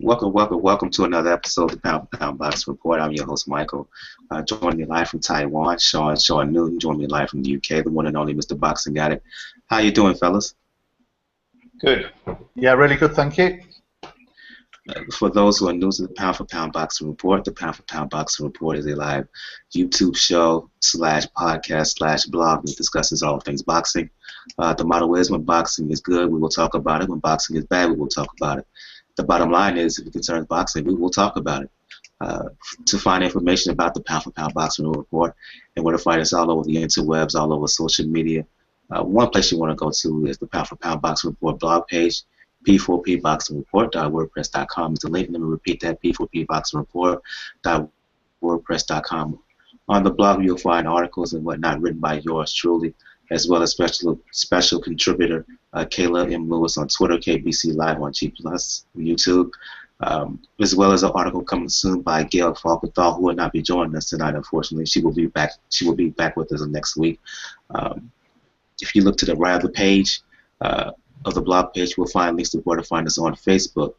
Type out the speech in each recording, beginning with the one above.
Welcome to another episode of the Pound for Pound Boxing Report. I'm your host, Michael. Joining me live from Taiwan, Sean Newton. Joining me live from the UK, the one and only Mr. Boxing Addict. How you doing, fellas? Good. Yeah, really good, thank you. For those who are new to the Pound for Pound Boxing Report, the Pound for Pound Boxing Report is a live YouTube show /podcast /blog that discusses all things boxing. The motto is, when boxing is good, we will talk about it. When boxing is bad, we will talk about it. The bottom line is, if it concerns boxing, we will talk about it. To find information about the Pound for Pound Boxing Report and where to find us all over the interwebs, all over social media, one place you want to go to is the Pound for Pound Boxing Report blog page. P4pboxingreport.wordpress.com is the link. Let me repeat that, P4pboxingreport.wordpress.com. On the blog, you'll find articles and whatnot written by yours truly, as well as special contributor Kayla M. Lewis on Twitter, KBC Live on G+, YouTube, as well as an article coming soon by Gail Falkenthal, who will not be joining us tonight, unfortunately. She will be back with us next week. If you look to the right of the page, of the blog page, we'll find links to where to find us on Facebook,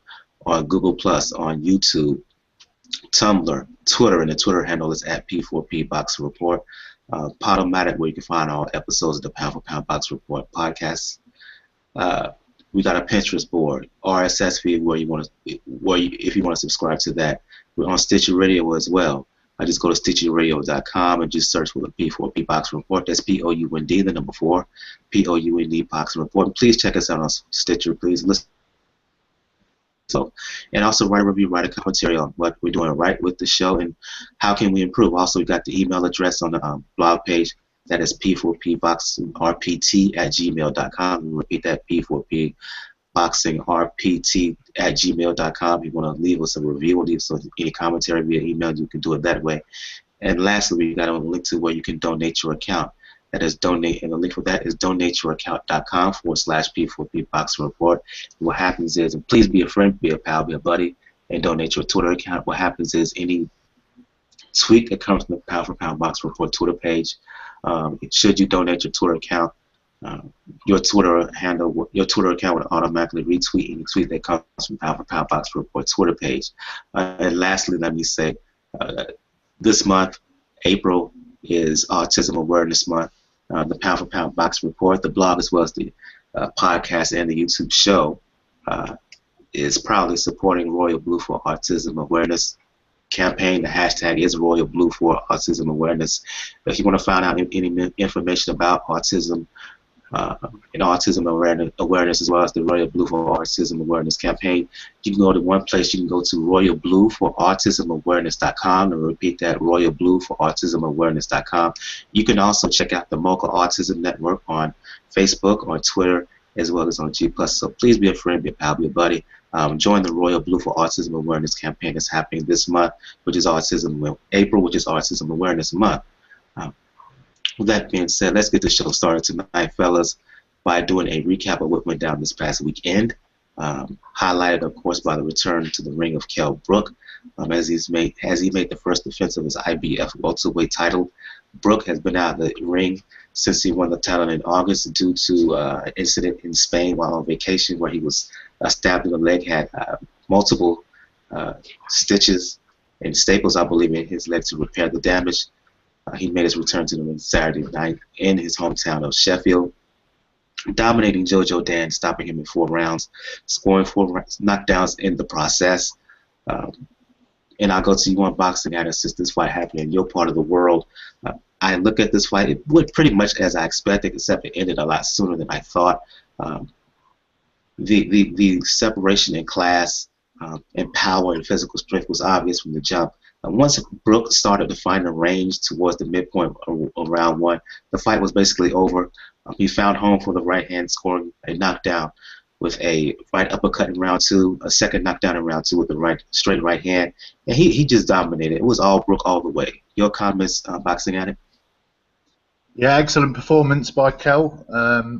on Google+, on YouTube, Tumblr, Twitter, and the Twitter handle is at P4P Boxing Report. Podomatic, where you can find all episodes of the Pound for Pound Boxing Report podcast. We got a Pinterest board, RSS feed, if you want to subscribe to that. We're on Stitcher Radio as well. I just go to StitcherRadio.com and just search for the P4P Boxing Report. That's POUND, the number 4, POUND Boxing Report. And please check us out on Stitcher. Please listen. And also write a review, write a commentary on what we're doing right with the show and how can we improve. Also, we got the email address on the blog page. That is P4pboxingrpt@gmail.com. Repeat that, P4pboxingrpt@gmail.com. If you want to leave us a review or leave us any commentary via email, you can do it that way. And lastly, we got a link to where you can donate your account. That is donate, and the link for that is donateyouraccount.com/P4P Boxing Report. What happens is, and please be a friend, be a pal, be a buddy, and donate your Twitter account. What happens is, any tweet that comes from the Pound for Pound Boxing Report Twitter page, should you donate your Twitter account, your Twitter account would automatically retweet any tweet that comes from Pound for Pound Boxing Report Twitter page. And lastly, let me say, this month, April, is Autism Awareness Month. The Pound for Pound Boxing Report, the blog, as well as the podcast and the YouTube show, is proudly supporting Royal Blue for Autism Awareness campaign. The hashtag is Royal Blue for Autism Awareness. If you want to find out any information about autism and autism awareness, as well as the Royal Blue for Autism Awareness campaign, you can go to one place. You can go to royalblueforautismawareness.com, and repeat that, royalblueforautismawareness.com. You can also check out the Mocha Autism Network on Facebook, on Twitter, as well as on G+. So please be a friend, be a pal, be a buddy. Join the Royal Blue for Autism Awareness campaign that's happening this month, which is April, which is Autism Awareness Month. With that being said, let's get the show started tonight, fellas, by doing a recap of what went down this past weekend. Highlighted, of course, by the return to the ring of Kell Brook, as he made the first defense of his IBF welterweight title. Brook has been out of the ring since he won the title in August due to an incident in Spain while on vacation, where he was stabbed in the leg, had multiple stitches and staples, I believe, in his leg to repair the damage. He made his return to the ring Saturday night in his hometown of Sheffield, dominating Jojo Dan, stopping him in 4 rounds, scoring 4 knockdowns in the process. And I'll go to you on Boxing Addict, since this fight happened in your part of the world. I look at this fight, it went pretty much as I expected, except it ended a lot sooner than I thought. The separation in class and power and physical strength was obvious from the jump. Once Brook started to find a range towards the midpoint of round 1, the fight was basically over. He found home for the right hand, scoring a knockdown with a right uppercut in round 2, a second knockdown in round 2 with the straight right hand, and he just dominated. It was all Brook all the way. Your comments, Boxing Addict? Yeah, excellent performance by Kell.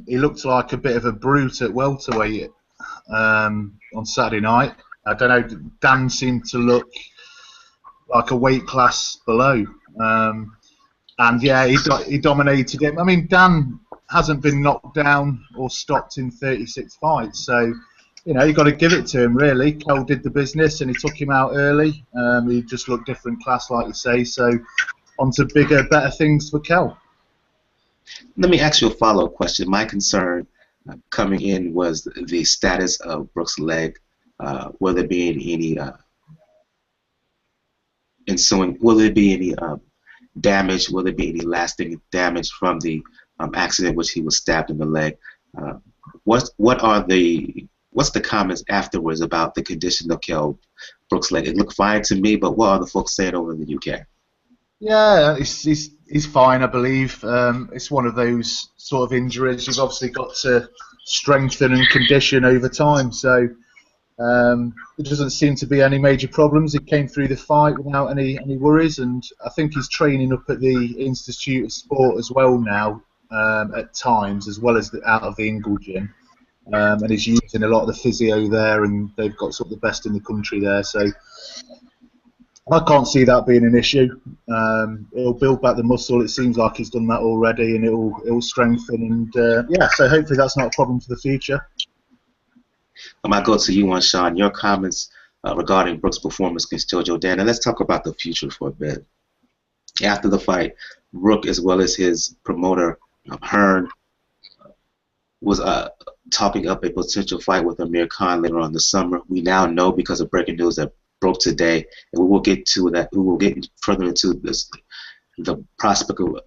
He looked like a bit of a brute at welterweight on Saturday night. I don't know, Dan seemed to look like a weight class below. And yeah, he dominated him. I mean, Dan hasn't been knocked down or stopped in 36 fights, so you know, you got to give it to him, really. Kell did the business, and he took him out early. He just looked different class, like you say. So, on to bigger, better things for Kell. Let me ask you a follow-up question. My concern coming in was the status of Brook's leg. Will there be any ensuing? Will there be any damage? Will there be any lasting damage from the accident which he was stabbed in the leg? What's the comments afterwards about the condition of Kell Brook's leg? It looked fine to me, but what are the folks saying over in the UK? Yeah, he's fine, I believe. It's one of those sort of injuries you've obviously got to strengthen and condition over time. So there doesn't seem to be any major problems. He came through the fight without any worries, and I think he's training up at the Institute of Sport as well now at times, as well as out of the Ingle gym. And he's using a lot of the physio there, and they've got sort of the best in the country there. So I can't see that being an issue. It'll build back the muscle. It seems like he's done that already, and it'll strengthen. And yeah, so hopefully that's not a problem for the future. I might go to you, Sean. Your comments regarding Brook's performance against Jojo. Dan, and let's talk about the future for a bit. After the fight, Brook, as well as his promoter, Hearn, was talking up a potential fight with Amir Khan later on this summer. We now know, because of breaking news, that broke today, and we will get to that. We will get further into this, the prospect of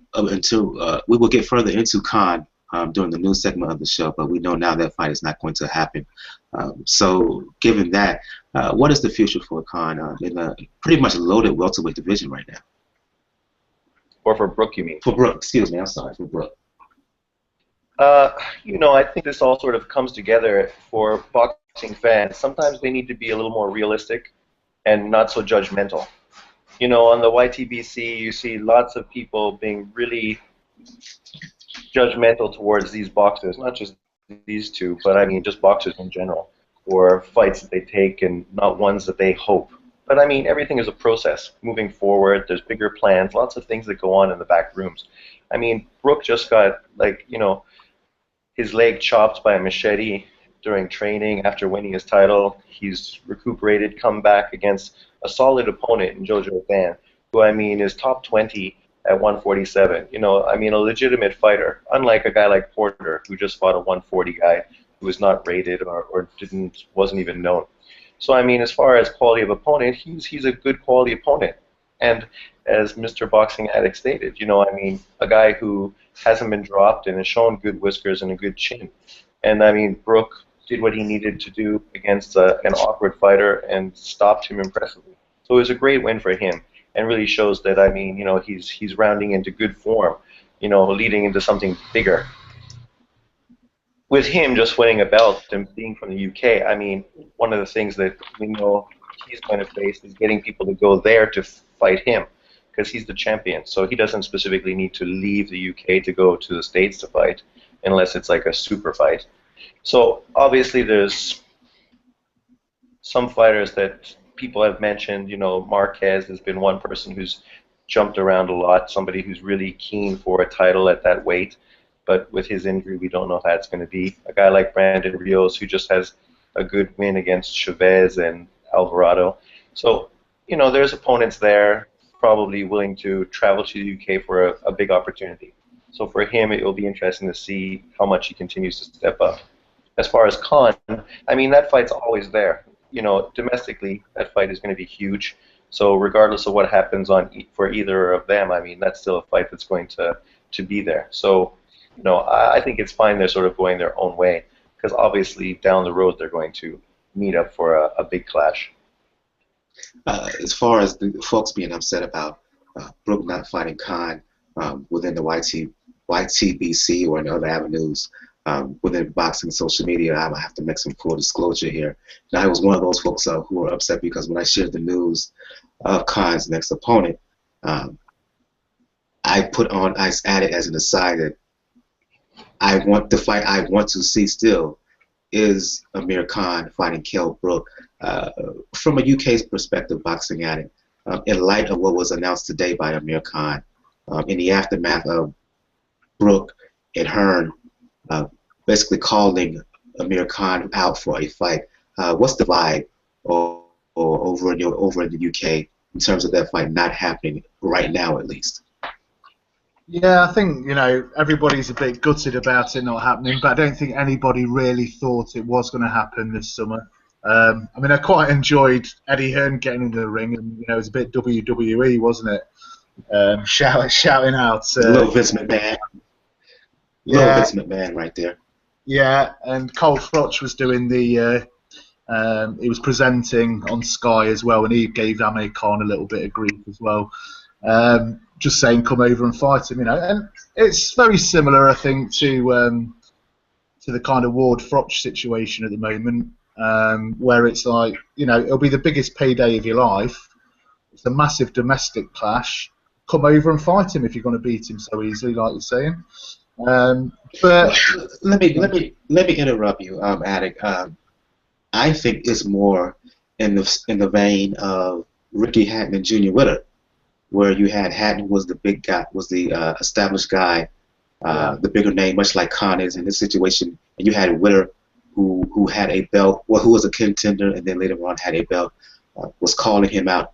we will get further into Khan during the news segment of the show. But we know now that fight is not going to happen. So, given that, what is the future for Khan in a pretty much loaded welterweight division right now? Or for Brook, you mean? For Brook, excuse me. I'm sorry, for Brook. You know, I think this all sort of comes together for boxing fans. Sometimes they need to be a little more realistic and not so judgmental. You know, on the YTBC, you see lots of people being really judgmental towards these boxers, not just these two, but I mean just boxers in general, or fights that they take and not ones that they hope. But I mean, everything is a process. Moving forward, there's bigger plans, lots of things that go on in the back rooms. I mean, Brook just got, like, you know, his leg chopped by a machete during training after winning his title. He's recuperated, come back against a solid opponent in Jojo Van, who, I mean, is top 20 at 147. You know, I mean, a legitimate fighter, unlike a guy like Porter, who just fought a 140 guy who was not rated or wasn't even known. So, I mean, as far as quality of opponent, he's a good quality opponent. And as Mr. Boxing Addict stated, you know, I mean, a guy who hasn't been dropped and has shown good whiskers and a good chin. And, I mean, Brook did what he needed to do against an awkward fighter and stopped him impressively. So it was a great win for him, and really shows that, I mean, you know, he's rounding into good form, you know, leading into something bigger. With him just winning a belt and being from the UK, I mean, one of the things that we know he's going to face is getting people to go there to fight him, because he's the champion. So he doesn't specifically need to leave the UK to go to the States to fight, unless it's like a super fight. So obviously there's some fighters that people have mentioned. You know, Marquez has been one person who's jumped around a lot, somebody who's really keen for a title at that weight. But with his injury, we don't know how it's going to be. A guy like Brandon Rios, who just has a good win against Chavez and Alvarado. So, you know, there's opponents there probably willing to travel to the UK for a big opportunity. So for him, it will be interesting to see how much he continues to step up. As far as Khan, I mean, that fight's always there. You know, domestically, that fight is going to be huge. So regardless of what happens for either of them, I mean, that's still a fight that's going to be there. So, you know, I think it's fine they're sort of going their own way, because obviously down the road they're going to meet up for a big clash. As far as the folks being upset about Brook not fighting Khan within the YTBC or in other avenues within boxing social media, I have to make some full disclosure here. Now, I was one of those folks who were upset because when I shared the news of Khan's next opponent, I added as an aside that the fight I want to see still is Amir Khan fighting Kell Brook. From a UK's perspective, Boxing Addict, in light of what was announced today by Amir Khan, in the aftermath of Brook and Hearn basically calling Amir Khan out for a fight. What's the vibe over in the UK in terms of that fight not happening right now, at least? Yeah, I think, everybody's a bit gutted about it not happening, but I don't think anybody really thought it was going to happen this summer. I mean, I quite enjoyed Eddie Hearn getting into the ring, and it was a bit WWE, wasn't it? Shouting out. Little Vince McMahon. Little Yeah, Vince McMahon right there. yeah, and Cole Frotch was doing the. He was presenting on Sky as well, and he gave Amir Khan a little bit of grief as well. Just saying, come over and fight him, and it's very similar, I think, to the kind of Ward Frotch situation at the moment, where it's like, it'll be the biggest payday of your life. It's a massive domestic clash. Come over and fight him if you're going to beat him so easily, like you're saying. But let me interrupt you, Attic. I think it's more in the vein of Ricky Hatton and Junior Witter, where you had Hatton was the big guy, was the established guy, the bigger name, much like Khan is in this situation, and you had Witter, who had a belt, well, who was a contender, and then later on had a belt, was calling him out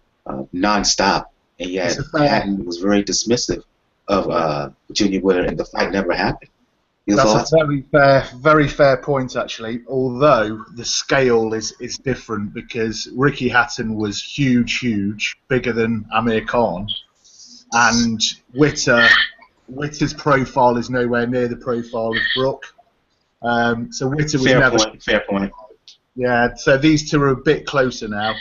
nonstop, and yet Hatton was very dismissive of Junior Witter, and the fight never happened. That's a very fair point, actually. Although the scale is different, because Ricky Hatton was huge, bigger than Amir Khan, and Witter's profile is nowhere near the profile of Brook. So Witter was fair point. Yeah, so these two are a bit closer now.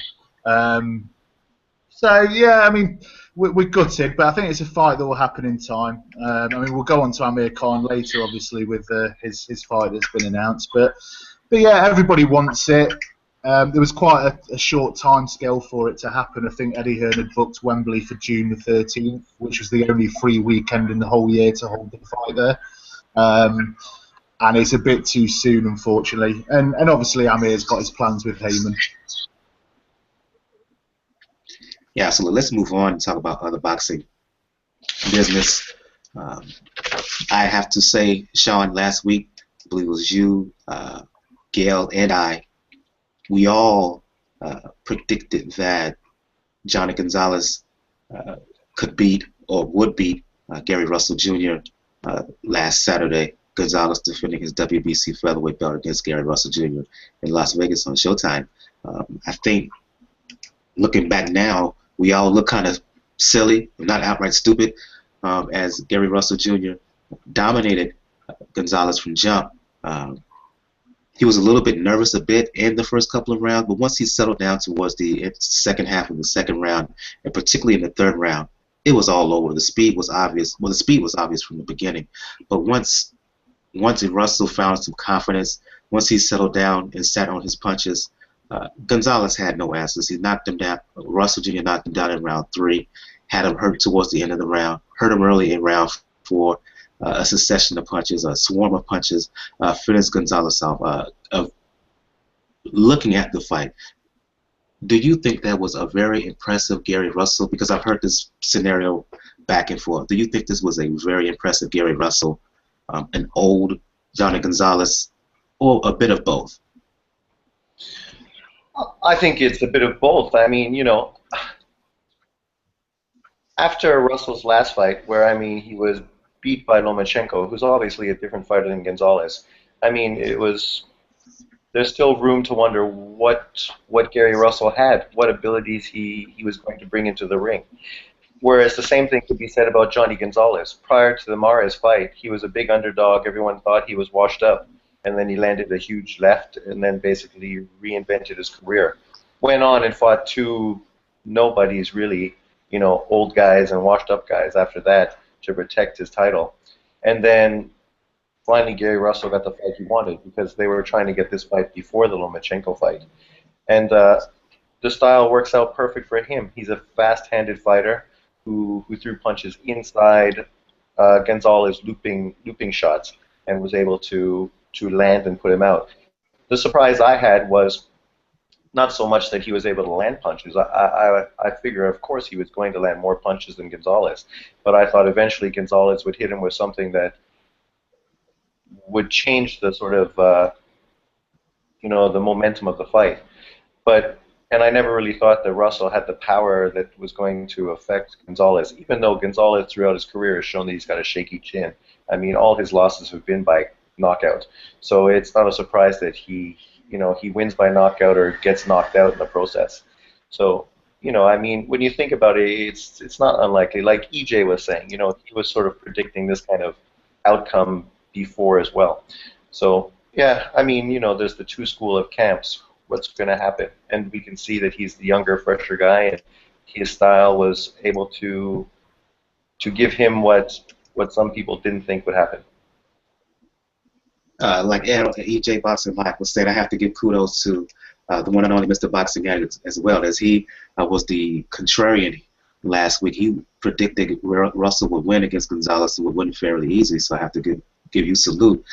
So yeah, I mean, we're gutted, but I think it's a fight that will happen in time. I mean, we'll go on to Amir Khan later, obviously, with his fight that's been announced. But yeah, everybody wants it. There was quite a short time scale for it to happen. I think Eddie Hearn had booked Wembley for June the 13th, which was the only free weekend in the whole year to hold the fight there. And it's a bit too soon, unfortunately. And obviously, Amir's got his plans with Heyman. Yeah, so let's move on and talk about other boxing business. I have to say, Sean, last week, I believe it was you, Gail, and I, we all predicted that Jhonny Gonzalez could beat or would beat Gary Russell Jr. Last Saturday. Gonzalez defending his WBC Featherweight belt against Gary Russell Jr. in Las Vegas on Showtime. I think, looking back now, we all look kind of silly, if not outright stupid, as Gary Russell Jr. dominated Gonzalez from jump. He was a little bit nervous in the first couple of rounds, but once he settled down towards the second half of the second round, and particularly in the third round, it was all over. The speed was obvious. Well, the speed was obvious from the beginning, but once Russell found some confidence, once he settled down and sat on his punches, Gonzalez had no answers. He knocked him down. Russell Jr. knocked him down in round 3, had him hurt towards the end of the round, hurt him early in round 4, a succession of punches, a swarm of punches, finished Gonzalez off. Looking at the fight, do you think that was a very impressive Gary Russell? Because I've heard this scenario back and forth. Do you think this was a very impressive Gary Russell, an old Jhonny Gonzalez, or a bit of both? I think it's a bit of both. I mean, after Russell's last fight, where, I mean, he was beat by Lomachenko, who's obviously a different fighter than Gonzalez, I mean, there's still room to wonder what Gary Russell had, what abilities he was going to bring into the ring. Whereas the same thing could be said about Jhonny Gonzalez. Prior to the Mares fight, he was a big underdog. Everyone thought he was washed up. And then he landed a huge left and then basically reinvented his career. Went on and fought 2 nobodies, really, old guys and washed up guys after that to protect his title. And then finally Gary Russell got the fight he wanted, because they were trying to get this fight before the Lomachenko fight. And the style works out perfect for him. He's a fast-handed fighter who threw punches inside Gonzalez looping shots and was able to land and put him out. The surprise I had was not so much that he was able to land punches. I figure, of course, he was going to land more punches than Gonzalez, but I thought eventually Gonzalez would hit him with something that would change the sort of the momentum of the fight. And I never really thought that Russell had the power that was going to affect Gonzalez, even though Gonzalez throughout his career has shown that he's got a shaky chin. I mean, all his losses have been by knockout. So it's not a surprise that he wins by knockout or gets knocked out in the process. So, I mean, when you think about it, it's not unlikely. Like EJ was saying, he was sort of predicting this kind of outcome before as well. So, yeah, I mean, there's the two school of camps. What's going to happen? And we can see that he's the younger, fresher guy, and his style was able to give him what some people didn't think would happen. Like EJ Boxing Life was saying, I have to give kudos to the one and only Mr. Boxing Addict as well, as he was the contrarian last week. He predicted Russell would win against Gonzalez and would win fairly easy, so I have to give you salute.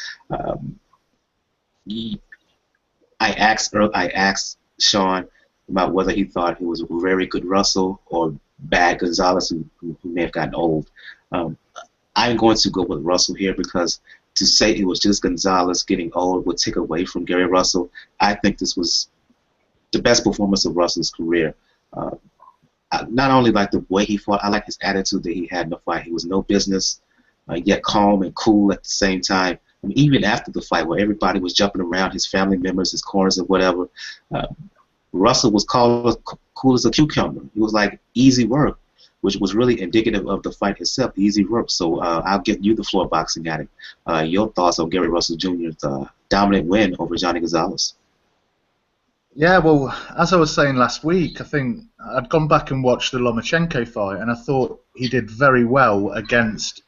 I asked Sean about whether he thought it was a very good Russell or bad Gonzalez who may have gotten old. I'm going to go with Russell here because to say it was just Gonzalez getting old would take away from Gary Russell. I think this was the best performance of Russell's career. Not only like the way he fought, I like his attitude that he had in the fight. He was no business, yet calm and cool at the same time. I mean, even after the fight, where everybody was jumping around, his family members, his corners, or whatever, Russell was cool as a cucumber. It was like easy work, which was really indicative of the fight itself, easy work. So I'll give you the floor, Boxing Addict. Your thoughts on Gary Russell Jr.'s dominant win over Jhonny Gonzalez? Yeah, well, as I was saying last week, I think I'd gone back and watched the Lomachenko fight, and I thought he did very well against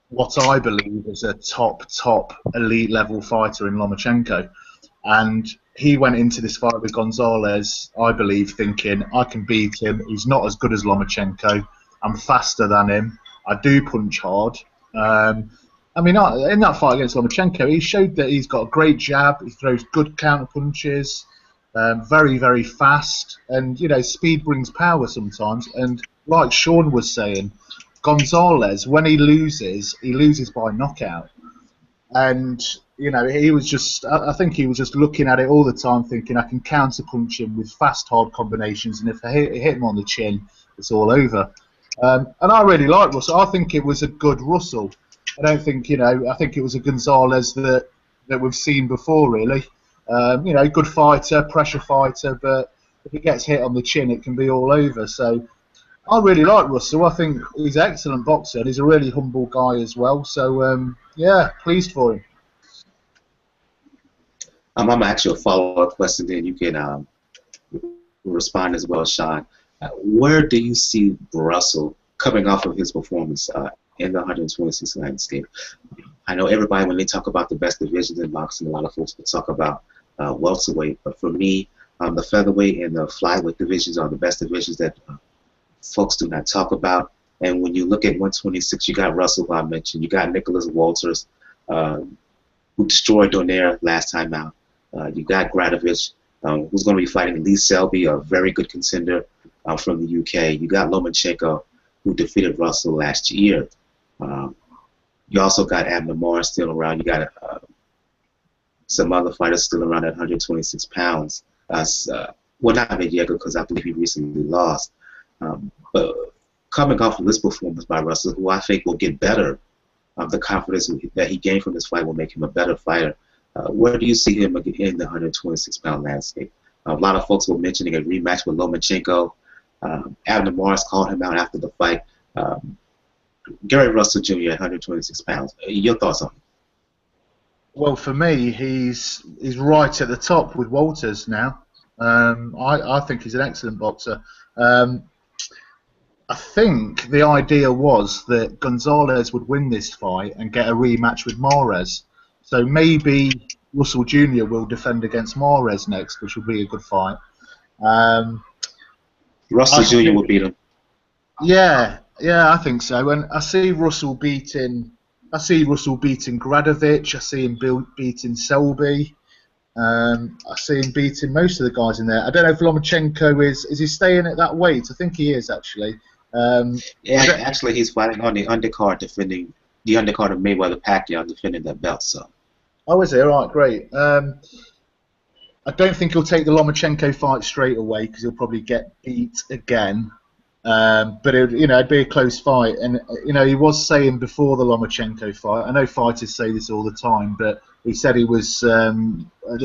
what I believe is a top elite level fighter in Lomachenko. And he went into this fight with Gonzalez, I believe, thinking, I can beat him. He's not as good as Lomachenko. I'm faster than him. I do punch hard. I mean, in that fight against Lomachenko, he showed that he's got a great jab. He throws good counter punches, very, very fast. And, speed brings power sometimes. And like Sean was saying, Gonzalez, when he loses by knockout. And, he was just, I think he was just looking at it all the time thinking, I can counter-punch him with fast, hard combinations, and if I hit him on the chin, it's all over. And I really like Russell. I think it was a good Russell. I don't think, I think it was a Gonzalez that we've seen before, really. Good fighter, pressure fighter, but if he gets hit on the chin, it can be all over. So I really like Russell. I think he's an excellent boxer. And he's a really humble guy as well. So, yeah, pleased for him. I'm going to ask you a follow-up question, then you can respond as well, Sean. Where do you see Russell coming off of his performance in the 126 landscape? I know everybody, when they talk about the best divisions in boxing, a lot of folks will talk about welterweight. But for me, the featherweight and the flyweight divisions are the best divisions that folks do not talk about. And when you look at 126, you got Russell, who I mentioned. You got Nicholas Walters, who destroyed Donaire last time out. You got Gradovich, who's going to be fighting Lee Selby, a very good contender from the UK. You got Lomachenko, who defeated Russell last year. You also got Amir Morris still around. You got some other fighters still around at 126 pounds. Well, not Villegas, because I believe he recently lost. But coming off of this performance by Russell, who I think will get better, the confidence that he gained from this fight will make him a better fighter. Where do you see him in the 126-pound landscape? A lot of folks were mentioning a rematch with Lomachenko. Amir Morris called him out after the fight. Gary Russell Jr. at 126 pounds. Your thoughts on him? Well, for me, he's right at the top with Walters now. I think he's an excellent boxer. I think the idea was that Gonzalez would win this fight and get a rematch with Mares. So maybe Russell Jr. will defend against Mares next, which will be a good fight. Russell Jr. will beat him. Yeah, I think so. And I see Russell beating Gradovich. I see him beating Selby. I see him beating most of the guys in there. I don't know if Lomachenko is he staying at that weight? I think he is actually. Yeah, actually, he's fighting on the undercard, defending the undercard of Mayweather Pacquiao, defending that belt. So. Oh, is he? All right, great. I don't think he'll take the Lomachenko fight straight away because he'll probably get beat again. But it'd be a close fight, and he was saying before the Lomachenko fight. I know fighters say this all the time, but he said he was there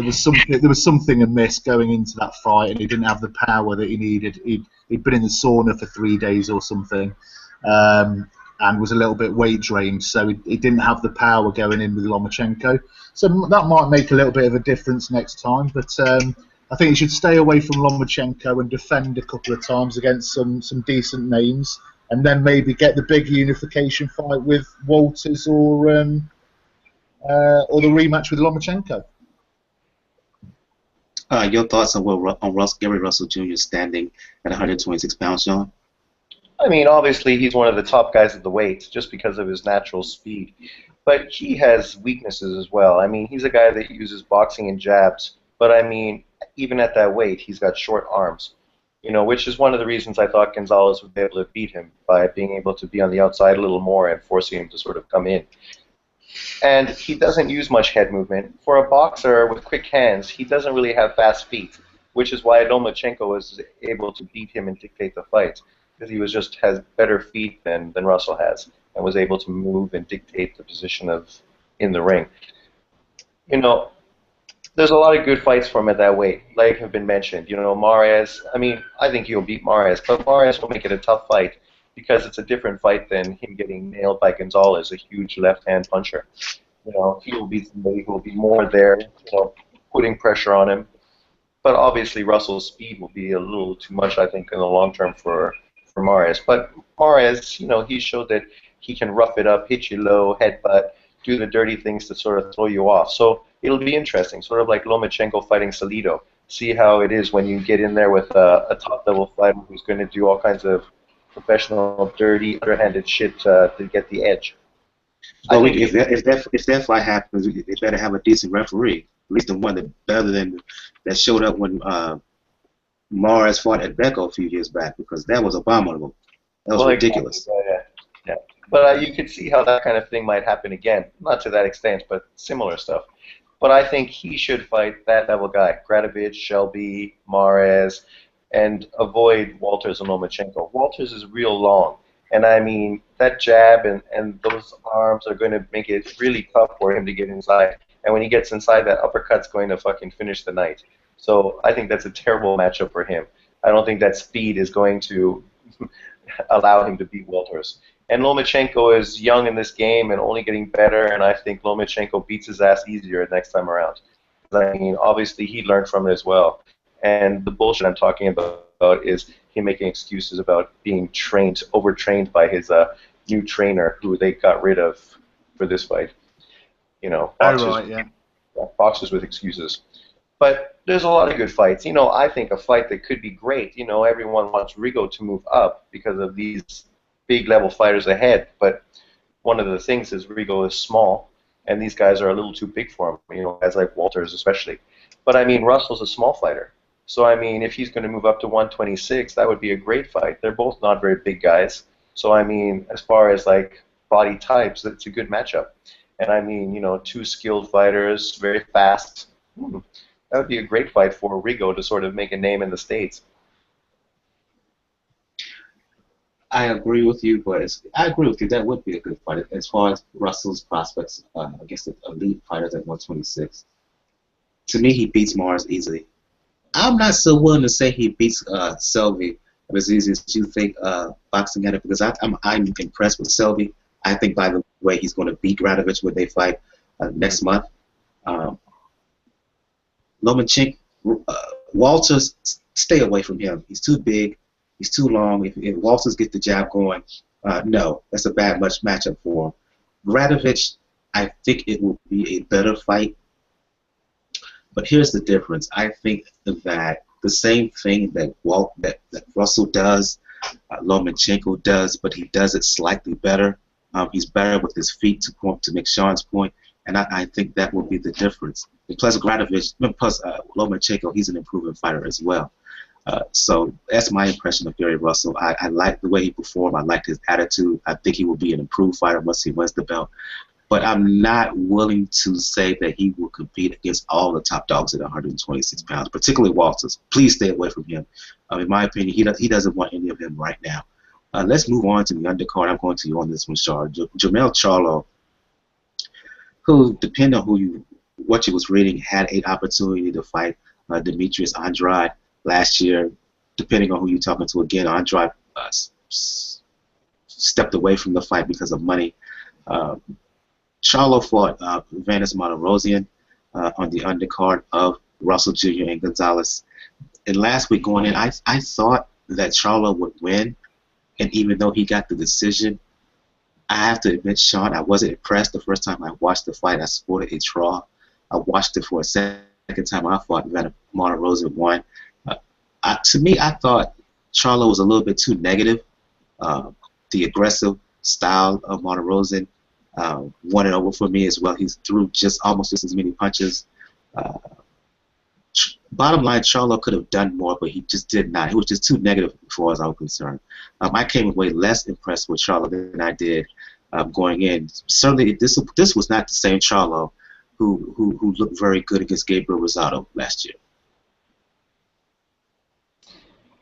was something amiss going into that fight, and he didn't have the power that he needed. He'd been in the sauna for 3 days or something, and was a little bit weight drained, so he didn't have the power going in with Lomachenko. So that might make a little bit of a difference next time, but. I think he should stay away from Lomachenko and defend a couple of times against some decent names, and then maybe get the big unification fight with Walters or the rematch with Lomachenko. Your thoughts on Gary Russell Jr. standing at 126 pounds, Sean? I mean, obviously he's one of the top guys at the weight just because of his natural speed, but he has weaknesses as well. I mean, he's a guy that uses boxing and jabs, but I mean, even at that weight, he's got short arms, which is one of the reasons I thought Gonzalez would be able to beat him by being able to be on the outside a little more and forcing him to sort of come in. And he doesn't use much head movement. For a boxer with quick hands, he doesn't really have fast feet, which is why Lomachenko was able to beat him and dictate the fight, because he has better feet than Russell has and was able to move and dictate the position in the ring. There's a lot of good fights for him at that weight, like have been mentioned. Mares, I mean, I think he'll beat Mares, but Mares will make it a tough fight because it's a different fight than him getting nailed by Gonzalez, a huge left-hand puncher. He will be somebody who will be more there, putting pressure on him. But obviously Russell's speed will be a little too much, I think, in the long term for Mares. But Mares, he showed that he can rough it up, hit you low, headbutt, do the dirty things to sort of throw you off. So it'll be interesting, sort of like Lomachenko fighting Salido. See how it is when you get in there with a top-level fighter who's going to do all kinds of professional, dirty, underhanded shit to get the edge. Well, if that fight happens, they better have a decent referee, at least the one that showed up when Mares fought at Becco a few years back, because that was abominable. That was ridiculous. Exactly. Yeah. But you could see how that kind of thing might happen again. Not to that extent, but similar stuff. But I think he should fight that level guy, Gradovich, Shelby, Mares, and avoid Walters and Lomachenko. Walters is real long, and I mean, that jab and those arms are going to make it really tough for him to get inside. And when he gets inside, that uppercut's going to fucking finish the night. So I think that's a terrible matchup for him. I don't think that speed is going to allow him to beat Walters. And Lomachenko is young in this game and only getting better, and I think Lomachenko beats his ass easier next time around. I mean, obviously he learned from it as well. And the bullshit I'm talking about is him making excuses about being overtrained by his new trainer who they got rid of for this fight. Boxers with excuses. But there's a lot of good fights. I think a fight that could be great, everyone wants Rigo to move up because of these big level fighters ahead, but one of the things is Rigo is small, and these guys are a little too big for him, guys like Walters especially. But I mean, Russell's a small fighter, so I mean, if he's going to move up to 126, that would be a great fight. They're both not very big guys, so I mean, as far as like body types, it's a good matchup. And I mean, two skilled fighters, very fast. That would be a great fight for Rigo to sort of make a name in the States. I agree with you, that would be a good fight. As far as Russell's prospects against the elite fighters at 126, to me, he beats Mars easily. I'm not so willing to say he beats Selby as easy as you think boxing at it, because I'm impressed with Selby. I think, by the way, he's going to beat Gradovich when they fight next month. Lomachenko, Walters, stay away from him. He's too big. He's too long. If Walters gets the jab going, no, that's a bad matchup for him. Gradovich, I think it will be a better fight. But here's the difference. I think that the same thing that Russell does, Lomachenko does, but he does it slightly better. He's better with his feet, to make Sean's point, and I think that will be the difference. And plus Lomachenko, he's an improving fighter as well. So that's my impression of Gary Russell. I like the way he performed. I liked his attitude. I think he will be an improved fighter once he wins the belt. but I'm not willing to say that he will compete against all the top dogs at 126 pounds, particularly Walters. Please stay away from him. In my opinion, he doesn't want any of him right now. Let's move on to the undercard. I'm going to you on this one, Char. Jermell Charlo, who, depending on what you was reading, had an opportunity to fight Demetrius Andrade last year. Depending on who you're talking to, again, Andrade stepped away from the fight because of money. Charlo fought Vanes Martirosyan on the undercard of Russell Jr. and Gonzalez. And last week going in, I thought that Charlo would win, and even though he got the decision, I have to admit, Sean, I wasn't impressed the first time I watched the fight. I sported a draw. I watched it for a second time. I thought Vanes Martirosyan won. To me, I thought Charlo was a little bit too negative. The aggressive style of Matarrosian won it over for me as well. He threw almost just as many punches. Bottom line, Charlo could have done more, but he just did not. He was just too negative as far as I was concerned. I came away less impressed with Charlo than I did going in. Certainly, this was not the same Charlo who looked very good against Gabriel Rosado last year.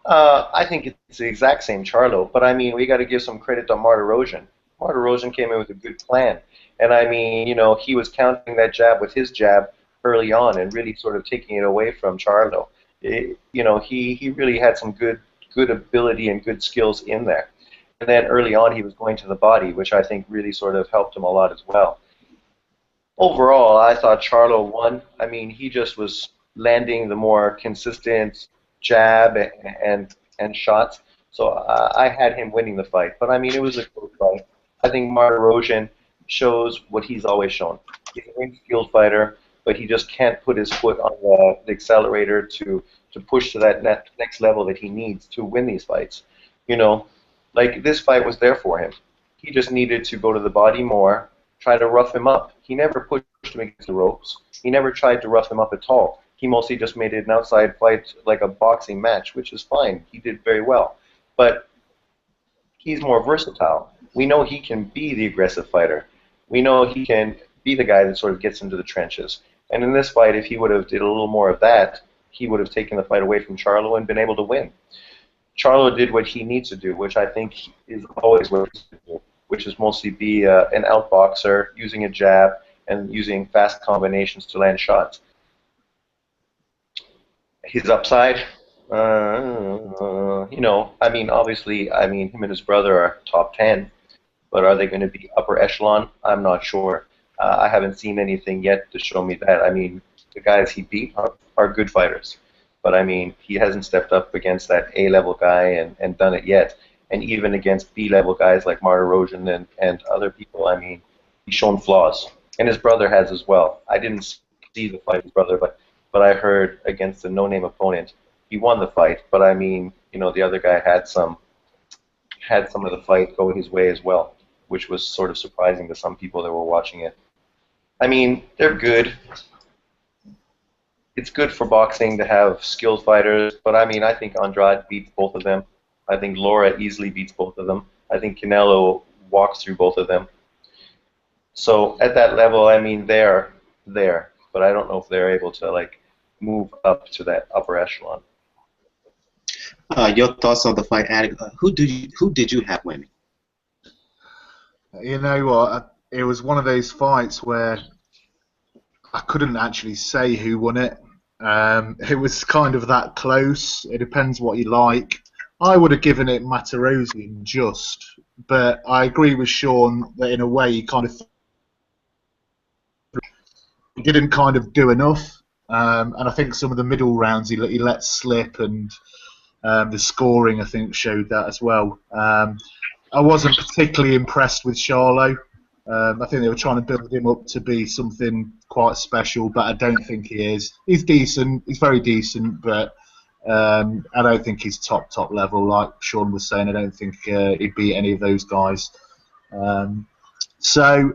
I think it's the exact same Charlo, but I mean, we got to give some credit to Martirosyan. Martirosyan came in with a good plan, and I mean, you know, he was countering that jab with his jab early on and really sort of taking it away from Charlo. You know, he really had some good ability and good skills in there. And then early on, he was going to the body, which I think really sort of helped him a lot as well. Overall, I thought Charlo won. I mean, he just was landing the more consistent jab and shots. So I had him winning the fight. But I mean, it was a close fight. I think Martirosyan shows what he's always shown. He's a very skilled fighter, but he just can't put his foot on the accelerator to push to that next level that he needs to win these fights. You know, like this fight was there for him. He just needed to go to the body more, try to rough him up. He never pushed him against the ropes. He never tried to rough him up at all. He mostly just made it an outside fight like a boxing match, which is fine. He did very well. But he's more versatile. We know he can be the aggressive fighter. We know he can be the guy that sort of gets into the trenches. And in this fight, if he would have did a little more of that, he would have taken the fight away from Charlo and been able to win. Charlo did what he needs to do, which I think is always what he's to do, which is mostly be an outboxer, using a jab, and using fast combinations to land shots. His upside, you know, I mean, obviously, I mean, him and his brother are top 10, but are they going to be upper echelon? I'm not sure. I haven't seen anything yet to show me that. I mean, the guys he beat are good fighters, but I mean, he hasn't stepped up against that A-level guy and done it yet. And even against B-level guys like Martirosyan and other people, I mean, he's shown flaws. And his brother has as well. I didn't see the fight with his brother, but I heard against a no-name opponent, he won the fight. But I mean, you know, the other guy had some of the fight go his way as well, which was sort of surprising to some people that were watching it. I mean, they're good. It's good for boxing to have skilled fighters, but I mean, I think Andrade beats both of them. I think Laura easily beats both of them. I think Canelo walks through both of them. So at that level, I mean, they're there, but I don't know if they're able to like move up to that upper echelon. Your thoughts on the fight, Attic? Who did you have winning? You know what? It was one of those fights where I couldn't actually say who won it. It was kind of that close. It depends what you like. I would have given it Matarrosian just, but I agree with Sean that in a way he didn't kind of do enough. And I think some of the middle rounds he let slip, and the scoring I think showed that as well. I wasn't particularly impressed with Charlo. I think they were trying to build him up to be something quite special, but I don't think he is. He's decent. He's very decent, but I don't think he's top level. Like Sean was saying, I don't think he'd beat any of those guys. So,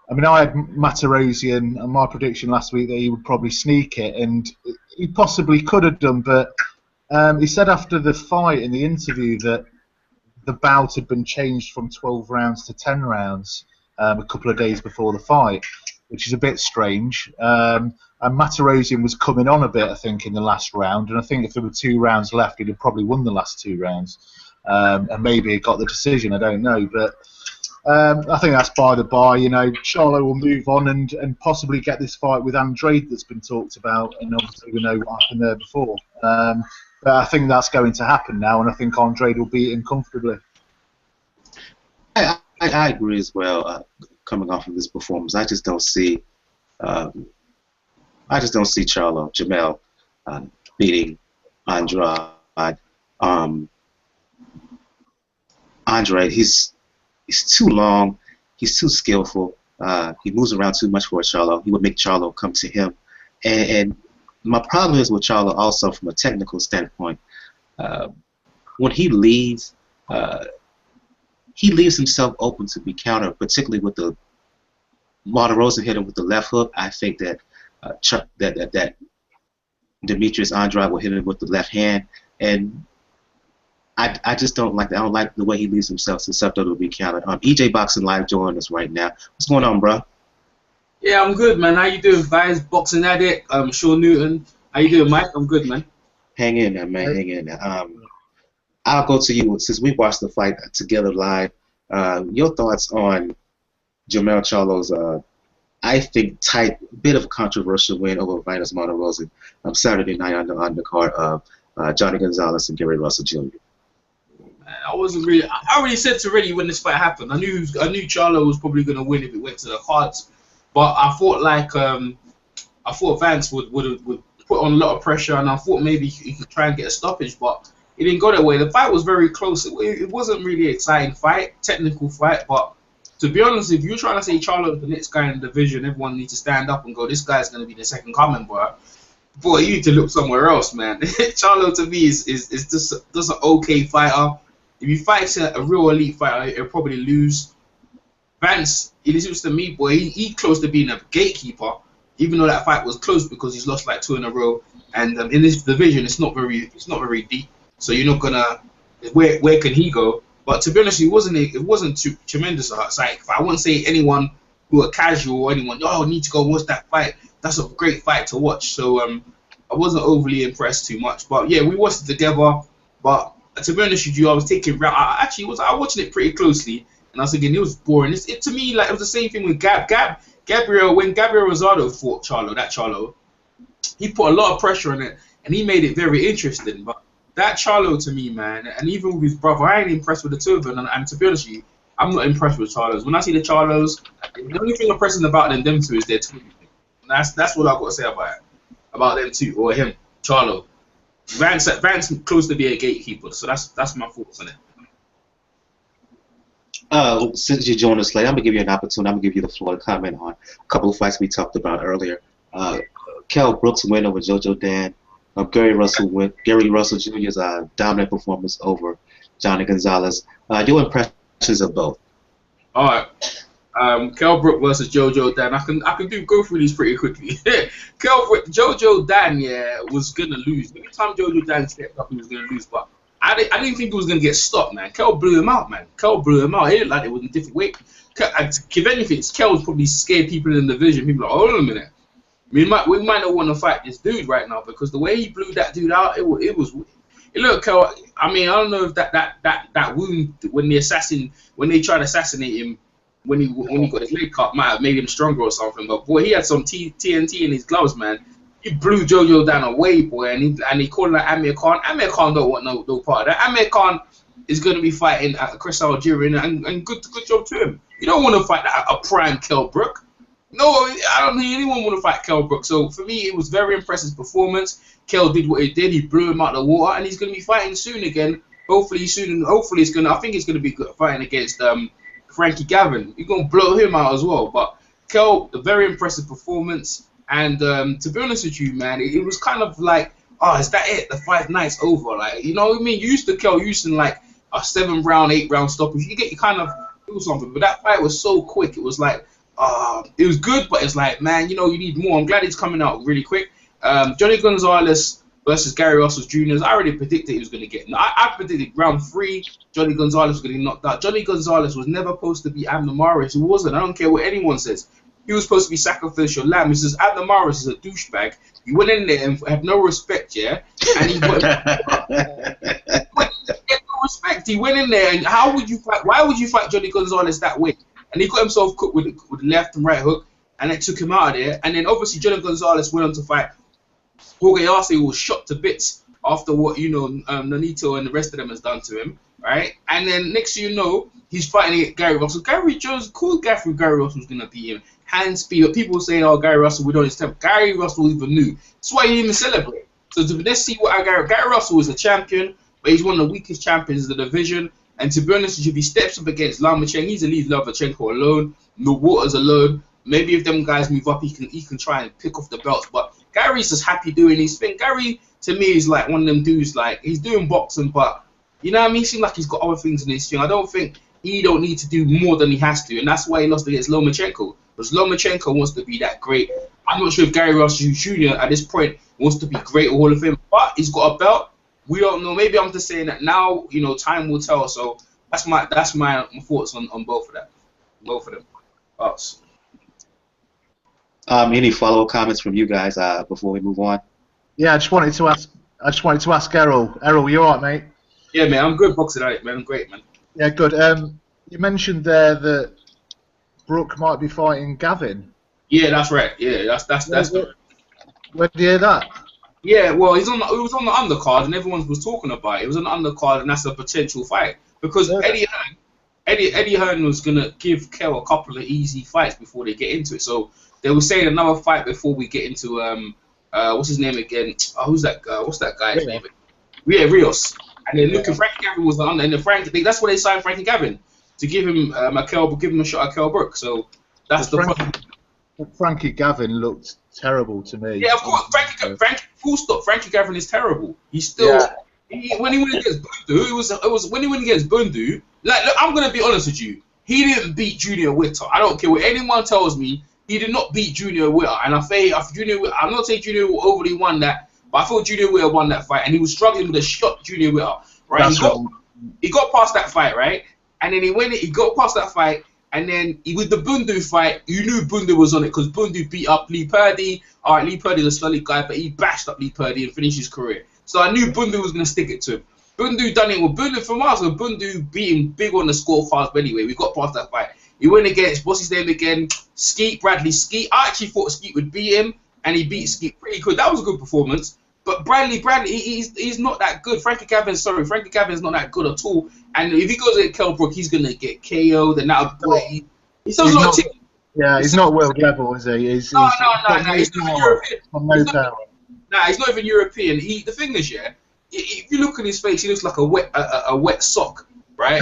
I mean, I had Matarrosian, and my prediction last week that he would probably sneak it, and he possibly could have done, but he said after the fight in the interview that the bout had been changed from 12 rounds to 10 rounds. a couple of days before the fight, which is a bit strange. And Matarrosian was coming on a bit, I think, in the last round, and I think if there were 2 rounds left, he'd have probably won the last 2 rounds, and maybe he got the decision. I don't know, but I think that's by the by. You know, Charlo will move on and possibly get this fight with Andrade that's been talked about, and obviously we know what happened there before. But I think that's going to happen now, and I think Andrade will beat him comfortably. I agree as well. Coming off of this performance, I just don't see Charlo, Jermell beating Andrade. Andrade, he's too long, he's too skillful. He moves around too much for Charlo. He would make Charlo come to him. And my problem is with Charlo also from a technical standpoint. When he leaves himself open to be countered, particularly with the Matarrosian hit him with the left hook. I think that that Demetrius Andrade will hit him with the left hand, and I just don't like that. I don't like the way he leaves himself susceptible to be countered. EJ Boxing Live joining us right now. What's going on, bro? Yeah, I'm good, man. How you doing, Vanes? Boxing Addict, Sean Newton. How you doing, Mike? I'm good, man. Hang in there, man. Hang in there. I'll go to you since we watched the fight together live. Your thoughts on Jermell Charlo's, I think, tight, bit of a controversial win over Vanes Martirosyan Saturday night on the undercard of Jhonny Gonzalez and Gary Russell Jr. I already said already when this fight happened. I knew Charlo was probably going to win if it went to the cards, but I thought Vance would put on a lot of pressure, and I thought maybe he could try and get a stoppage, but it didn't go that way. The fight was very close. It wasn't really an exciting fight, technical fight, but to be honest, if you're trying to say Charlo is the next guy in the division, everyone needs to stand up and go, this guy's going to be the second coming, bro. Boy, you need to look somewhere else, man. Charlo to me is just an okay fighter. If he fights a real elite fighter, he'll probably lose. Vance, it seems to me, boy, he close to being a gatekeeper, even though that fight was close because he's lost like 2 in a row. And in this division, it's not very deep. So you're not gonna where can he go? But to be honest, it wasn't too tremendous. Like I wouldn't say anyone who are casual or anyone, I need to go watch that fight. That's a great fight to watch. So I wasn't overly impressed too much. But yeah, we watched it together. But to be honest with you, I was taking. I was watching it pretty closely, and I was thinking it was boring. It to me like it was the same thing with Gabriel when Gabriel Rosado fought Charlo, he put a lot of pressure on it, and he made it very interesting. But that Charlo to me, man, and even with his brother, I ain't impressed with the two of them. And to be honest with you, I'm not impressed with Charlos. When I see the Charlos, the only thing impressive about them two is their twin. That's what I've got to say about them two, or him, Charlo. Vance close to be a gatekeeper, so that's my thoughts on it. Since you joined us late, I'm going to give you an opportunity. I'm going to give you the floor to comment on a couple of fights we talked about earlier. Kell Brook's win over Jojo Dan. Gary Russell Jr.'s dominant performance over Jhonny Gonzalez. Your impressions of both? All right. Kell Brook versus Jojo Dan. I can go through these pretty quickly. Jojo Dan, was gonna lose. Every time Jojo Dan stepped up, he was gonna lose. But I didn't think he was gonna get stopped, man. Kell blew him out, man. Kell blew him out. He looked like it was a different weight. If anything, Kell's probably scared people in the division. People are like, hold on a minute. We might not want to fight this dude right now because the way he blew that dude out, it was. Look, Kell. I mean, I don't know if that wound when they tried to assassinate him. When he got his leg cut, might have made him stronger or something. But boy, he had some TNT in his gloves, man. He blew Jojo down away, boy, and he called like Amir Khan. Amir Khan don't want no part of that. Amir Khan is going to be fighting Chris Algieri, and good job to him. You don't want to fight a prime Kell Brook. No, I don't think anyone want to fight Kell Brook. So for me, it was very impressive performance. Kell did what he did. He blew him out of the water, and he's going to be fighting soon again. Hopefully soon, and hopefully it's going. I think it's going to be good fighting against Frankie Gavin. You're going to blow him out as well. But Kell, a very impressive performance. And to be honest with you, man, it was kind of like, is that it? The fight night's over. Like, you know what I mean? You used to Kell using like a 7-round, 8-round stoppage. You kind of do something. But that fight was so quick. It was like, it was good, but it's like, man, you need more. I'm glad it's coming out really quick. Jhonny Gonzalez, versus Gary Russell Jr. I already predicted he was going to get. I predicted round 3, Jhonny Gonzalez was going to get knocked out. Jhonny Gonzalez was never supposed to be Abner Maris. He wasn't. I don't care what anyone says. He was supposed to be sacrificial lamb. He says Abner Maris is a douchebag. He went in there and had no respect, yeah? And he got no respect. He went in there, and how would you fight? Why would you fight Jhonny Gonzalez that way? And he got himself cooked with the left and right hook, and it took him out of there. And then obviously Jhonny Gonzalez went on to fight Jorge Arce, who was shot to bits after what, you know, Nonito and the rest of them has done to him, right? And then next thing you know, he's fighting Gary Russell. Gary Jones called Gary Russell was going to beat him. Hand speed. But people saying, oh, Gary Russell, we don't understand. Gary Russell even knew. That's why he didn't even celebrate. So let's see what Gary Russell is a champion, but he's one of the weakest champions of the division. And to be honest, if he steps up against Lomachenko, he's a leave Lomachenko alone. No Waters alone. Maybe if them guys move up, he can try and pick off the belts. But Gary's just happy doing his thing. Gary, to me, is like one of them dudes, like, he's doing boxing, but, you know what I mean? He seems like he's got other things in his thing. I don't think he don't need to do more than he has to, and that's why he lost against Lomachenko. Because Lomachenko wants to be that great. I'm not sure if Gary Russell Jr. at this point wants to be great or Hall of Fame, but he's got a belt. We don't know. Maybe I'm just saying that now, you know, time will tell. So that's my thoughts on both of them. Both of them. Us. Any follow-up comments from you guys before we move on? Yeah, I just wanted to ask Errol. Errol, you alright, mate? Yeah, man, I'm good boxing out, man. I'm great, man. Yeah, good. You mentioned there that Brook might be fighting Gavin. Yeah, that's right. Yeah, that's Where did you hear that? Yeah, well, it was on the undercard, and everyone was talking about it. It was on the undercard, and that's a potential fight because Eddie Hearn was gonna give Kell a couple of easy fights before they get into it. So they were saying another fight before we get into what's his name again? Oh, who's that? What's that guy's name? Yeah, Rios. And then look, Frankie Gavin was on, and then that's why they signed Frankie Gavin to give him a shot at Kell Brook. So that's the problem. Frankie Gavin looked terrible to me. Yeah, of course. Frankie, full stop. Frankie Gavin is terrible. He's still when he went against Bundu. It was when he went against Bundu. Like, look, I'm gonna be honest with you. He didn't beat Junior Witter. I don't care what anyone tells me. He did not beat Junior Witter. And I'm not saying Junior overly won that, but I thought Junior Witter won that fight, and he was struggling with a shot Junior Witter. Right? He got past that fight, right? And then he got past that fight. And then with the Bundu fight, you knew Bundu was on it because Bundu beat up Lee Purdy. All right, Lee Purdy's a solid guy, but he bashed up Lee Purdy and finished his career. So I knew Bundu was going to stick it to him. Bundu done it with Bundu from us, and Bundu beat him big on the scorecards. But anyway, we got past that fight. He went against, what's his name again? Bradley Skeet. I actually thought Skeet would beat him, and he beat Skeet pretty good. That was a good performance. But Bradley, he's not that good. Frankie Gavin's not that good at all. And if he goes at Kell Brook, he's gonna get KO'd. And now, boy, he's not world level, is he? He's no. He's not European. He's not even European. The thing is, yeah, if you look at his face, he looks like a wet sock, right?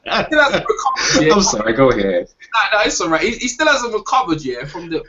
I'm sorry. Go ahead. No, it's alright. He still hasn't recovered yet from the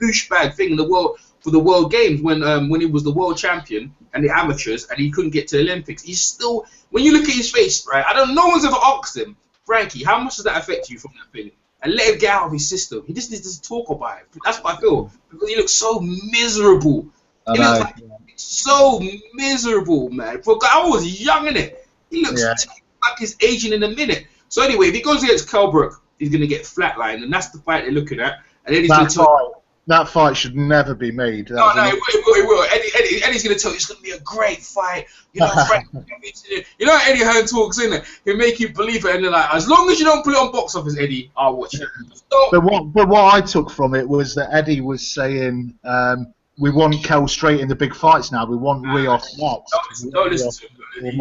douchebag thing in the world for the World Games when he was the world champion and the amateurs and he couldn't get to the Olympics. He's still, when you look at his face, right? No one's ever asked him, Frankie, how much does that affect you from that thing? And let him get out of his system. He just needs to talk about it. That's what I feel because he looks so miserable. He looks like so miserable, man. For a guy, I was young in it. He looks like he's aging in a minute. So anyway, if he goes against Kell Brook, he's going to get flatlined, and that's the fight they're looking at. And then he's that fight should never be made. No, it will. Eddie's going to tell you it's going to be a great fight. You know, you know how Eddie Hearn talks, isn't it? He'll make you believe it, and they're like, as long as you don't put it on box office, Eddie, I'll watch it. But what I took from it was that Eddie was saying, we want Kell straight in the big fights now. We want Rios next. Don't listen to him.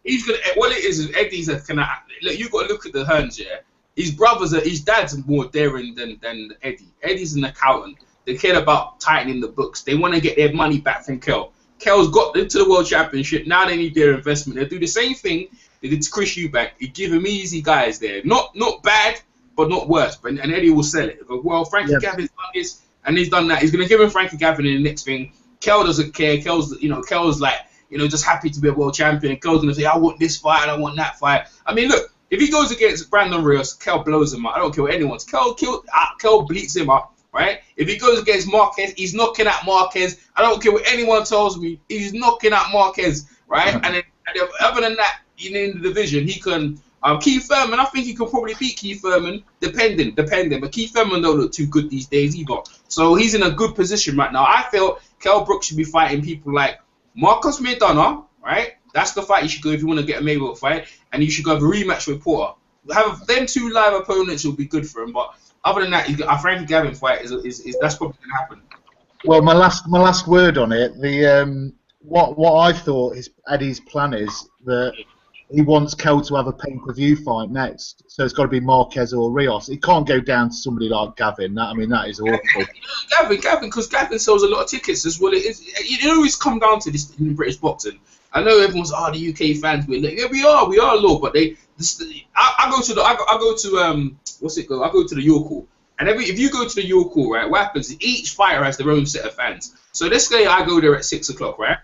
He's gonna. What it is Eddie's a kind of look. You got to look at the Hearns, yeah. His dad's more daring than Eddie. Eddie's an accountant. They care about tightening the books. They want to get their money back from Kell. Kell's got into the World Championship. Now they need their investment. They'll do the same thing they did to Chris Eubank. They give him easy guys there. Not bad, but not worse. But and Eddie will sell it. But, well, Frankie Gavin's done this. And he's done that. He's going to give him Frankie Gavin in the next thing. Kell doesn't care. Kell's like, just happy to be a world champion. And Kell's going to say, I want this fight, I want that fight. I mean, look, if he goes against Brandon Rios, Kell blows him up. I don't care what anyone. Kell bleats him up. right? If he goes against Marquez, he's knocking out Marquez. I don't care what anyone tells me, he's knocking out Marquez, right? And then other than that, in the division, he can. Keith Thurman, I think he could probably beat Keith Thurman, depending. But Keith Thurman don't look too good these days either. So he's in a good position right now. I feel Kell Brook should be fighting people like Marcos Maidana, right? That's the fight you should go if you want to get a Mayweather fight, and you should go have a rematch with Porter. Have them two live opponents will be good for him. But other than that, a Frankie Gavin fight is that's probably gonna happen. Well, my last word on it. What I thought Eddie's plan is that he wants Kell to have a pay-per-view fight next, so it's got to be Marquez or Rios. It can't go down to somebody like Gavin. That is awful. Gavin, because Gavin sells a lot of tickets as well. It always come down to this in British boxing. I know everyone's the UK fans. We're like, yeah, we are low, but I go to the York Hall, and if you go to the York Hall, right, what happens is each fighter has their own set of fans. So this day I go there at 6 o'clock, right?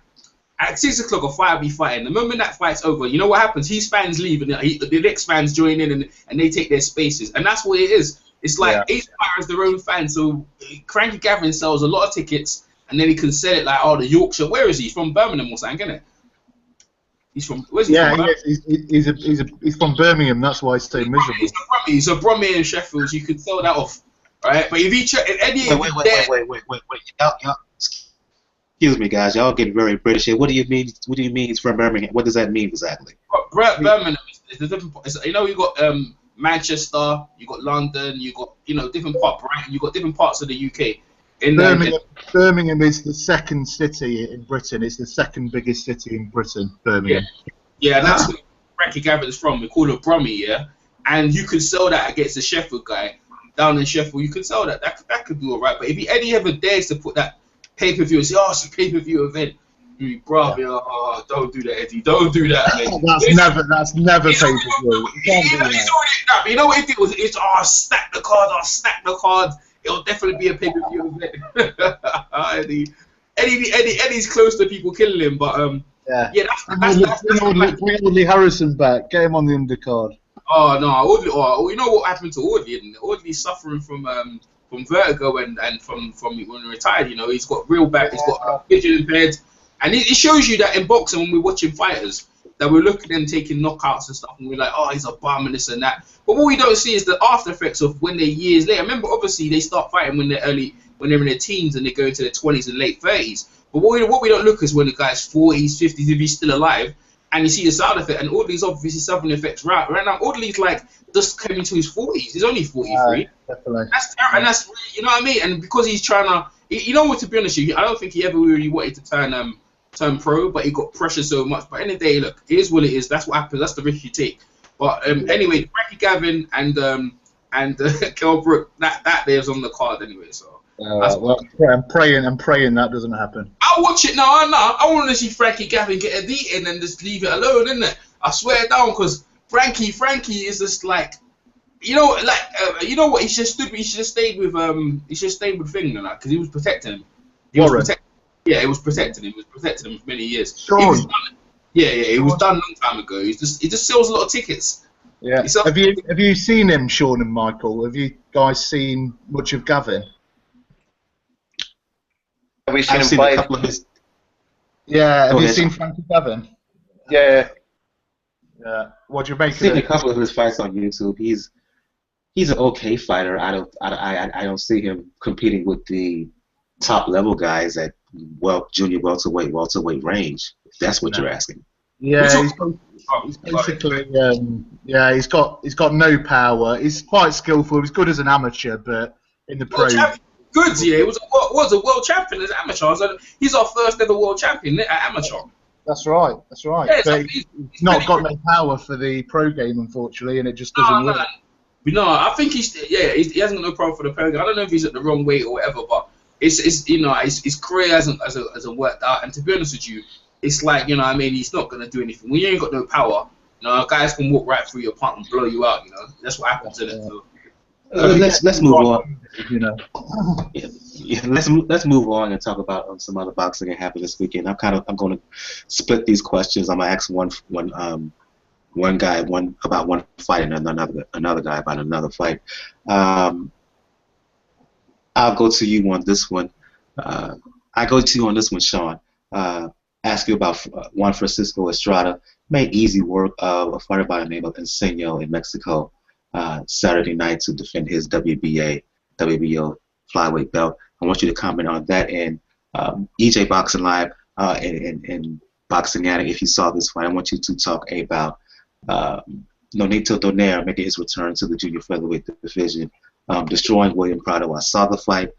At 6 o'clock, a fight will be fighting. The moment that fight's over, you know what happens? His fans leave, and the next fans join in, and they take their spaces. And that's what it is. It's like each fighter has their own fans. So Frankie Gavin sells a lot of tickets, and then he can sell it like, the Yorkshire. Where is he? He's from Birmingham or something, isn't it? He's from. Where's he from? He's from Birmingham. That's why he's so miserable. He's a Brummie in Sheffield. You can sell that off, right? But if he wait. Excuse me, guys. Y'all get very British here. What do you mean? What do you mean he's from Birmingham? What does that mean exactly? Birmingham is a different. You got Manchester, you got London, you got different parts, Brighton, you got different parts of the UK. Birmingham is the second city in Britain. It's the second biggest city in Britain. Birmingham. Yeah, and that's where Frankie Gavin's from. We call it Brummie, yeah. And you can sell that against the Sheffield guy down in Sheffield. You can sell that. That could be all right. But if Eddie ever dares to put that pay-per-view and say, it's a pay-per-view event, don't do that, Eddie. Don't do that, man. That's never pay-per-view. But you know what it was? It's stack the card. It'll definitely be a pay-per-view event. Eddie's close to people killing him, but bring Audley Harrison back. Get him on the undercard. Oh no, Audley. You know what happened to Audley? Audley's suffering from vertigo and from when he retired. He's got real back. He's got vision impaired, and it shows you that in boxing when we're watching fighters that we're looking at them taking knockouts and stuff, and we're like, he's a bum and this and that. But what we don't see is the after effects of when they're years later. Remember, obviously they start fighting when they're in their teens and they go into their 20s and late 30s. But what we don't look is when the guy's 40s, 50s, if he's still alive, and you see the side effect. And Audley's obviously suffering effects right now. Audley's like just coming into his 40s. He's only 43. Definitely. That's terrible, and that's really, you know what I mean. And because he's trying to, to be honest with you, I don't think he ever really wanted to turn pro, but he got pressure so much. But in the day, look, it is what it is. That's what happens. That's the risk you take. But anyway, Frankie Gavin and Kell Brook, that there's on the card anyway. So I'm praying that doesn't happen. I'll watch it now. I want to see Frankie Gavin get a beating and just leave it alone, isn't it? I swear down, because Frankie is just like, you know what? He should have stayed with Thing, because he was protecting him. He was protecting him for many years. Sure. It was done a long time ago. He just sells a lot of tickets. Yeah. Have you seen him, Sean and Michael? Have you guys seen much of Gavin? Have we seen I've him seen fight? a couple of his. Yeah. Have you seen Frankie Gavin? Yeah. Yeah. What do you make I've seen of a it? couple of his fights on YouTube. He's an okay fighter. I don't see him competing with the top level guys at junior welterweight range. If that's what you're asking. Yeah, he's basically he's got no power. He's quite skillful. He's good as an amateur, but in the pros. Good, yeah. He was a world champion as an amateur. So he's our first ever world champion at amateur. That's right. Yeah, but he's not got no power for the pro game, unfortunately, and it just doesn't work. No, I think he hasn't got no problem for the pro game. I don't know if he's at the wrong weight or whatever, but his career hasn't worked out. And to be honest with you, it's like, he's not gonna do anything. When you ain't got no power, guys can walk right through your part and blow you out. That's what happens in it. So. Let's move on. Let's move on and talk about some other boxing that happened this weekend. I'm going to split these questions. I'm going to ask one guy about one fight and another guy about another fight. I'll go to you on this one. I go to you on this one, Sean. Ask you about Juan Francisco Estrada. Made easy work of a fighter by the name of Asenjo in Mexico Saturday night to defend his WBO flyweight belt. I want you to comment on that. And EJ Boxing Live and Boxing Addict, if you saw this fight, I want you to talk about Nonito Donaire making his return to the junior featherweight division, destroying William Prado. I saw the fight.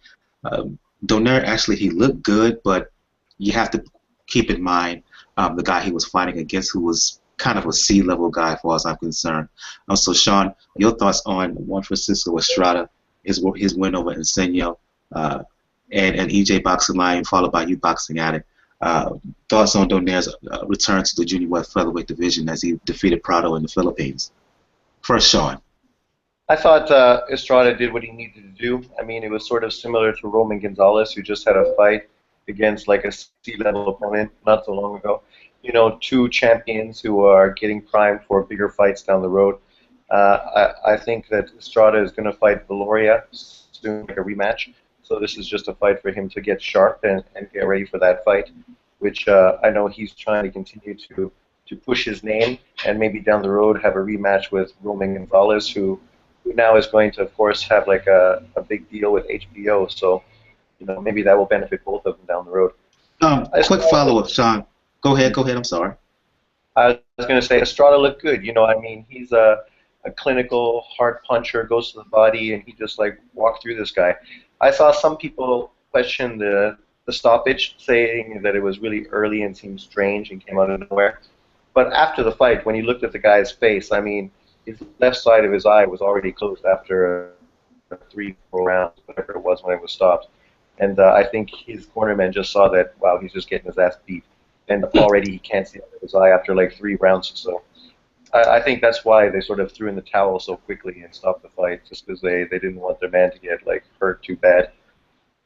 Donaire, actually, he looked good, but you have to keep in mind the guy he was fighting against, who was kind of a C-level guy, as far as I'm concerned. So, Sean, your thoughts on Juan Francisco Estrada, his win over Asenjo, and EJ Boxing Live, followed by you, Boxing Addict. Thoughts on Donaire's return to the junior featherweight division as he defeated Prado in the Philippines? First, Sean. I thought Estrada did what he needed to do. I mean, it was sort of similar to Rommel Gonzalez, who just had a fight against like a C-level opponent not so long ago. You know, two champions who are getting primed for bigger fights down the road. I think that Estrada is going to fight Valoria soon, like a rematch. So this is just a fight for him to get sharp and get ready for that fight, which I know he's trying to continue to push his name and maybe down the road have a rematch with Rommel Gonzalez, who now is going to, of course, have like a big deal with HBO. So, you know, maybe that will benefit both of them down the road. Quick follow-up, Sean. Go ahead. I'm sorry. I was going to say Estrada looked good. You know, I mean, he's a clinical, hard puncher, goes to the body, and he just like walked through this guy. I saw some people question the stoppage, saying that it was really early and seemed strange and came out of nowhere. But after the fight, when you looked at the guy's face, I mean, his left side of his eye was already closed after 3-4 rounds, whatever it was when it was stopped. And I think his cornerman just saw that, wow, he's just getting his ass beat. And already he can't see out of his eye after like 3 rounds or so. I think that's why they sort of threw in the towel so quickly and stopped the fight, just because they didn't want their man to get like hurt too bad.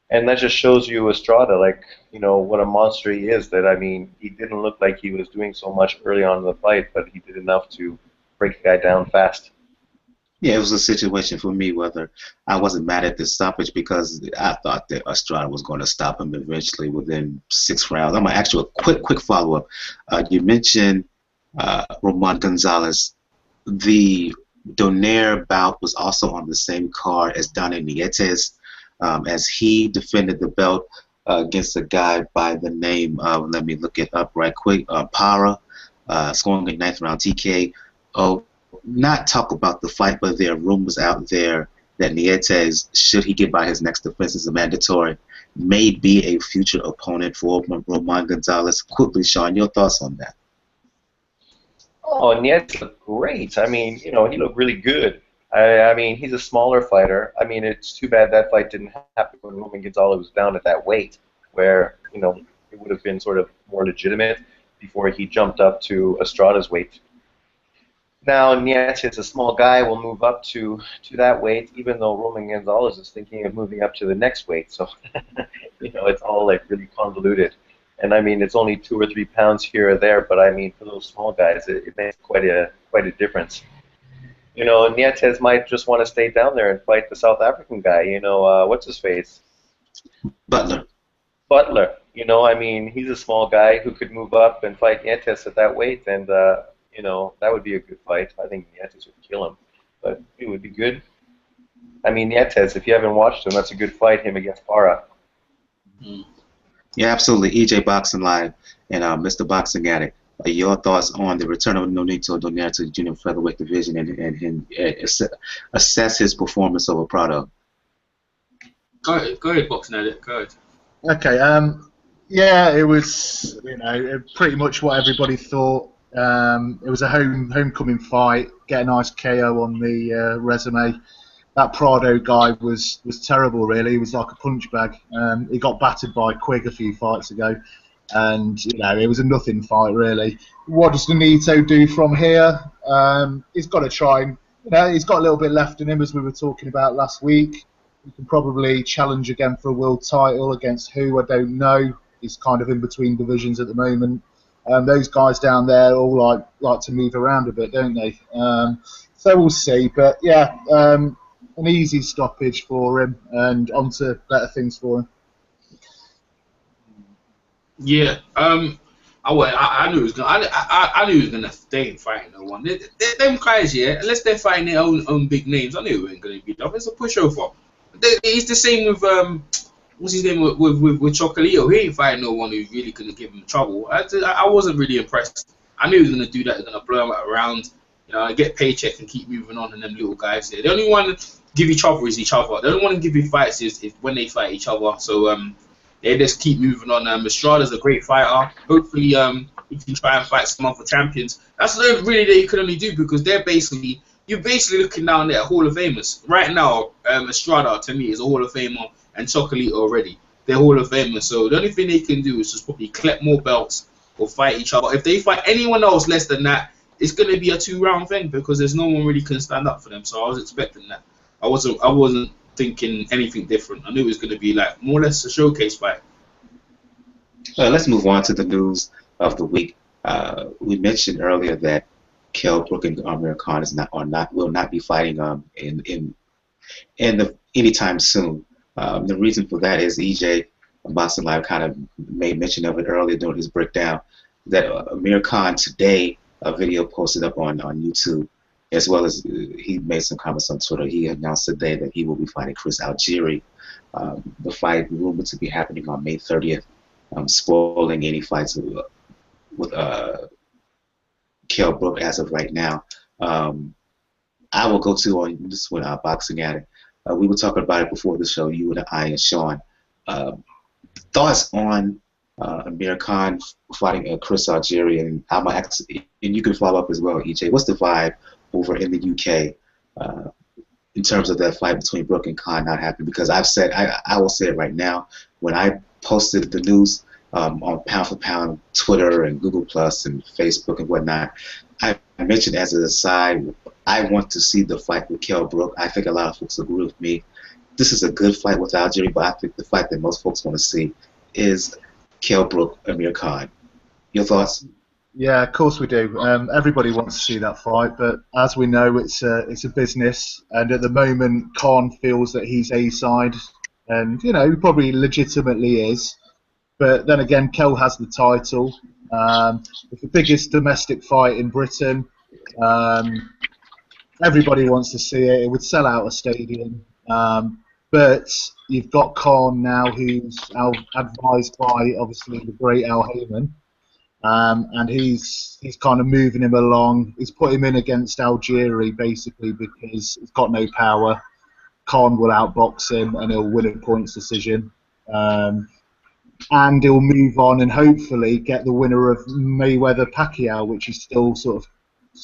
And that just shows you Estrada, like, you know, what a monster he is. That, I mean, he didn't look like he was doing so much early on in the fight, but he did enough to break the guy down fast. Yeah, it was a situation for me whether I wasn't mad at the stoppage because I thought that Estrada was going to stop him eventually within 6 rounds. I'm going to ask you a quick follow-up. You mentioned Rommel Gonzalez. The Donaire bout was also on the same card as Donnie Nietes, as he defended the belt against a guy by the name of, let me look it up right quick, Para, scoring a 9th round TKO. Not talk about the fight, but there are rumors out there that Nietes, should he get by his next defense as a mandatory, may be a future opponent for Rommel Gonzalez. Quickly, Sean, your thoughts on that? Oh, Nietes looked great. I mean, you know, he looked really good. I mean, he's a smaller fighter. I mean, it's too bad that fight didn't happen when Rommel Gonzalez was down at that weight, where, you know, it would have been sort of more legitimate before he jumped up to Estrada's weight. Now, Nietes, a small guy, will move up to that weight, even though Rommel Gonzalez is thinking of moving up to the next weight. So, you know, it's all like really convoluted. And I mean, it's only 2 or 3 pounds here or there, but I mean, for those small guys, it makes quite a difference. You know, Nietes might just want to stay down there and fight the South African guy. You know, what's his face? Butler. You know, I mean, he's a small guy who could move up and fight Nietes at that weight, and you know, that would be a good fight. I think Nietes would kill him, but it would be good. I mean, Nietes, if you haven't watched him, that's a good fight, him against Para. Yeah, absolutely. EJ Boxing Live and Mr. Boxing Addict. Your thoughts on the return of Nonito Donaire to the junior featherweight division and assess his performance over Prado? Go ahead, Boxing Addict. Go ahead. Okay. Yeah, it was, you know, pretty much what everybody thought. It was a homecoming fight. Get a nice KO on the resume. That Prado guy was terrible, really. He was like a punch bag. He got battered by Quigg a few fights ago, and you know, it was a nothing fight, really. What does Nonito do from here? He's got to try and, you know, he's got a little bit left in him, as we were talking about last week. He can probably challenge again for a world title against who, I don't know. He's kind of in between divisions at the moment. Those guys down there all like to move around a bit, don't they? So we'll see. But yeah, an easy stoppage for him and onto better things for him. Yeah. I knew he was gonna. I knew he was gonna. They ain't fighting no one. Them guys, yeah. Unless they're fighting their own big names, I knew he wasn't gonna beat up. It's a pushover. It's the same with what's his name with Chocolito. He ain't fighting no one who's really gonna give him trouble. I wasn't really impressed. I knew he was gonna do that. He's gonna blow him around, get paycheck and keep moving on. And them little guys there. The only one to give each other is each other. The only one to give you fights is when they fight each other. So they just keep moving on. Estrada's a great fighter. Hopefully, he can try and fight some other champions. That's really that you can only do because you're basically looking down there at Hall of Famers right now. Estrada to me is a Hall of Famer, and Chocolito already. They're Hall of Famers. So the only thing they can do is just probably collect more belts or fight each other. If they fight anyone else less than that, it's going to be a 2-round thing because there's no one really can stand up for them. So I was expecting that. I wasn't thinking anything different. I knew it was going to be like more or less a showcase fight. Let's move on to the news of the week. We mentioned earlier that Kell Brook and Amir Khan will not be fighting anytime soon. The reason for that is EJ Boxing Live kind of made mention of it earlier during his breakdown that Amir Khan today, a video posted up on YouTube, as well as he made some comments on Twitter. He announced today that he will be fighting Chris Algieri. The fight rumored to be happening on May 30th. Spoiling any fights with Kell Brook as of right now. I will go to on this one, Boxing Addict. We were talking about it before the show, you and I and Sean. Thoughts on Amir Khan fighting Chris Algieri, and and you can follow up as well, EJ. What's the vibe over in the UK in terms of that fight between Brook and Khan not happening? Because I've said, I will say it right now, when I posted the news on Pound for Pound, Twitter and Google Plus and Facebook and whatnot, I mentioned as an aside, I want to see the fight with Kell Brook. I think a lot of folks agree with me. This is a good fight with Algieri, but I think the fight that most folks want to see is Kell Brook, Amir Khan. Your thoughts? Yeah, of course we do. Everybody wants to see that fight, but as we know, it's a business, and at the moment, Khan feels that he's A-side, and he probably legitimately is. But then again, Kell has the title. It's the biggest domestic fight in Britain. Everybody wants to see it. It would sell out a stadium. But you've got Khan now, who's advised by obviously the great Al Heyman. And he's kind of moving him along. He's put him in against Algieri basically because he's got no power. Khan will outbox him and he'll win a points decision. And he'll move on and hopefully get the winner of Mayweather-Pacquiao, which he's still sort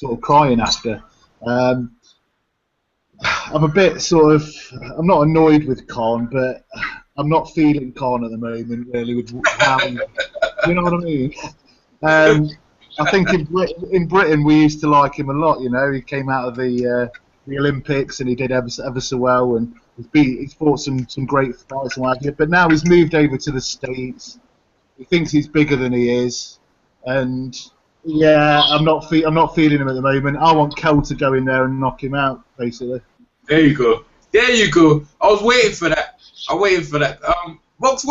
of crying after. I'm a bit I'm not annoyed with Khan, but I'm not feeling Khan at the moment really with how you know what I mean. I think in Britain we used to like him a lot. He came out of the Olympics and he did ever so well, and he's fought some great fights and what have you. But now he's moved over to the States. He thinks he's bigger than he is, and yeah, I'm not feeling him at the moment. I want Kell to go in there and knock him out, basically. There you go. I was waiting for that. What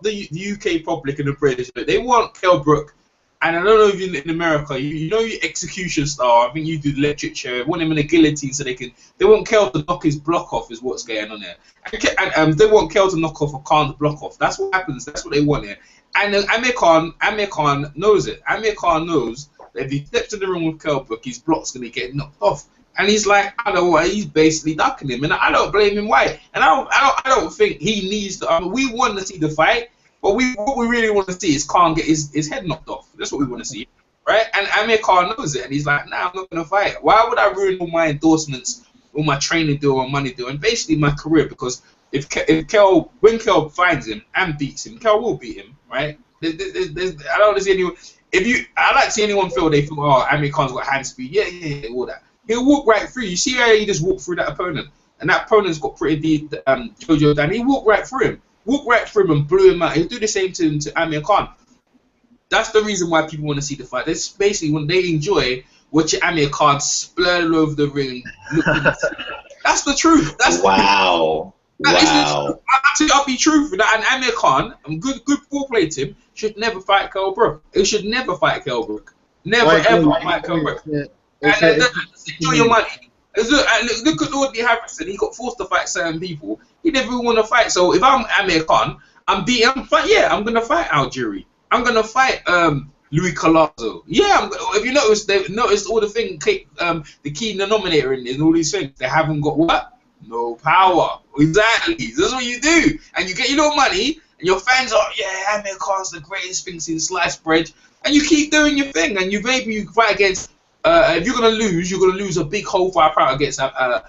the UK public and the British, they want Kell Brook, and I don't know if in America, you know your execution style. I think you do the electric chair. They want him in a guillotine so they want Kell to knock his block off is what's going on there. And they want Kell to knock off a Khan's block off. That's what happens. That's what they want here. And Amir Khan knows it. Amir Khan knows that if he steps in the room with Kell Brook, his block's going to get knocked off. And he's like, he's basically ducking him, and I don't blame him. Why? And I don't think he needs to. We want to see the fight, but what we really want to see is Khan get his head knocked off. That's what we want to see, right? And Amir Khan knows it, and he's like, nah, I'm not gonna fight. Why would I ruin all my endorsements, all my training deal, my money deal, and basically my career? Because when Kell finds him and beats him, Kell will beat him, right? I don't see anyone. I like to see anyone feel they feel, Amir Khan's got hand speed, yeah, all that. He'll walk right through. You see how he just walked through that opponent, and that opponent's got pretty deep. Jojo down. He walked right through him, and blew him out. He'll do the same to Amir Khan. That's the reason why people want to see the fight. That's basically when they enjoy watching Amir Khan splurge all over the ring. That's the truth. That's wow. Wow. I'll be truthful. And Amir Khan, good foreplay to him, should never fight Kell Brook. He should never fight Kell Brook. Never ever fight Kell Brook. Enjoy your money. Look at Lord Harrison. He got forced to fight certain people. He never want to fight. So if I'm Amir Khan, I'm gonna fight Algieri. I'm gonna fight Louis Collazo. Yeah, if you notice, they've noticed all the thing, the key denominator in all these things. They haven't got what? No power. Exactly. That's what you do. And you get your little money, and your fans are, yeah, Amir Khan's the greatest thing since sliced bread. And you keep doing your thing, and you fight against. If you're gonna lose a big whole firepower against Floyd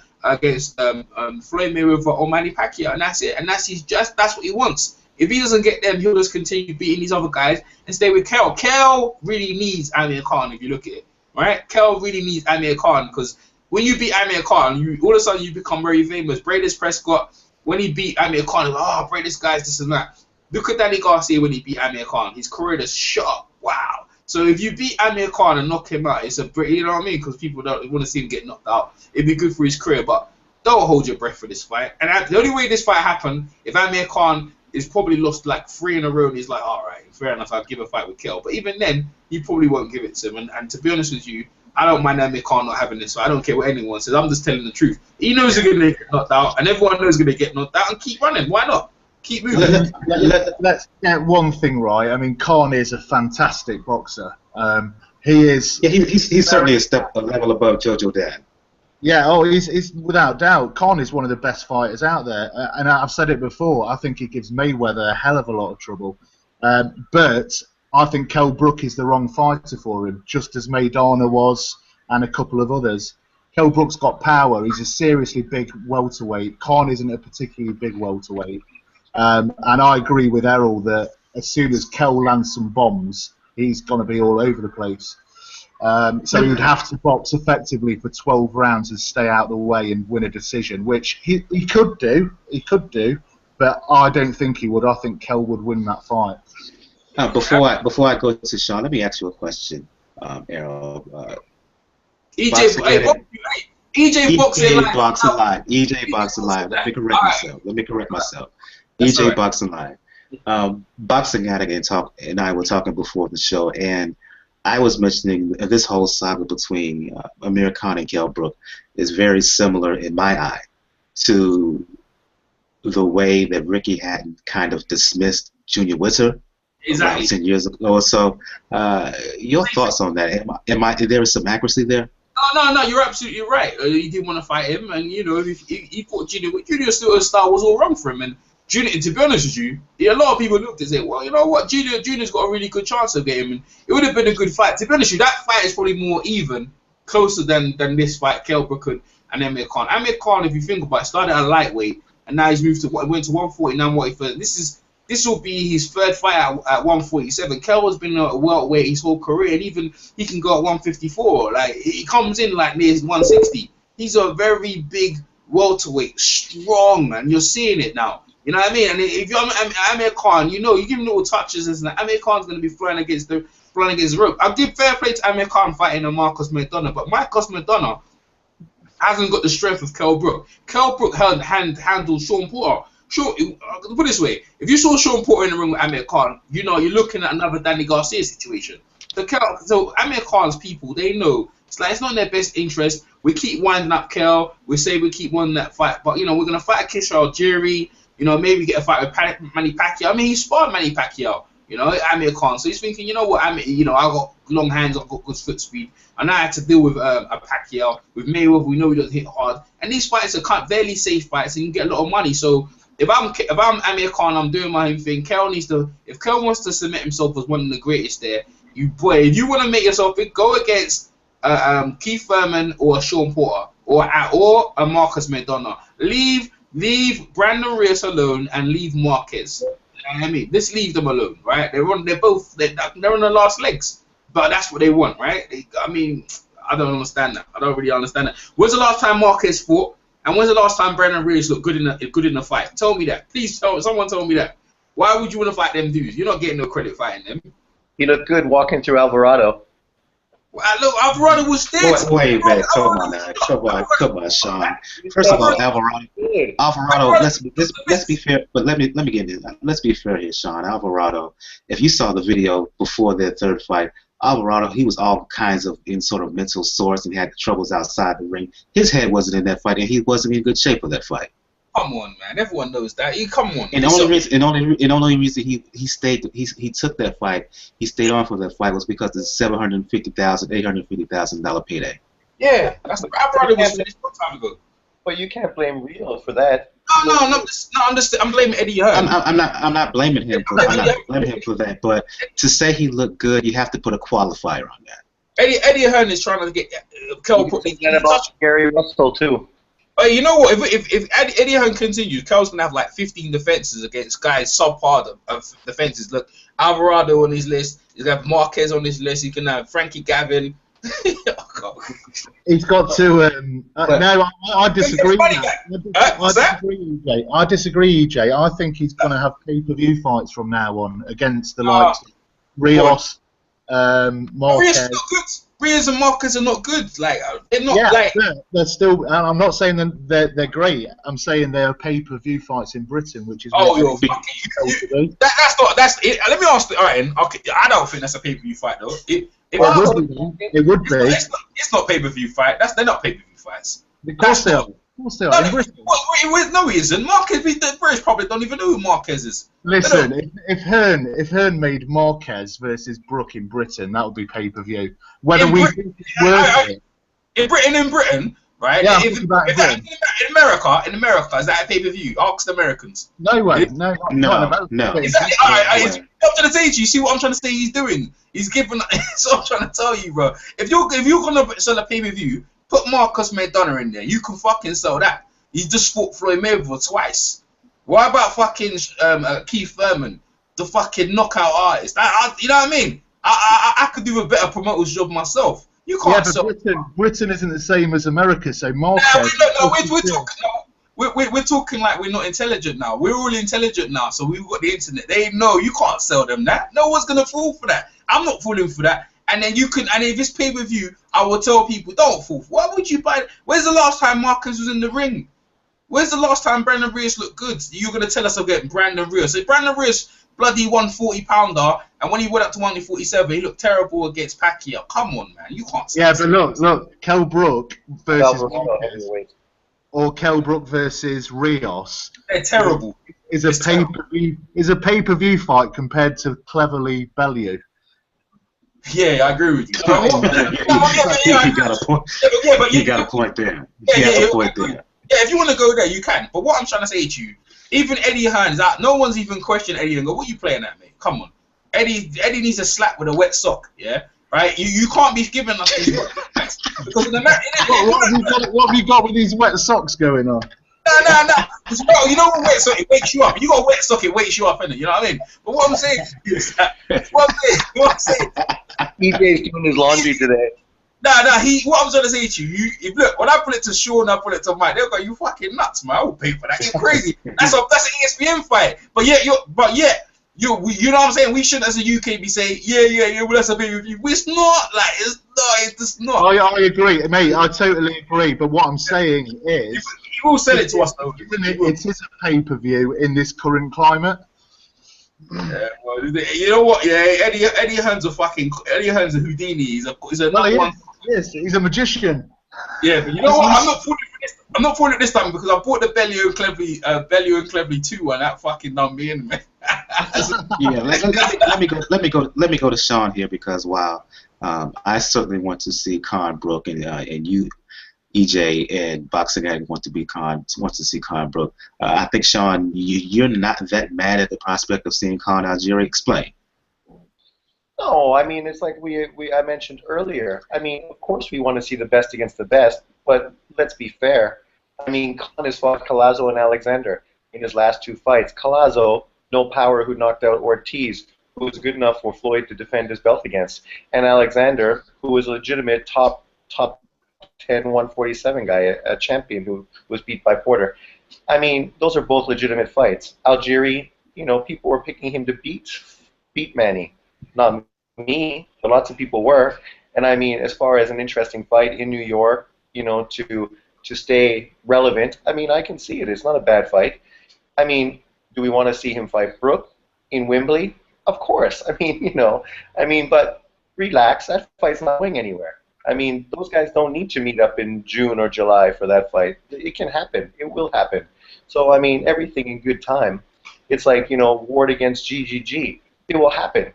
Mayweather or Manny Pacquiao, and that's it. And that's what he wants. If he doesn't get them, he'll just continue beating these other guys and stay with Kell. Kell really needs Amir Khan if you look at it, right? Kell really needs Amir Khan because when you beat Amir Khan, all of a sudden you become very famous. Bradis Prescott, when he beat Amir Khan, he was like, oh, Bradis guy's this and that. Look at Danny Garcia when he beat Amir Khan. His career just shot up. Wow. So if you beat Amir Khan and knock him out, it's you know what I mean? Because people don't want to see him get knocked out. It'd be good for his career, but don't hold your breath for this fight. And the only way this fight happened, if Amir Khan is probably lost like 3 in a row, and he's like, all right, fair enough, I'll give a fight with Kell. But even then, he probably won't give it to him. And to be honest with you, I don't mind Amir Khan not having this fight. I don't care what anyone says. I'm just telling the truth. He knows he's going to get knocked out, and everyone knows he's going to get knocked out, and keep running. Why not? Keep moving. Let's get one thing right. I mean, Khan is a fantastic boxer. He is. Yeah, he's certainly a level above Jojo Dan. Yeah, he's without doubt. Khan is one of the best fighters out there, and I've said it before. I think he gives Mayweather a hell of a lot of trouble, but I think Kell Brook is the wrong fighter for him, just as Maidana was, and a couple of others. Kell Brook's got power. He's a seriously big welterweight. Khan isn't a particularly big welterweight, and I agree with Errol that as soon as Kell lands some bombs, he's going to be all over the place. So he would have to box effectively for 12 rounds and stay out of the way and win a decision, which he could do. He could do, but I don't think he would. I think Kell would win that fight. Before I go to Sean, let me ask you a question, Errol. EJ Boxing Live. EJ Boxing Live. Let me correct myself. EJ Boxing Live. Boxing Addict and I were talking before the show, and I was mentioning this whole saga between Amir Khan and Kell Brook is very similar in my eye to the way that Ricky Hatton kind of dismissed Junior Witter around 10 years ago or so. Your thoughts on that? Is there some accuracy there? No, you're absolutely right. He didn't want to fight him, and you know, if he fought Junior style was all wrong for him, and Junior, to be honest with you, a lot of people looked and said, well, you know what, Junior's got a really good chance of getting him, and it would have been a good fight. To be honest with you, that fight is probably more even, closer than this fight, Kell Brook and Amir Khan. Amir Khan, if you think about it, started at lightweight, and now he's moved to 140, now 141. This will be his third fight at 147. Kell has been a welterweight his whole career, and even he can go at 154. Like, he comes in like near 160. He's a very big welterweight, strong, and you're seeing it now. You know what I mean? And if you're Amir Khan, you know, you give him little touches, and Amir Khan's going to be flying against the rope. I'll give fair play to Amir Khan fighting a Marcos Maidana, but Marcos Maidana hasn't got the strength of Kell Brook. Kell Brook handled Sean Porter. Put it this way, if you saw Sean Porter in the ring with Amir Khan, you know you're looking at another Danny Garcia situation. So Amir Khan's people, they know it's not in their best interest. We keep winding up Kell. We say we keep winning that fight, but you know we're gonna fight a Kisha Algieri. You know, maybe get a fight with Manny Pacquiao. I mean, he sparred Manny Pacquiao. You know, Amir Khan. So he's thinking, you know what, Amir, you know, I got long hands, I got good foot speed, and I had to deal with a Pacquiao. With Mayweather, we know he doesn't hit hard, and these fights are fairly safe fights, and you get a lot of money. So if I'm Amir Khan, I'm doing my own thing. Kell needs to. If Kell wants to submit himself as one of the greatest there, if you want to make yourself big, go against Keith Thurman or Sean Porter or a Marcos Maidana. Leave Brandon Reyes alone and leave Marquez. You know what I mean? Just leave them alone, right? They're on the last legs, but that's what they want, right? I mean, I don't understand that. I don't really understand that. When's the last time Marquez fought? And when's the last time Brandon Reyes looked good in the fight? Tell me that. Please someone tell me that. Why would you want to fight them dudes? You're not getting no credit fighting them. He looked good walking through Alvarado. Look, Alvarado was dead. Wait, man, come on now, come on, Sean. First of all, Alvarado. Let's be fair, but let me get this. Let's be fair here, Sean. Alvarado. If you saw the video before their third fight, Alvarado, he was all kinds of in sort of mental sores and had troubles outside the ring. His head wasn't in that fight, and he wasn't in good shape for that fight. Come on, man. Everyone knows that. Come on. And the only reason he took that fight, he stayed on for that fight was because of the $750,000 payday. Yeah, that's the Alvarado was finished a long time ago. But you can't blame Rio for that. No, I'm blaming Eddie Hearn. I'm not blaming him for that. But to say he looked good, you have to put a qualifier on that. Eddie Hearn is trying to get Kell Brook. About Gary Russell too. But you know what? If Eddie Hearn continues, Kell's gonna have like 15 defenses against guys subpar of defenses. Look, Alvarado on his list. He's gonna have Marquez on his list. He can have Frankie Gavin. Oh, God. He's got to. No, I disagree. I disagree, EJ. I think he's going to have pay-per-view fights from now on against the likes of Rios, Marquez. Rios and Marquez are not good. Like they're not. Yeah, like they're still. I'm not saying they're great. I'm saying they're pay-per-view fights in Britain, which is. You're fucking. That's not. That's it. Let me ask. All right, okay. I don't think that's a pay-per-view fight though. It would be. It's not pay-per-view fight. They're not pay-per-view fights. Of course they are. No, he isn't. Marquez, the British probably don't even know who Marquez is. Listen, if Hearn made Marquez versus Brook in Britain, that would be pay-per-view. Whether we think it's worth it. In Britain, right? Yeah, in America, is that a pay-per-view? Ask the Americans. No way. No. Exactly. It's up to the stage. You see what I'm trying to say? He's doing. He's giving. That's what I'm trying to tell you, bro. If you're gonna sell a pay-per-view, put Marcus Maidana in there. You can fucking sell that. He just fought Floyd Mayweather twice. What about fucking Keith Thurman, the fucking knockout artist? You know what I mean? I could do a better promoter's job myself. You can't sell. Britain isn't the same as America, so Marquez. We're talking like we're not intelligent now. We're all intelligent now, so we've got the internet. They know you can't sell them that. No one's gonna fall for that. I'm not falling for that. And then you can, and if it's pay-per-view, I will tell people, don't fall. Why would you buy it? Where's the last time Marcus was in the ring? Where's the last time Brandon Rios looked good? You're going to tell us about Brandon Rios. So Brandon Rios bloody 140-pounder, and when he went up to 147, he looked terrible against Pacquiao. Come on, man. You can't say but look, Kell Brook versus Marquez, or Kell Brook versus Rios. They're terrible. Is a pay-per-view fight compared to Cleverly Bellew. Yeah, I agree with you. He got a point. He got a point there. Yeah, if you want to go there, you can. But what I'm trying to say to you, even Eddie Hearn is out. No one's even questioning Eddie and go, what are you playing at, mate? Come on. Eddie needs a slap with a wet sock, yeah? Right? You can't be giving us these because in the what have you got with these wet socks going on? No. You know what wet sock, it wakes you up. You got a wet sock, it wakes you up, innit? You know what I mean? But what I'm saying is that, what I'm saying, EJ's doing his laundry today. What I'm trying to say to you, look, when I put it to Sean, I put it to Mike, they'll go, you fucking nuts, man. I will pay for that. You're crazy. That's an ESPN fight. But you know what I'm saying? We shouldn't, as a UK, be saying, yeah, well, that's a big review. It's not. It's just not. I agree, mate. I totally agree. But what I'm saying is, you will sell it to us, though. It is a pay-per-view in this current climate. Yeah, well, you know what? Yeah, Eddie Hearn's a Houdini. He's a number one. Yes, he's a magician. Yeah, but you know what? I'm not falling this time because I bought the Bellew and Cleverly 2 and that fucking done me in, man. Yeah, let me go to Sean here because I certainly want to see Khan Brook and you, EJ, and Boxing Addict want to see Khan Brook. I think, Sean, you're not that mad at the prospect of seeing Khan Algieri. Explain. No, I mean, it's like I mentioned earlier. I mean, of course we want to see the best against the best, but let's be fair. I mean, Khan has fought Collazo and Alexander in his last two fights. Collazo, no power, who knocked out Ortiz, who was good enough for Floyd to defend his belt against, and Alexander, who was a legitimate top 10 147 guy, a champion who was beat by Porter. I mean, those are both legitimate fights. Algieri, people were picking him to beat Manny. Not me, but lots of people were. And I mean, as far as an interesting fight in New York, you know, to stay relevant, I mean, I can see it. It's not a bad fight. I mean, do we want to see him fight Brook in Wembley? Of course. I mean, you know, I mean, but relax. That fight's not going anywhere. I mean, those guys don't need to meet up in June or July for that fight. It can happen. It will happen. So, I mean, everything in good time. It's like, you know, Ward against GGG. It will happen.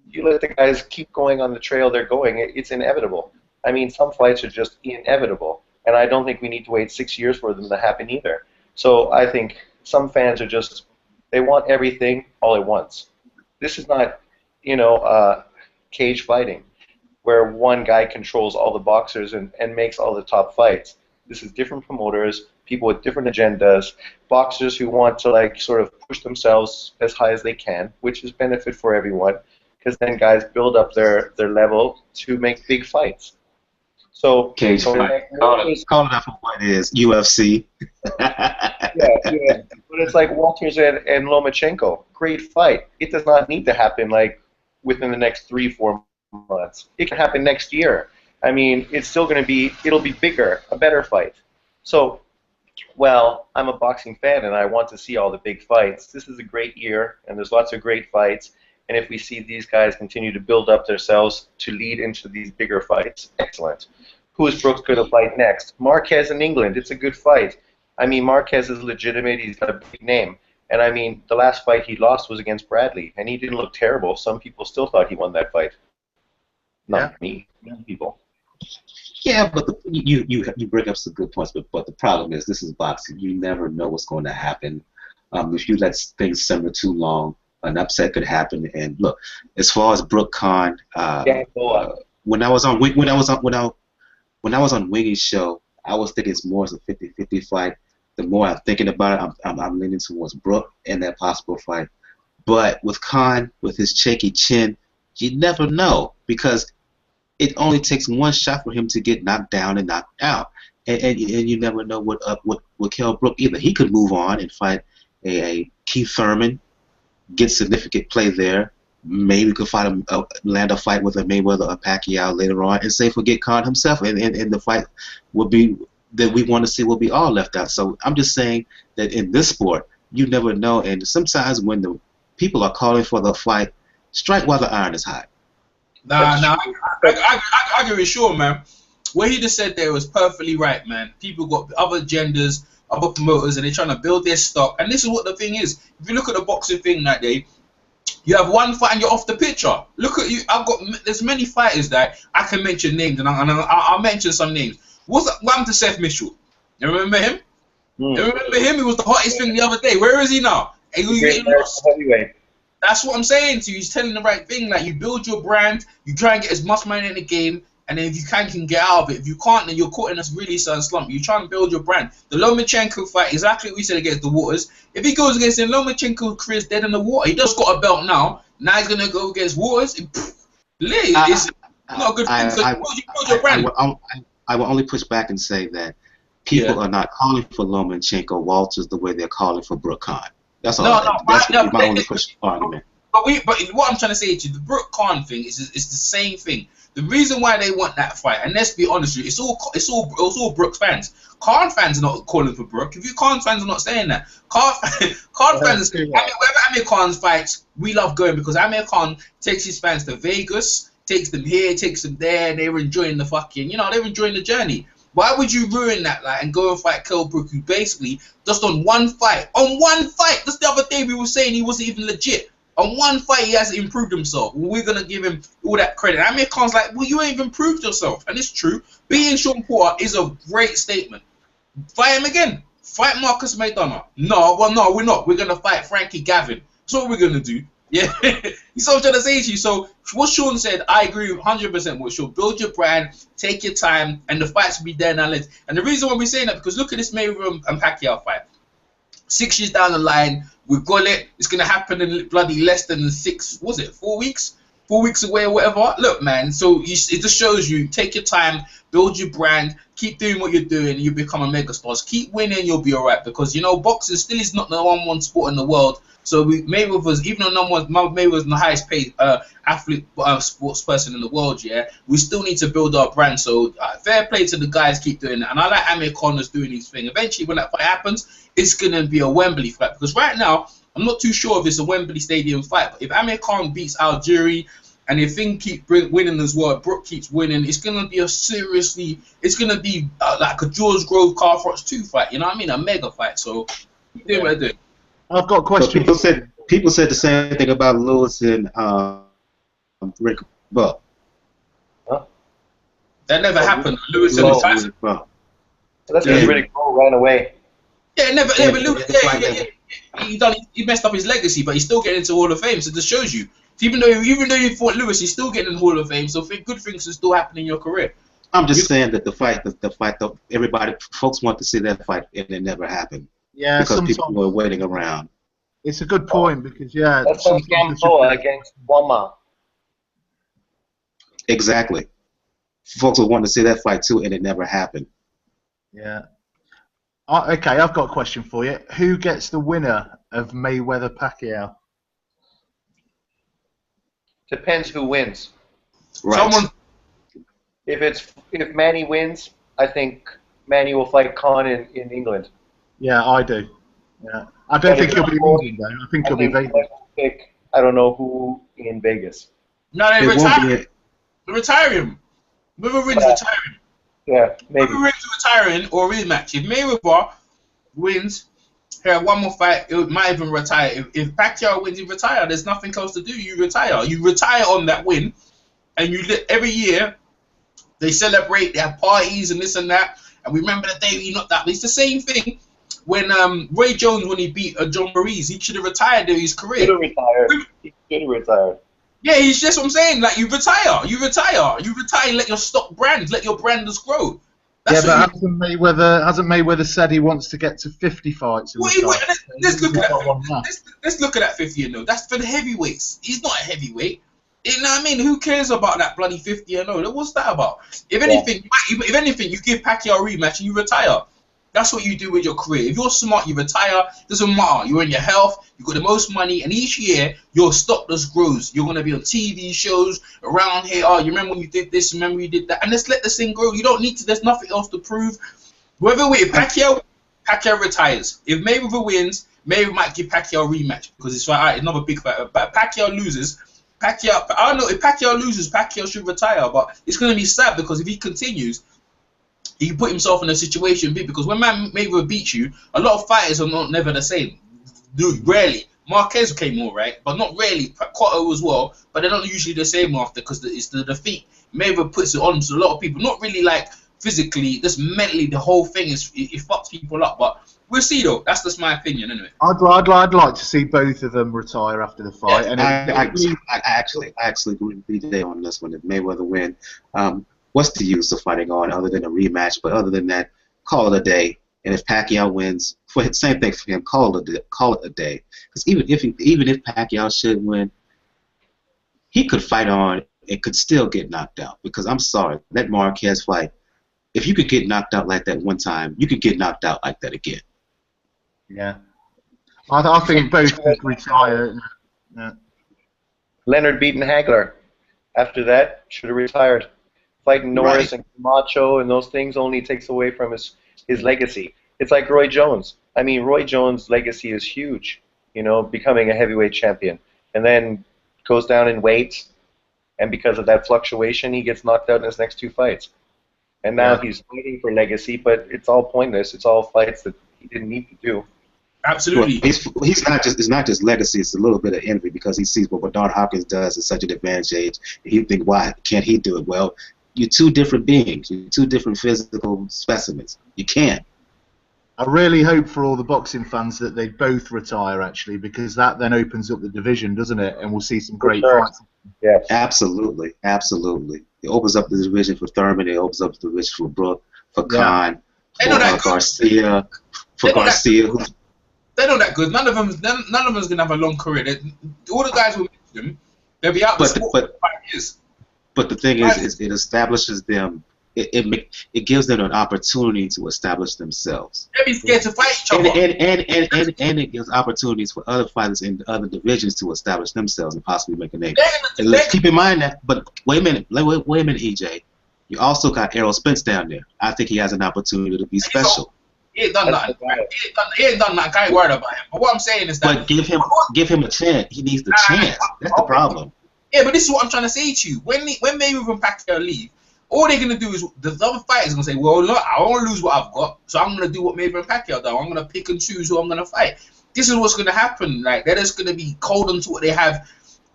You let the guys keep going on the trail they're going, it's inevitable. I mean, some fights are just inevitable. And I don't think we need to wait 6 years for them to happen either. So I think some fans are just, they want everything all at once. This is not, you know, cage fighting, where one guy controls all the boxers and makes all the top fights. This is different promoters, people with different agendas, boxers who want to like sort of push themselves as high as they can, which is benefit for everyone, because then guys build up their level to make big fights. So Cage fight. Call it out for what it is. UFC. yeah. But it's like Walters and Lomachenko. Great fight. It does not need to happen like within the next 3-4 months. It can happen next year. I mean, it's still going to be, it'll be bigger, a better fight. So, well, I'm a boxing fan and I want to see all the big fights. This is a great year and there's lots of great fights. And if we see these guys continue to build up themselves to lead into these bigger fights, excellent. Who is Brooks going to fight next? Marquez in England. It's a good fight. I mean, Marquez is legitimate. He's got a big name. And I mean, the last fight he lost was against Bradley, and he didn't look terrible. Some people still thought he won that fight. Not me. Many people. Yeah, but you bring up some good points. But the problem is, this is boxing. You never know what's going to happen. If you let things simmer too long, an upset could happen. And look, as far as Brook Khan, when I was on Wingy's show, I was thinking it's more as a 50-50 fight. The more I'm thinking about it, I'm leaning towards Brook in that possible fight. But with Khan, with his shaky chin, you never know, because it only takes one shot for him to get knocked down and knocked out. And you never know what Kell Brook either. He could move on and fight a Keith Thurman, get significant play there. Maybe could land a fight with a Mayweather or Pacquiao later on, and say forget Khan himself, and the fight will be that we want to see will be all left out. So I'm just saying that in this sport, you never know, and sometimes when the people are calling for the fight, strike while the iron is hot. Nah, I agree with Sean, man. What he just said there was perfectly right, man. People got other agendas, other promoters, and they're trying to build their stock. And this is what the thing is. If you look at the boxing thing that day, you have one fight and you're off the picture. Look at you. There's many fighters that I can mention names, and I'll mention some names. What happened to Seth Mitchell? You remember him? You remember him? He was the hottest thing the other day. Where is he now? Heavyweight. That's what I'm saying to you. He's telling the right thing. Like, you build your brand, you try and get as much money in the game, and then if you can get out of it. If you can't, then you're caught in a really sudden slump. You're trying to build your brand. The Lomachenko fight, exactly what we said against the Waters. If he goes against him, Lomachenko's career's dead in the water. He just got a belt now. Now he's going to go against Waters. It's not a good thing. So you build your brand. I will only push back and say that people are not calling for Lomachenko Walters the way they're calling for Brook Khan. That's all. That's my only argument. But what I'm trying to say to you, the Brook Khan thing is the same thing. The reason why they want that fight, and let's be honest with you, it's all Brook fans. Khan fans are not calling for Brook. If you Khan fans are not saying that, Khan fans. Whenever Amir Khan fights, we love going, because Amir Khan takes his fans to Vegas, takes them here, takes them there, and they're enjoying the they're enjoying the journey. Why would you ruin that, and go and fight Kell Brook, who basically just on one fight, just the other day we were saying he wasn't even legit. On one fight, he hasn't improved himself. We're going to give him all that credit. Amir Khan's like, well, you ain't even proved yourself. And it's true. Beating Sean Porter is a great statement. Fight him again. Fight Marcus Maidana. No, we're not. We're going to fight Frankie Gavin. That's what we're going to do. Yeah. He's what I'm trying to say to you. So what Sean said, I agree 100% with Sean. Build your brand, take your time, and the fights will be there now. And the reason why we're saying that, because look at this Mayweather and Pacquiao fight. 6 years down the line, we've got it. It's going to happen in bloody less than 4 weeks? 4 weeks away or whatever. Look, man, so it just shows you, take your time, build your brand, keep doing what you're doing, and you become a megastar. Keep winning, you'll be all right, because, boxing still is not the #1 sport in the world, So Mayweather's, even though Mayweather's the highest paid athlete, sports person in the world, yeah, we still need to build our brand. So fair play to the guys, keep doing that. And I like Amir Khan doing his thing. Eventually, when that fight happens, it's gonna be a Wembley fight, because right now I'm not too sure if it's a Wembley Stadium fight. But if Amir Khan beats Algieri, and if Finn keeps winning as well, Brook keeps winning, it's gonna be like a George Grove Carl Froch 2 fight. You know what I mean? A mega fight. So keep doing what they're doing. I've got a question. People said the same thing about Lewis and Rick Buck. Huh? That never happened. Lewis and Tyson. So that's because Riddick Bowe ran away. Yeah, never. Lewis, he messed up his legacy, but he's still getting into Hall of Fame. So this shows you, even though you fought Lewis, he's still getting in Hall of Fame. So good things are still happening in your career. I'm just saying that the fight, folks want to see that fight, and it never happened. Yeah, because people were waiting around. It's a good point, because that's like Gamboa against Wama. Exactly. Folks would want to see that fight too, and it never happened. Yeah. Okay, I've got a question for you. Who gets the winner of Mayweather-Pacquiao? Depends who wins. Right. If Manny wins, I think Manny will fight Khan in England. Yeah, I do. Yeah, I don't think he'll be in England though. I think he'll be Vegas. Pick, I don't know who in Vegas. No, they retire him. Whoever wins, retire him. Yeah, maybe. Whoever wins, retiring or rematch. If Mayweather wins, one more fight, it might even retire. If Pacquiao wins, he retire. There's nothing else to do. You retire. You retire on that win, and every year they celebrate. They have parties and this and that. And we remember the day he knocked out. It's the same thing. When Roy Jones, when he beat John Maurice, he should have retired in his career. He should have retired. Yeah, he's just what I'm saying. Like, you retire. Let your stock brand, let your branders grow. That's but hasn't Mayweather said he wants to get to 50 fights? Let's look at that 50 and 0. That's for the heavyweights. He's not a heavyweight. You know what I mean? Who cares about that bloody 50 and 0? What's that about? If anything, you give Pacquiao a rematch and you retire. That's what you do with your career. If you're smart, you retire. Doesn't matter. You're in your health. You got the most money, and each year your stock just grows. You're gonna be on TV shows around here. Oh, you remember when you did this? Remember you did that? And let's let this thing grow. You don't need to. There's nothing else to prove. Whoever wins, Pacquiao retires. If Mayweather wins, Mayweather might give Pacquiao a rematch because it's another big fight. But Pacquiao loses. I don't know. If Pacquiao loses, Pacquiao should retire. But it's gonna be sad because if he continues, he can put himself in a situation because when Mayweather beats you, a lot of fighters are never the same. Dude, rarely. Marquez came all right, but not really. Cotto as well, but they're not usually the same after because it's the defeat. Mayweather puts it on to a lot of people. Not really like physically, just mentally. The whole thing it fucks people up. But we'll see though. That's just my opinion anyway. I'd like to see both of them retire after the fight. Yeah, and I actually agree with BJ on this one. If Mayweather win, what's the use of fighting on other than a rematch? But other than that, call it a day. And if Pacquiao wins, same thing for him. Call it a day. Because even if Pacquiao should win, he could fight on and could still get knocked out. Because I'm sorry, that Marquez fight, if you could get knocked out like that one time, you could get knocked out like that again. Yeah, I think both could retire. Yeah. Leonard beating Hagler. After that, should have retired. Fighting Norris and Camacho and those things only takes away from his legacy. It's like Roy Jones. I mean, Roy Jones' legacy is huge, becoming a heavyweight champion. And then goes down in weight, and because of that fluctuation, he gets knocked out in his next 2 fights. And now he's fighting for legacy, but it's all pointless. It's all fights that he didn't need to do. Absolutely. Well, it's not just legacy, it's a little bit of envy because he sees what Bernard Hopkins does at such an advanced age. And he think, why can't he do it? Well, you're 2 different beings. You're 2 different physical specimens. You can't. I really hope for all the boxing fans that they both retire, actually, because that then opens up the division, doesn't it? And we'll see some great fights. Yeah, absolutely. It opens up the division for Thurman. It opens up the division for Brook, for Khan, for Garcia, They're not that good. None of them's gonna have a long career. All the guys who mentioned them, they'll be out for 5 years. But the thing is, it establishes them it gives them an opportunity to establish themselves. They'll be scared to fight each other. And it gives opportunities for other fighters in other divisions to establish themselves and possibly make a name. And let's keep in mind that, but wait a minute, EJ. You also got Errol Spence down there. I think he has an opportunity to be special. He ain't done nothing. He ain't done nothing. I ain't worried about him. But what I'm saying is that... But give him a chance. He needs the chance. That's the problem. Yeah, but this is what I'm trying to say to you. When Mayweather and Pacquiao leave, all they're going to do is... The other fighters are going to say, well, look, I don't want to lose what I've got, so I'm going to do what Mayweather and Pacquiao do. I'm going to pick and choose who I'm going to fight. This is what's going to happen. Like, they're just going to be cold onto what they have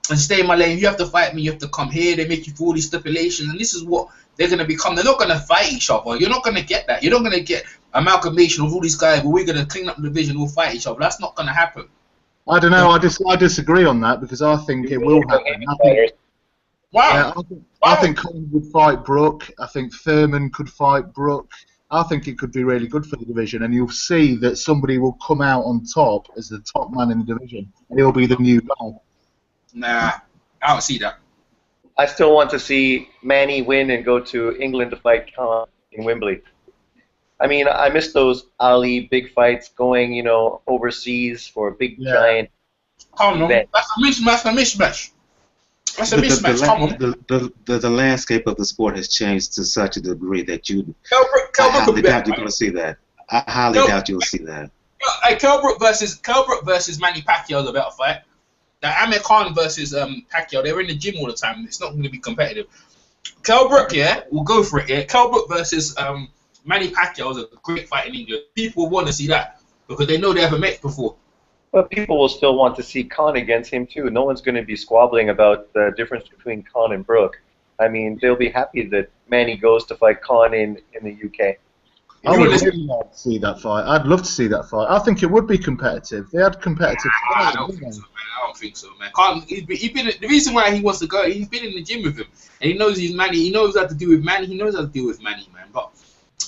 and stay in my lane. You have to fight me. You have to come here. They make you do all these stipulations, and this is what they're going to become. They're not going to fight each other. You're not going to get that. You're not going to get amalgamation of all these guys, but we're going to clean up the division, we'll fight each other. That's not going to happen. I don't know. I disagree on that because I think it will happen. I think Conor would fight Brook. I think Thurman could fight Brook. I think it could be really good for the division, and you'll see that somebody will come out on top as the top man in the division, and he'll be the new guy. Nah, I don't see that. I still want to see Manny win and go to England to fight Khan in Wembley. I mean, I miss those Ali big fights going, you know, overseas for a big giant. Come on, that's a mismatch. That's a mismatch. Come on. The landscape of the sport has changed to such a degree that Kell Brook highly doubt you're going to see that. I highly doubt you'll see that. Kell Brook versus Manny Pacquiao is a better fight. Now, Amir Khan versus Pacquiao, they're in the gym all the time. It's not going to be competitive. Kell Brook, yeah, we'll go for it. Yeah, Kell Brook versus Manny Pacquiao is a great fight in England. People want to see that because they know they haven't met before. But people will still want to see Khan against him too. No one's going to be squabbling about the difference between Khan and Brook. I mean, they'll be happy that Manny goes to fight Khan in the UK. I would really like to see that fight. I'd love to see that fight. I think it would be competitive. They had competitive fights. I don't think so, man. The reason why he wants to go, he's been in the gym with him, and he knows he's Manny. He knows how to do with Manny. He knows how to deal with Manny, man. But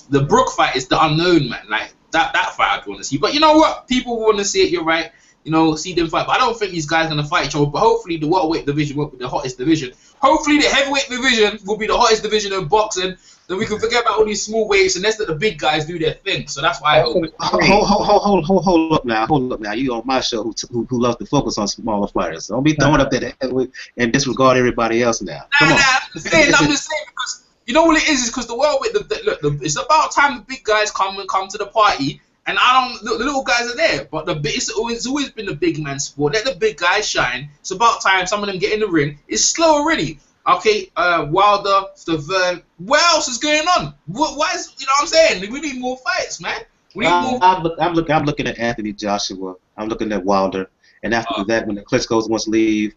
the Brook fight is the unknown, man. Like that fight I'd want to see. But you know what? People want to see it. You're right. You know, see them fight. But I don't think these guys are going to fight each other. But hopefully the welterweight division will be the hottest division. Hopefully the heavyweight division will be the hottest division in boxing. Then we can forget about all these small weights and let's let the big guys do their thing. So that's why I hope. Hold up now. You on my show who loves to focus on smaller fighters. Don't be throwing up that and disregard everybody else now. Come on. I'm just saying because you know what it is because the welterweight. Look, it's about time the big guys come to the party. And the little guys are there, but it's always been the big man sport. Let the big guys shine. It's about time some of them get in the ring. It's slow already. Okay, Wilder, Stevens. What else is going on? Why is you know what I'm saying? We need more fights, man. We need more. I'm looking at Anthony Joshua. I'm looking at Wilder, and after that, when the Klitschko's wants to leave,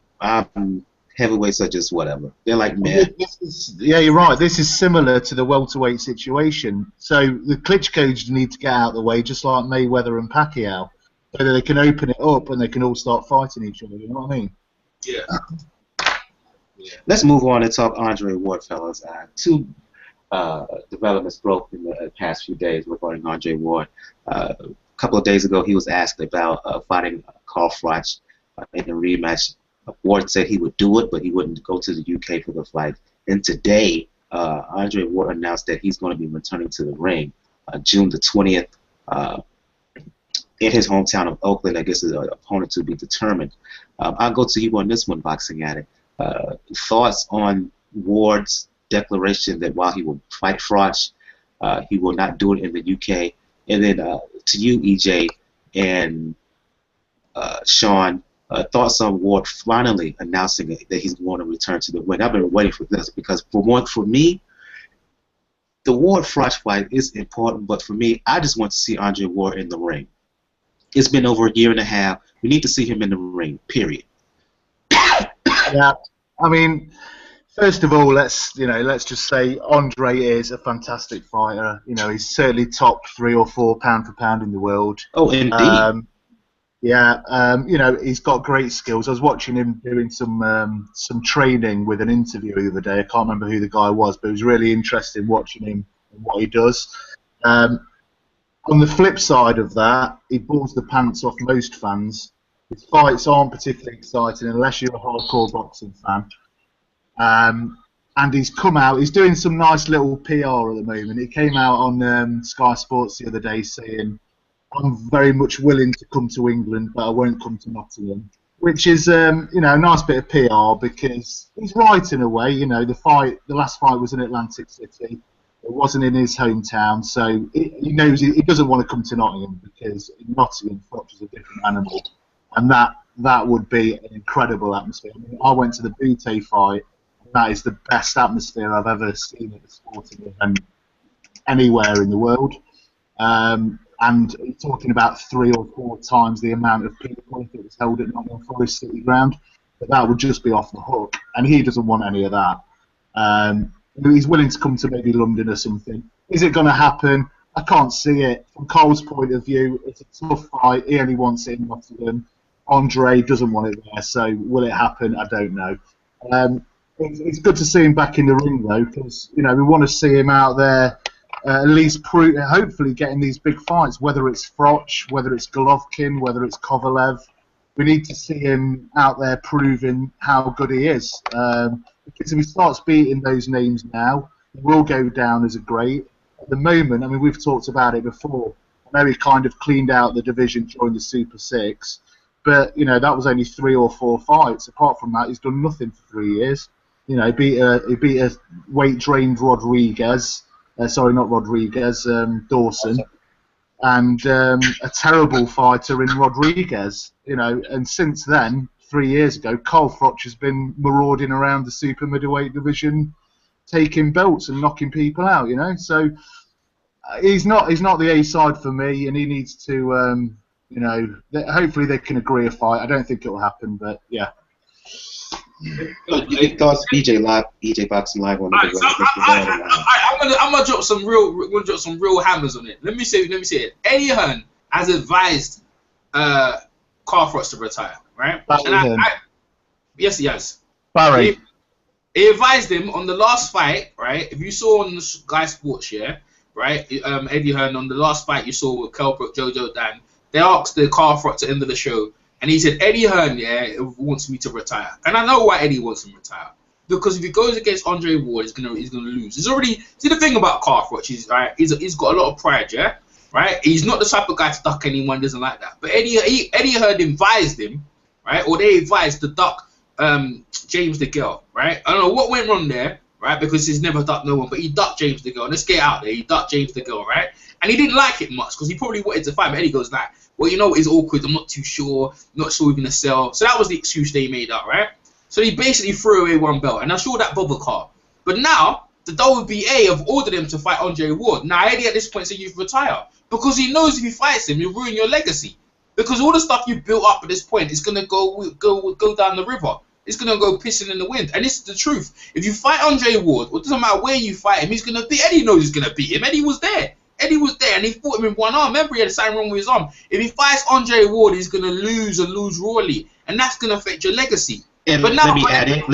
heavyweights are just whatever. They're like man. Yeah, you're right. This is similar to the welterweight situation. So the Klitschko's need to get out of the way, just like Mayweather and Pacquiao, so that they can open it up and they can all start fighting each other. You know what I mean? Yeah. Let's move on and talk Andre Ward, fellas. Two developments broke in the past few days regarding Andre Ward. A couple of days ago, he was asked about fighting Carl Froch in a rematch. Ward said he would do it, but he wouldn't go to the UK for the fight. And today, Andre Ward announced that he's going to be returning to the ring June the 20th in his hometown of Oakland. I guess his opponent to be determined. I'll go to you on this one, Boxing Addict. Thoughts on Ward's declaration that while he will fight Froch, he will not do it in the UK. And then to you, EJ, and Sean, thoughts on Ward finally announcing that he's going to return to the ring. I've been waiting for this because for me, the Ward-Froch fight is important, but for me, I just want to see Andre Ward in the ring. It's been over a year and a half. We need to see him in the ring, period. Yeah, I mean, first of all, let's just say Andre is a fantastic fighter. You know, he's certainly top 3 or 4 pound for pound in the world. Oh, indeed. You know, he's got great skills. I was watching him doing some training with an interview the other day. I can't remember who the guy was, but it was really interesting watching him and what he does. On the flip side of that, he balls the pants off most fans. His fights aren't particularly exciting unless you're a hardcore boxing fan. and he's come out. He's doing some nice little PR at the moment. He came out on Sky Sports the other day saying, "I'm very much willing to come to England, but I won't come to Nottingham," which is, a nice bit of PR because he's right in a way. The last fight was in Atlantic City. It wasn't in his hometown, so he knows he doesn't want to come to Nottingham because in Nottingham, Froch is a different animal, and that would be an incredible atmosphere. I mean, I went to the Butte fight. That is the best atmosphere I've ever seen at a sporting event anywhere in the world. And talking about 3 or 4 times the amount of people if it was held at Nottingham Forest City Ground, but that would just be off the hook, and he doesn't want any of that. He's willing to come to maybe London or something. Is it going to happen? I can't see it. From Cole's point of view, it's a tough fight. He only wants it in Nottingham. Andre doesn't want it there, so will it happen? I don't know. It's good to see him back in the ring, though, because we want to see him out there at least hopefully getting these big fights, whether it's Froch, whether it's Golovkin, whether it's Kovalev. We need to see him out there proving how good he is. Because if he starts beating those names now, he will go down as a great. At the moment, I mean, we've talked about it before. I know he kind of cleaned out the division during the Super 6, but, that was only 3 or 4 fights. Apart from that, he's done nothing for 3 years. He beat a weight-drained Rodriguez. Sorry, not Rodriguez, Dawson. And a terrible fighter in Rodriguez. And since then, 3 years ago, Carl Froch has been marauding around the super middleweight division, taking belts and knocking people out. So he's not the A side for me, and he needs to. Hopefully they can agree a fight. I don't think it'll happen, but yeah. Your thoughts, EJ Boxing Live on the I'm gonna drop some real hammers on it. Let me say it. Eddie Hearn has advised Carl Froch to retire, right? Yes, he has. Barry. He advised him on the last fight, right? If you saw on the Sky Sports, right? Eddie Hearn on the last fight you saw with Kell Brook, Jojo, Dan. They asked the Carl Froch to end of the show. And he said, Eddie Hearn, wants me to retire. And I know why Eddie wants him to retire. Because if he goes against Andre Ward, he's gonna lose. He's already... See, the thing about Carl Froch, he's got a lot of pride, yeah? Right? He's not the type of guy to duck anyone, doesn't like that. But Eddie Hearn advised him, right? Or they advised to duck James DeGale, right? I don't know what went wrong there, right? Because he's never ducked no one, but he ducked James DeGale. Let's get out there. He ducked James DeGale, right? And he didn't like it much because he probably wanted to fight. But Eddie goes like, well, it's awkward. I'm not too sure. Not sure we're going to sell. So that was the excuse they made up, right? So he basically threw away one belt. And I'm sure that bothered Carl. But now, the WBA have ordered him to fight Andre Ward. Now, Eddie at this point said you retire. Because he knows if he fights him, you'll ruin your legacy. Because all the stuff you built up at this point is going to go down the river. It's going to go pissing in the wind. And this is the truth. If you fight Andre Ward, it doesn't matter where you fight him, he's going to beat. Eddie knows he's going to beat him. Eddie was there. And he fought him in one arm. Remember, he had something wrong with his arm. If he fights Andre Ward, he's going to lose and lose royally. And that's going to affect your legacy. And but now, let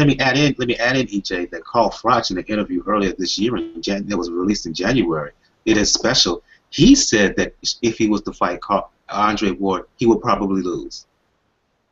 me add in, EJ, that Carl Froch in the interview earlier this year, that was released in January, it is special. He said that if he was to fight Andre Ward, he would probably lose.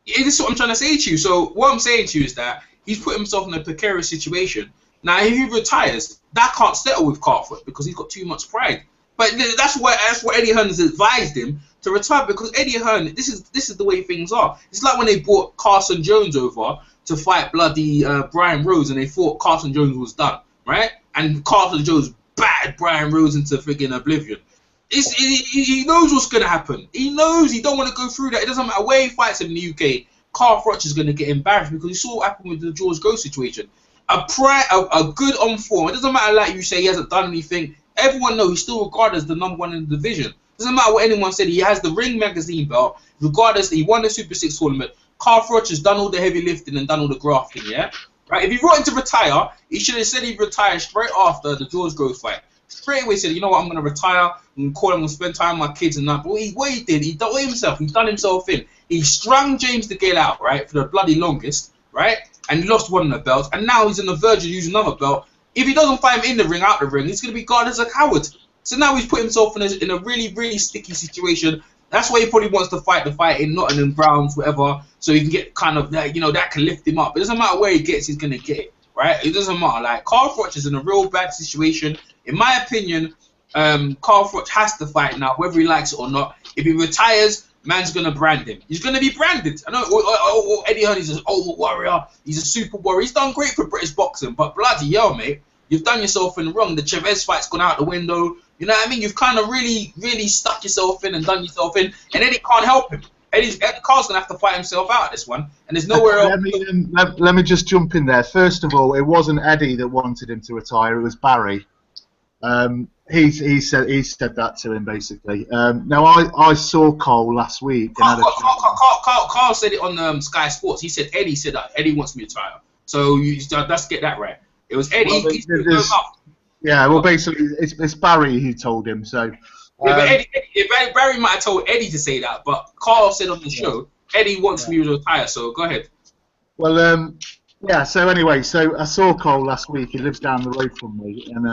Yeah, this is what I'm trying to say to you. So what I'm saying to you is that he's put himself in a precarious situation. Now, if he retires, that can't settle with Carl Froch because he's got too much pride. But that's what Eddie Hearn has advised him to retire, because Eddie Hearn, this is the way things are. It's like when they brought Carson Jones over to fight bloody Brian Rose, and they thought Carson Jones was done, right? And Carson Jones battered Brian Rose into friggin' oblivion. He knows what's going to happen. He knows he don't want to go through that. It doesn't matter where he fights in the UK. Carl Froch is going to get embarrassed because you saw what happened with the George Groves situation. A good on form. It doesn't matter like you say he hasn't done anything. Everyone knows he's still regarded as the #1 in the division. Doesn't matter what anyone said. He has the Ring Magazine belt. Regardless, he won the Super 6 tournament. Carl Froch has done all the heavy lifting and done all the grafting, yeah? Right? If he wanted to retire, he should have said he'd retire straight after the George Groves fight. Straight away said, you know what, I'm going to retire. I'm going to spend time with my kids and that. But what he did, he done it himself. He done himself in. He strung James DeGale out, right, for the bloody longest, right? And he lost one of the belts. And now he's on the verge of using another belt. If he doesn't fight him in the ring, out the ring, he's going to be guarded as a coward. So now he's put himself in a really, really sticky situation. That's why he probably wants to fight the fight in Nottingham Browns, whatever, so he can get kind of that, that can lift him up. It doesn't matter where he gets, he's going to get it. right? It doesn't matter. Like, Carl Froch is in a real bad situation. In my opinion, Carl Froch has to fight now, whether he likes it or not. If he retires, man's gonna brand him. He's gonna be branded. I know Eddie Hearn is an old warrior. He's a super warrior. He's done great for British boxing, but bloody hell, mate, you've done yourself in wrong. The Chavez fight's gone out the window. You know what I mean? You've kind of really stuck yourself in and done yourself in, and Eddie can't help him. Eddie Carl's gonna have to fight himself out of this one, and there's nowhere else. Let me just jump in there. First of all, it wasn't Eddie that wanted him to retire. It was Barry. He said that to him basically. Now I saw Cole last week. And Carl said it on Sky Sports. He said Eddie said that Eddie wants me to retire. So let's get that right. It was Eddie. Yeah, well, basically, it's Barry who told him. So. Yeah, but Barry might have told Eddie to say that, but Carl said on the show Eddie wants me to retire. So go ahead. Well, yeah. So anyway, so I saw Cole last week. He lives down the road from me, and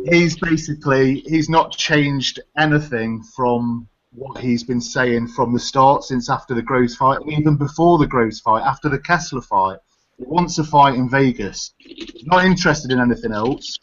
he's not changed anything from what he's been saying from the start since after the Groves fight, and even before the Groves fight, after the Kessler fight. He wants a fight in Vegas. He's not interested in anything else.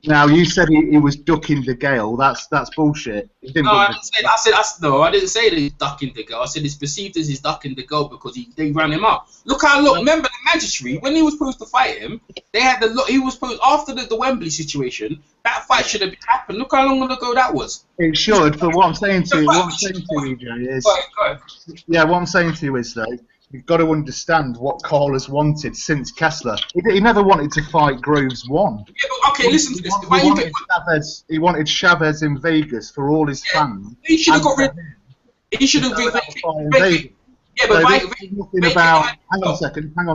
Now, you said he was ducking the Gale. That's bullshit. I didn't say that he's ducking the Gale. I said it's perceived as he's ducking the Gale because they ran him up. Remember the magistrate, when he was supposed to fight him, he was supposed, after the Wembley situation, that fight should have happened. Look how long ago that was. It should, but what I'm saying to you, EJ, is... Go ahead. Yeah, what I'm saying to you is, though, you've got to understand what Carl has wanted since Kessler. He never wanted to fight Groves 1. Yeah, okay, listen to this. He wanted Chavez in Vegas for all his fans. He should have got rid. He should have been Vegas. Yeah, but hang on a second. Hang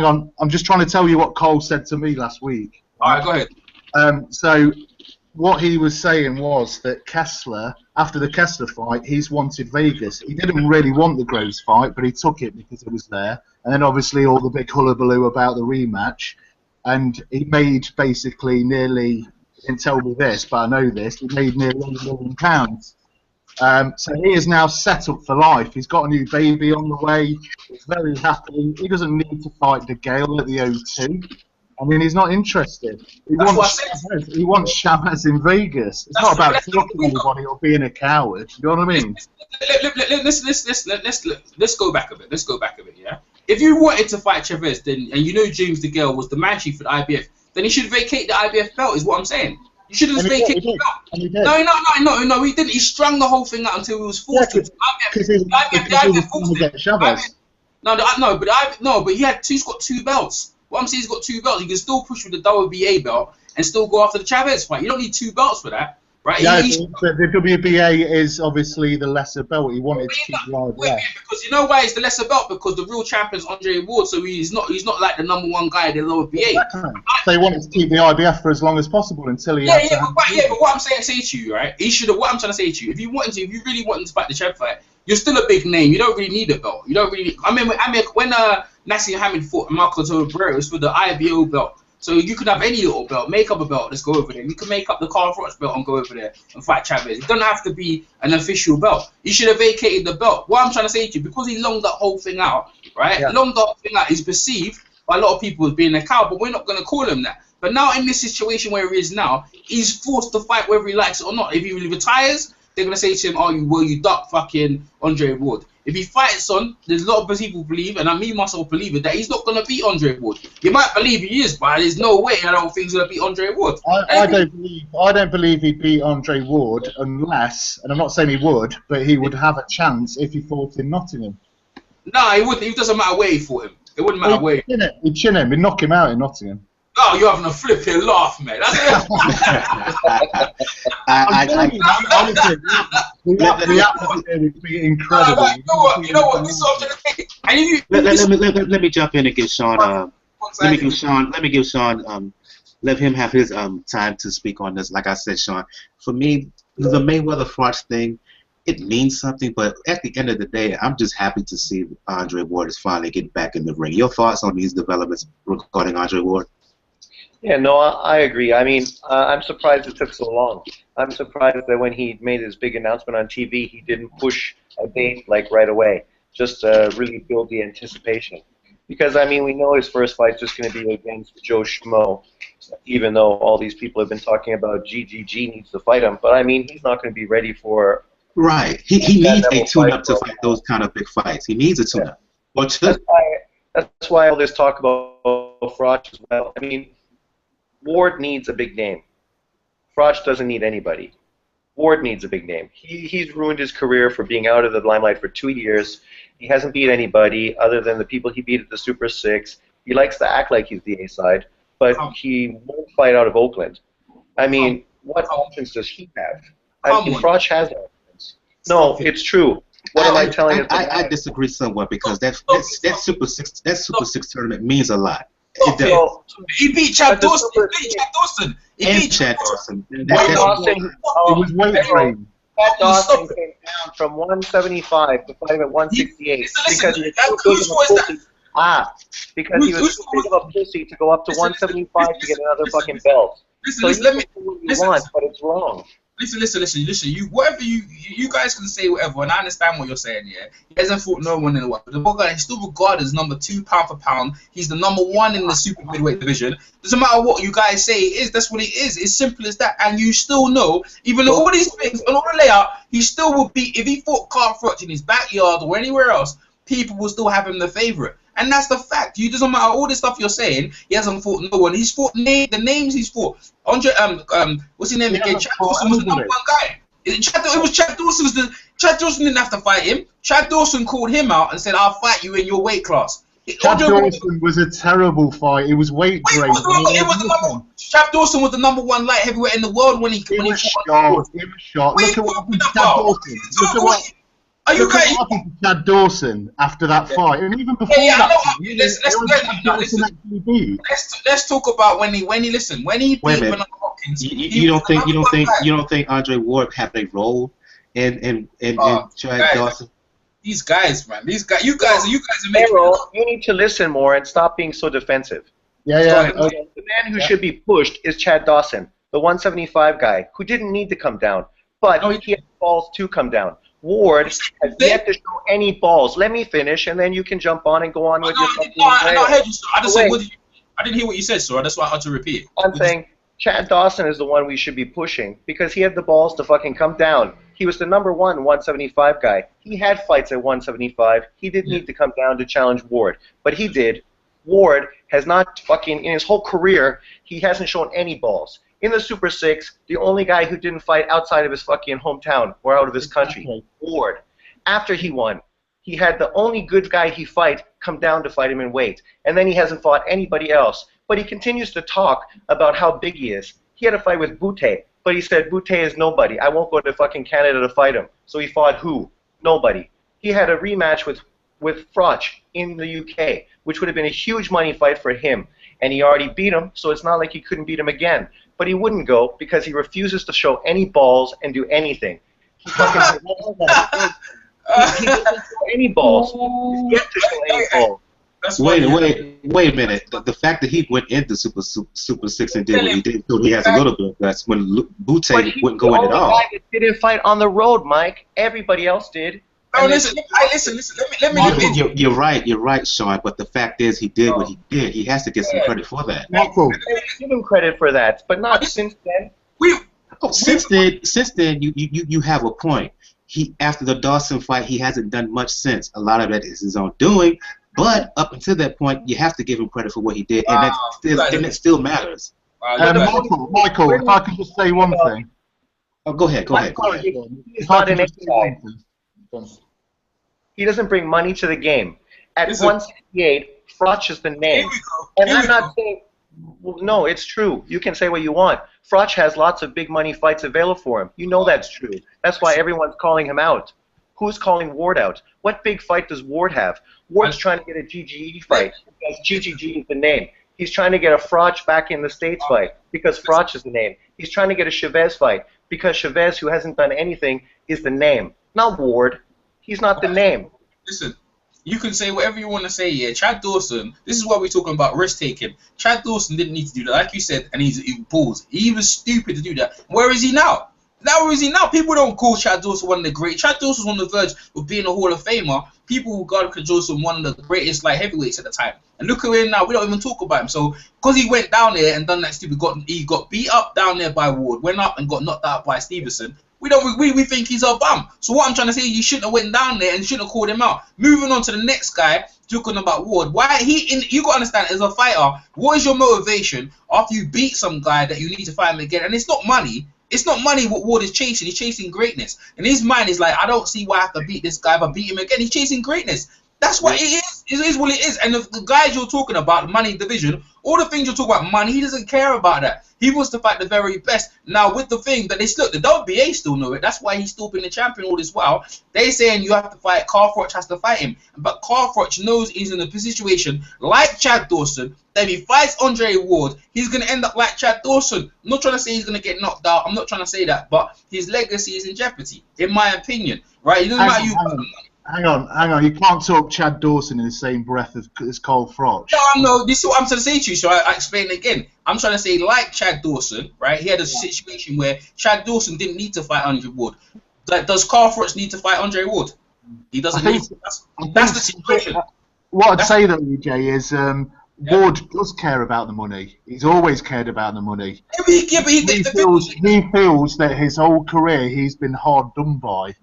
on. I'm just trying to tell you what Cole said to me last week. All right, go ahead. So what he was saying was that Kessler, after the Kessler fight, he's wanted Vegas. He didn't really want the Groves fight, but he took it because it was there. And then obviously all the big hullabaloo about the rematch. And he made basically nearly, he didn't tell me this, but I know this, he made nearly £1 million. So he is now set up for life. He's got a new baby on the way. He's very happy. He doesn't need to fight the Gale at the O2. I mean, he's not interested. He wants Chavez in Vegas. It's not about talking to anybody or being a coward. You know what I mean? Let's go back a bit. Yeah. If you wanted to fight Chavez, and you know James DeGale was the man chief for the IBF, then he should vacate the IBF belt. Is what I'm saying. You should have vacated the belt. No, he didn't. He strung the whole thing out until he was forced to. Because he was trying to get Chavez. But he's got 2 belts. What I'm saying, he's got 2 belts. He can still push with the WBA belt and still go after the Chavez fight. You don't need 2 belts for that, right? Yeah, the WBA is obviously the lesser belt. He wanted to keep wait, because you know why it's the lesser belt? Because the real champion's Andre Ward, so he's not like the #1 guy in the WBA. Exactly. They wanted to keep the IBF for as long as possible until he. But what I'm saying to you, right? He should have. What I'm trying to say to you, if you really wanted to fight the Chav fight, you're still a big name. You don't really need a belt. You don't really. I mean, when Nassim Hamid fought Marco Torreira, it was for the IBO belt. So you could have any little belt, make up a belt, let's go over there. You can make up the Carl Froch belt and go over there and fight Chavez. It doesn't have to be an official belt. You should have vacated the belt. What I'm trying to say to you, because he longed that whole thing out, right? Yeah. Longed that whole thing out is perceived by a lot of people as being a coward, but we're not going to call him that. But now in this situation where he is now, he's forced to fight whether he likes it or not. If he really retires, they're going to say to him, you duck fucking Andre Ward. If he fights on, there's a lot of people believe, and I me myself believe it, that he's not going to beat Andre Ward. You might believe he is, but there's no way I don't think he's going to beat Andre Ward. I don't believe he'd beat Andre Ward unless, and I'm not saying he would, but he would have a chance if he fought in Nottingham. No, he wouldn't. It doesn't matter where he fought him. It wouldn't matter where. He'd chin him. He'd knock him out in Nottingham. Oh, you're having a flipping laugh, mate. That's it. The atmosphere would be incredible. You know what? This is what I'm saying. Let me jump in and give Sean. Let him have his time to speak on this. Like I said, Sean, for me, the Mayweather Froch thing, it means something. But at the end of the day, I'm just happy to see Andre Ward is finally getting back in the ring. Your thoughts on these developments regarding Andre Ward? Yeah, no, I agree. I mean, I'm surprised it took so long. I'm surprised that when he made his big announcement on TV, he didn't push a date like right away, just to really build the anticipation. Because, I mean, we know his first fight's just going to be against Joe Schmo, even though all these people have been talking about GGG needs to fight him. But, I mean, he's not going to be ready for... Right. He needs a tune-up to fight those kind of big fights. He needs a tune-up. Yeah. That's why all this talk about Froch as well. I mean, Ward needs a big name. Froch doesn't need anybody. Ward needs a big name. He's ruined his career for being out of the limelight for 2 years. He hasn't beat anybody other than the people he beat at the Super 6. He likes to act like he's the A-side, but he won't fight out of Oakland. I mean, what options does he have? I mean, Froch has options. No, it's true. What am I telling you? I disagree somewhat because that Super 6 tournament means a lot. He beat Chad Dawson. He beat Chad Dawson. It was weight training. Chad Dawson came down from 175 to fight him at 168 because he was too big of a pussy to go up to 175 to get another fucking belt. So you can do what you want, but it's wrong. Listen. You guys can say whatever, and I understand what you're saying. Yeah, he hasn't fought no one in the world. The guy he's still regarded as number 2 pound for pound. He's the number 1 in the super midweight division. Doesn't matter what you guys say it is. That's what it is. It's simple as that. And you still know, even though all these things and all the layout, he still will be. If he fought Carl Froch in his backyard or anywhere else, people will still have him the favorite. And that's the fact. You doesn't matter all this stuff you're saying. He hasn't fought no one. He's fought the names he's fought. Andre, what's his name again? Chad Dawson was the number 1 guy. It was Chad Dawson. Chad Dawson didn't have to fight him. Chad Dawson called him out and said, "I'll fight you in your weight class." Chad Dawson was a terrible fight. It was weight grade. Chad Dawson was the number 1 light heavyweight in the world when he fought. He was shot. Look at what happened to Chad Dawson. Are you guys? Chad Dawson after that fight, and even before let's talk about when he beat Bernard Hopkins. You don't think Andre Ward had a role in Chad Dawson? These guys, man, you guys are making. You need to listen more and stop being so defensive. Yeah. The man who should be pushed is Chad Dawson, the 175 guy who didn't need to come down, but he had balls to come down. Ward has yet to show any balls. Let me finish, and then you can jump on and go on with your fucking I heard you, sir. I didn't hear what you said, sir. That's why I had to repeat. I'm saying Chad Dawson is the one we should be pushing because he had the balls to fucking come down. He was the number 1 175 guy. He had fights at 175. He didn't need to come down to challenge Ward, but he did. Ward has not fucking, in his whole career, he hasn't shown any balls. In the Super 6, the only guy who didn't fight outside of his fucking hometown or out of his country, Ward. After he won, he had the only good guy he fight come down to fight him in weight. And then he hasn't fought anybody else. But he continues to talk about how big he is. He had a fight with Bute, but he said, Bute is nobody. I won't go to fucking Canada to fight him. So he fought who? Nobody. He had a rematch with Froch in the UK, which would have been a huge money fight for him. And he already beat him, so it's not like he couldn't beat him again. But he wouldn't go because he refuses to show any balls and do anything. He fucking he doesn't show any balls. He's yet to show any balls. Wait a minute. The fact that he went into Super 6 and did what he did, so he has a little bit. That's when Bute wouldn't go in at all. Guy that didn't fight on the road, Mike. Everybody else did. Oh, listen. Let me. You're right, Sean. But the fact is, he did what he did. He has to get some credit for that. Give him credit for that, but not since then. Since then, you have a point. After the Dawson fight, he hasn't done much since. A lot of that is his own doing. But up until that point, you have to give him credit for what he did, and it still matters. Michael, if I can just say one thing. Oh, go ahead. He's not an inside. He doesn't bring money to the game. At 168, Froch is the name. And I'm not saying... No, it's true. You can say what you want. Froch has lots of big money fights available for him. You know that's true. That's why everyone's calling him out. Who's calling Ward out? What big fight does Ward have? Ward's trying to get a GGE fight because GGG is the name. He's trying to get a Froch back in the States fight because Froch is the name. He's trying to get a Chavez fight because Chavez, who hasn't done anything, is the name. Not Ward. He's not the name. Listen, you can say whatever you want to say, yeah. Chad Dawson, this is why we're talking about risk-taking. Chad Dawson didn't need to do that. Like you said, and he balls. He was stupid to do that. Where is he now? Where is he now? People don't call Chad Dawson one of the great. Chad Dawson's on the verge of being a Hall of Famer people regard Jojo one of the greatest light heavyweights at the time. And look at him now, we don't even talk about him. So because he went down there and done that stupid, he got beat up down there by Ward, went up and got knocked out by Stevenson. We think he's a bum. So what I'm trying to say, you shouldn't have went down there and shouldn't have called him out. Moving on to the next guy, talking about Ward. You got to understand, as a fighter, what is your motivation after you beat some guy that you need to fight him again? And it's not money. It's not money what Ward is chasing. He's chasing greatness. And his mind is like, I don't see why I have to beat this guy if I beat him again. He's chasing greatness. That's what it is. It is what it is. And the guys you're talking about, the money division, all the things you're talking about, money, he doesn't care about that. He wants to fight the very best. Now, with the thing that look, the WBA still know it. That's why he's still been the champion all this while. They saying you have to fight, Carl Froch has to fight him. But Carl Froch knows he's in a situation like Chad Dawson, that if he fights Andre Ward, he's going to end up like Chad Dawson. I'm not trying to say he's going to get knocked out. I'm not trying to say that. But his legacy is in jeopardy, in my opinion. Right? It doesn't matter you. Hang on. You can't talk Chad Dawson in the same breath as Carl Froch. No, this is what I'm trying to say to you, so I explain it again. I'm trying to say, like Chad Dawson, right? He had a situation where Chad Dawson didn't need to fight Andre Ward. Does Carl Froch need to fight Andre Ward? He doesn't need to. That's the situation. What I'd say, though, EJ, is Ward does care about the money. He's always cared about the money. He feels that his whole career he's been hard done by.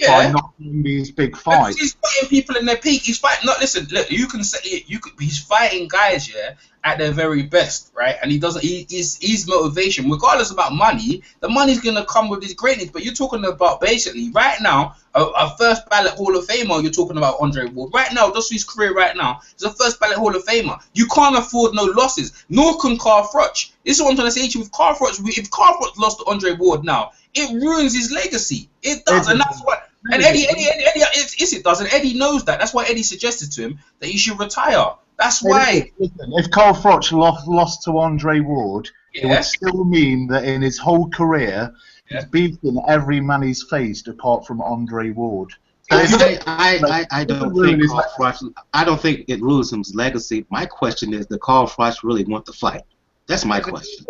By not doing these big fights. He's fighting people in their peak. He's fighting. No, listen. Look, you can say he's fighting guys, at their very best, right? And he doesn't. His motivation, regardless about money, the money's gonna come with his greatness. But you're talking about basically right now a first ballot Hall of Famer. You're talking about Andre Ward right now. Just his career right now. He's a first ballot Hall of Famer. You can't afford no losses. Nor can Carl Froch. This is what I'm trying to say to you. With Carl Froch, if Carl Froch lost to Andre Ward now, it ruins his legacy. It does, and that's what. And Eddie, it does, and Eddie knows that. That's why Eddie suggested to him that he should retire. That's why. Listen, if Carl Froch lost to Andre Ward, it would still mean that in his whole career, he's beaten every man he's faced apart from Andre Ward. I don't think it ruins his legacy. My question is, does Carl Froch really want the fight? That's my question.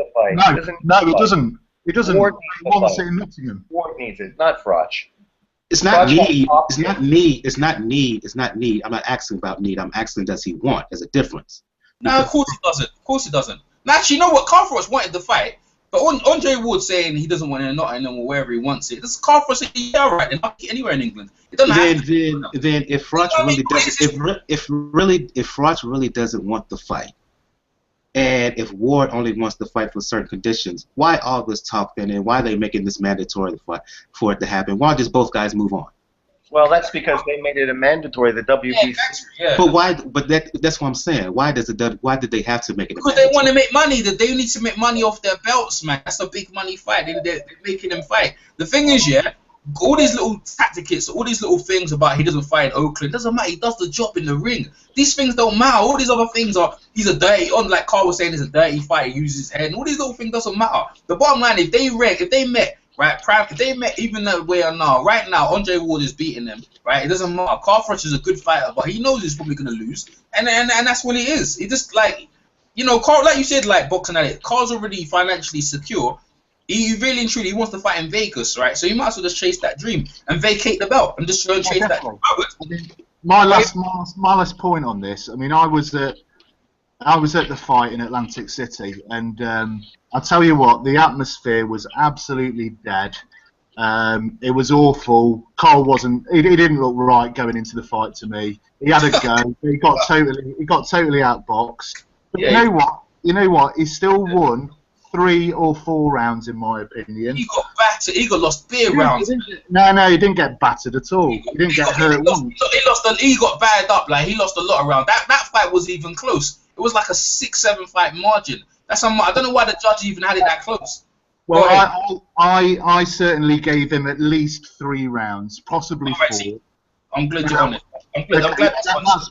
No, he doesn't. He doesn't. Ward He wants it in Nottingham. Ward needs it, not Froch. It's not need. It's not need. It's not need. It's not need. I'm not asking about need. I'm asking, does he want? There's a difference. No, of course he doesn't. Of course he doesn't. Now, actually, you know what? Carl Froch wanted the fight, but Andre Ward saying he doesn't want it in Nottingham or wherever he wants it. This is Carl Froch saying, yeah, right, then I'll get anywhere in England. It doesn't have to. Then if Froch really doesn't, if Froch really doesn't want the fight, and if Ward only wants to fight for certain conditions, why all this talk then, and why are they making this mandatory for it to happen? Why don't just both guys move on? Well, that's because they made it a mandatory, the WBC. But why? But that's what I'm saying. Why did they have to make it? Because they want to make money. That they need to make money off their belts, man. That's a big money fight. They're making them fight. The thing is, all these little tactics, all these little things about he doesn't fight in Oakland, doesn't matter. He does the job in the ring. These things don't matter. All these other things are, he's a dirty, like Carl was saying, he's a dirty fighter, he uses his head. And all these little things doesn't matter. The bottom line, if they met, even the way are now, right now, Andre Ward is beating them, right? It doesn't matter. Carl Froch is a good fighter, but he knows he's probably going to lose. And that's what it is. He just, like, Carl, like you said, like boxing at it, Carl's already financially secure. He really and truly wants to fight in Vegas, right? So he might as well just chase that dream and vacate the belt and just go and chase that dream. My last point on this. I mean, I was at the fight in Atlantic City, and I'll tell you what, the atmosphere was absolutely dead. It was awful. Carl wasn't. He didn't look right going into the fight to me. He had a go. He got totally outboxed. But you know what? He still won 3 or 4 rounds, in my opinion. He got battered. He got lost big rounds. No, he didn't get battered at all. He didn't get hurt once. He got battered up. Like, he lost a lot of rounds. That fight was even close. It was like a 6-7 fight margin. I don't know why the judge even had it that close. Well, I certainly gave him at least 3 rounds, possibly 4. See, I'm glad you're honest. I'm glad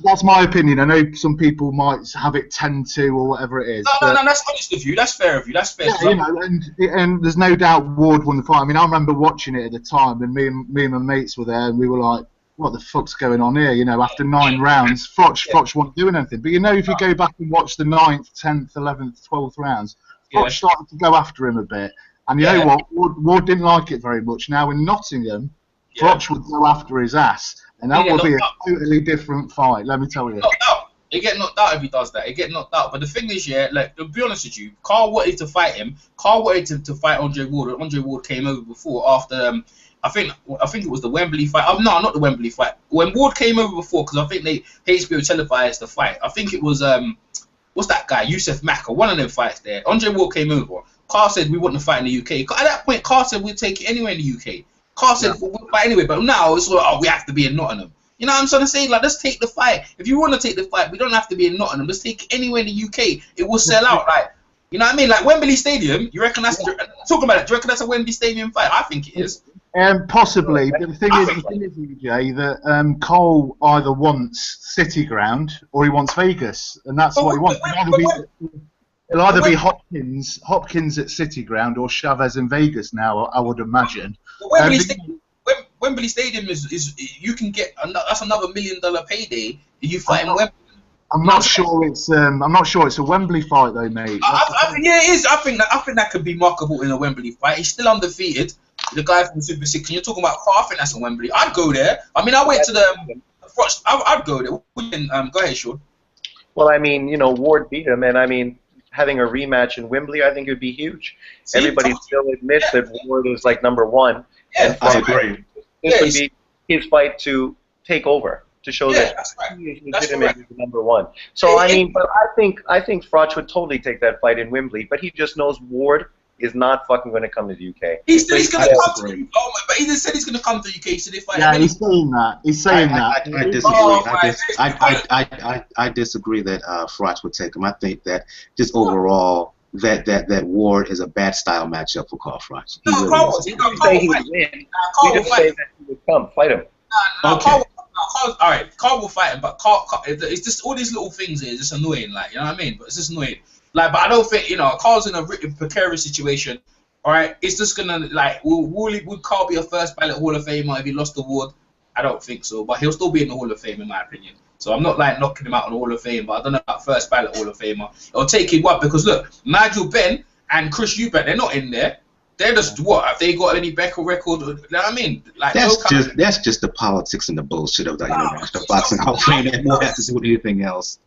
that's my opinion. I know some people might have it 10-2 or whatever it is. No, that's honest of you. That's fair of you. That's fair. Yeah, and there's no doubt Ward won the fight. I mean, I remember watching it at the time, and me and my mates were there, and we were like, what the fuck's going on here? After 9 rounds, Froch wasn't doing anything. But if you go back and watch the 9th, 10th, 11th, 12th rounds, Froch started to go after him a bit. And you know what? Ward didn't like it very much. Now in Nottingham, Froch would go after his ass. And that would be a totally different fight, let me tell you. Knocked out. He get knocked out if he does that. He get knocked out. But the thing is, yeah, like, to be honest with you, Carl wanted to fight him. Carl wanted to fight Andre Ward. Andre Ward came over before, after, I think it was the Wembley fight. No, not the Wembley fight. When Ward came over before, because I think HBO televised the fight. I think it was, what's that guy? Yusuf Maka, one of them fights there. Andre Ward came over. Carl said we want to fight in the UK. At that point, Carl said we'd take it anywhere in the UK. Carl said we'll fight anyway. But now it's like, oh, we have to be in Nottingham. You know what I'm trying to say? Like, let's take the fight. If you want to take the fight, we don't have to be in Nottingham. Let's take it anywhere in the UK. It will sell out. Like, you know what I mean? Like, Wembley Stadium, you reckon that's... Talking about it, do you reckon that's a Wembley Stadium fight? I think it is. Possibly. But the thing is, EJ, that Cole either wants City Ground or he wants Vegas. And that's what he wants. It'll either be Hopkins at City Ground or Chavez in Vegas now, I would imagine. Wembley Stadium is you can get that's another $1 million payday if you fight in Wembley. I'm not sure it's a Wembley fight though, mate. Yeah, it is. I think that could be markable in a Wembley fight. He's still undefeated. The guy from Super 6. And you're talking about Carl. I think that's a Wembley. I'd go there. I mean, I went to the first. I'd go there. Go ahead, Sean. Well, I mean, you know, Ward beat him, and I mean, having a rematch in Wembley, I think it would be huge. Everybody still admits that Ward is like #1. Yeah, I agree. This would be his fight to take over, to show that he is legitimately the #1. So I mean, but I think Froch would totally take that fight in Wembley, but he just knows Ward is not fucking going to come to the UK. He said he's going to come to the UK. Oh, but he just said he's going to come to the UK. So they fight. Yeah, he's saying that. He's saying that. I disagree. I disagree that Froch would take him. I think that just overall that Ward is a bad style matchup for Carl Froch. No, Carl would win. We just say that he would come fight him. Okay. All right, Carl will fight him, but Carl, it's just all these little things here. It's just annoying, like, you know what I mean? But it's just annoying. Like, but I don't think, you know, Carl's in a precarious situation. All right, it's just gonna, like, would Carl be a first ballot Hall of Famer if he lost the award? I don't think so, but he'll still be in the Hall of Fame in my opinion. So I'm not like knocking him out in the Hall of Fame, but I don't know about first ballot Hall of Famer. It'll take him what? Because look, Nigel Benn and Chris Eubank, they're not in there. They're just what? Have they got any Becker record? You know what I mean? Like, that's just the politics and the bullshit of the International Boxing Hall of Fame. That more has to do with anything else.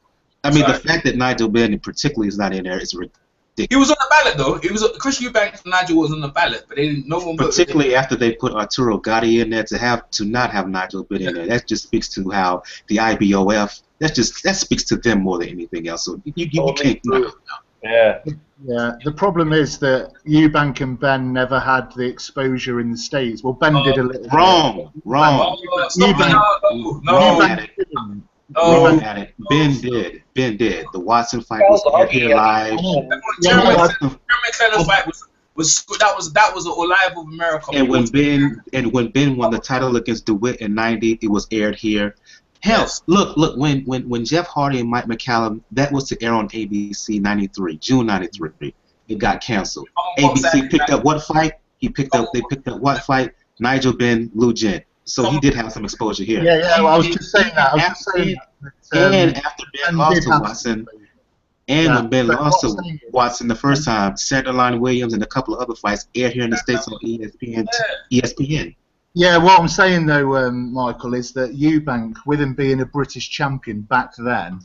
I mean, the fact that Nigel Benn particularly is not in there is ridiculous. He was on the ballot though. He was Chris Eubank and Nigel was on the ballot, but they didn't. No one. Particularly after they put Arturo Gatti in there, to not have Nigel Benn in there. That just speaks to how the IBOF. That speaks to them more than anything else. So you can't. Yeah. Yeah. The problem is that Eubank and Ben never had the exposure in the States. Well, Ben did a little. Wrong. Ben did. The Watson fight was here live. Jermell Charlo fight that was a live of America. And when Ben won the title against DeWitt in '90, it was aired here. Hell, look, when Jeff Hardy and Mike McCallum, that was to air on ABC '93, June '93. It got canceled. ABC picked up what fight? They picked up what fight? Nigel Benn, Lou Jent. So he did have some exposure here. Yeah. Well, I was just saying that. And after Ben lost to Watson, when Ben lost to Watson the first time, Sanderline Williams and a couple of other fights aired here in the States on ESPN. Yeah, what I'm saying though, Michael, is that Eubank, with him being a British champion back then,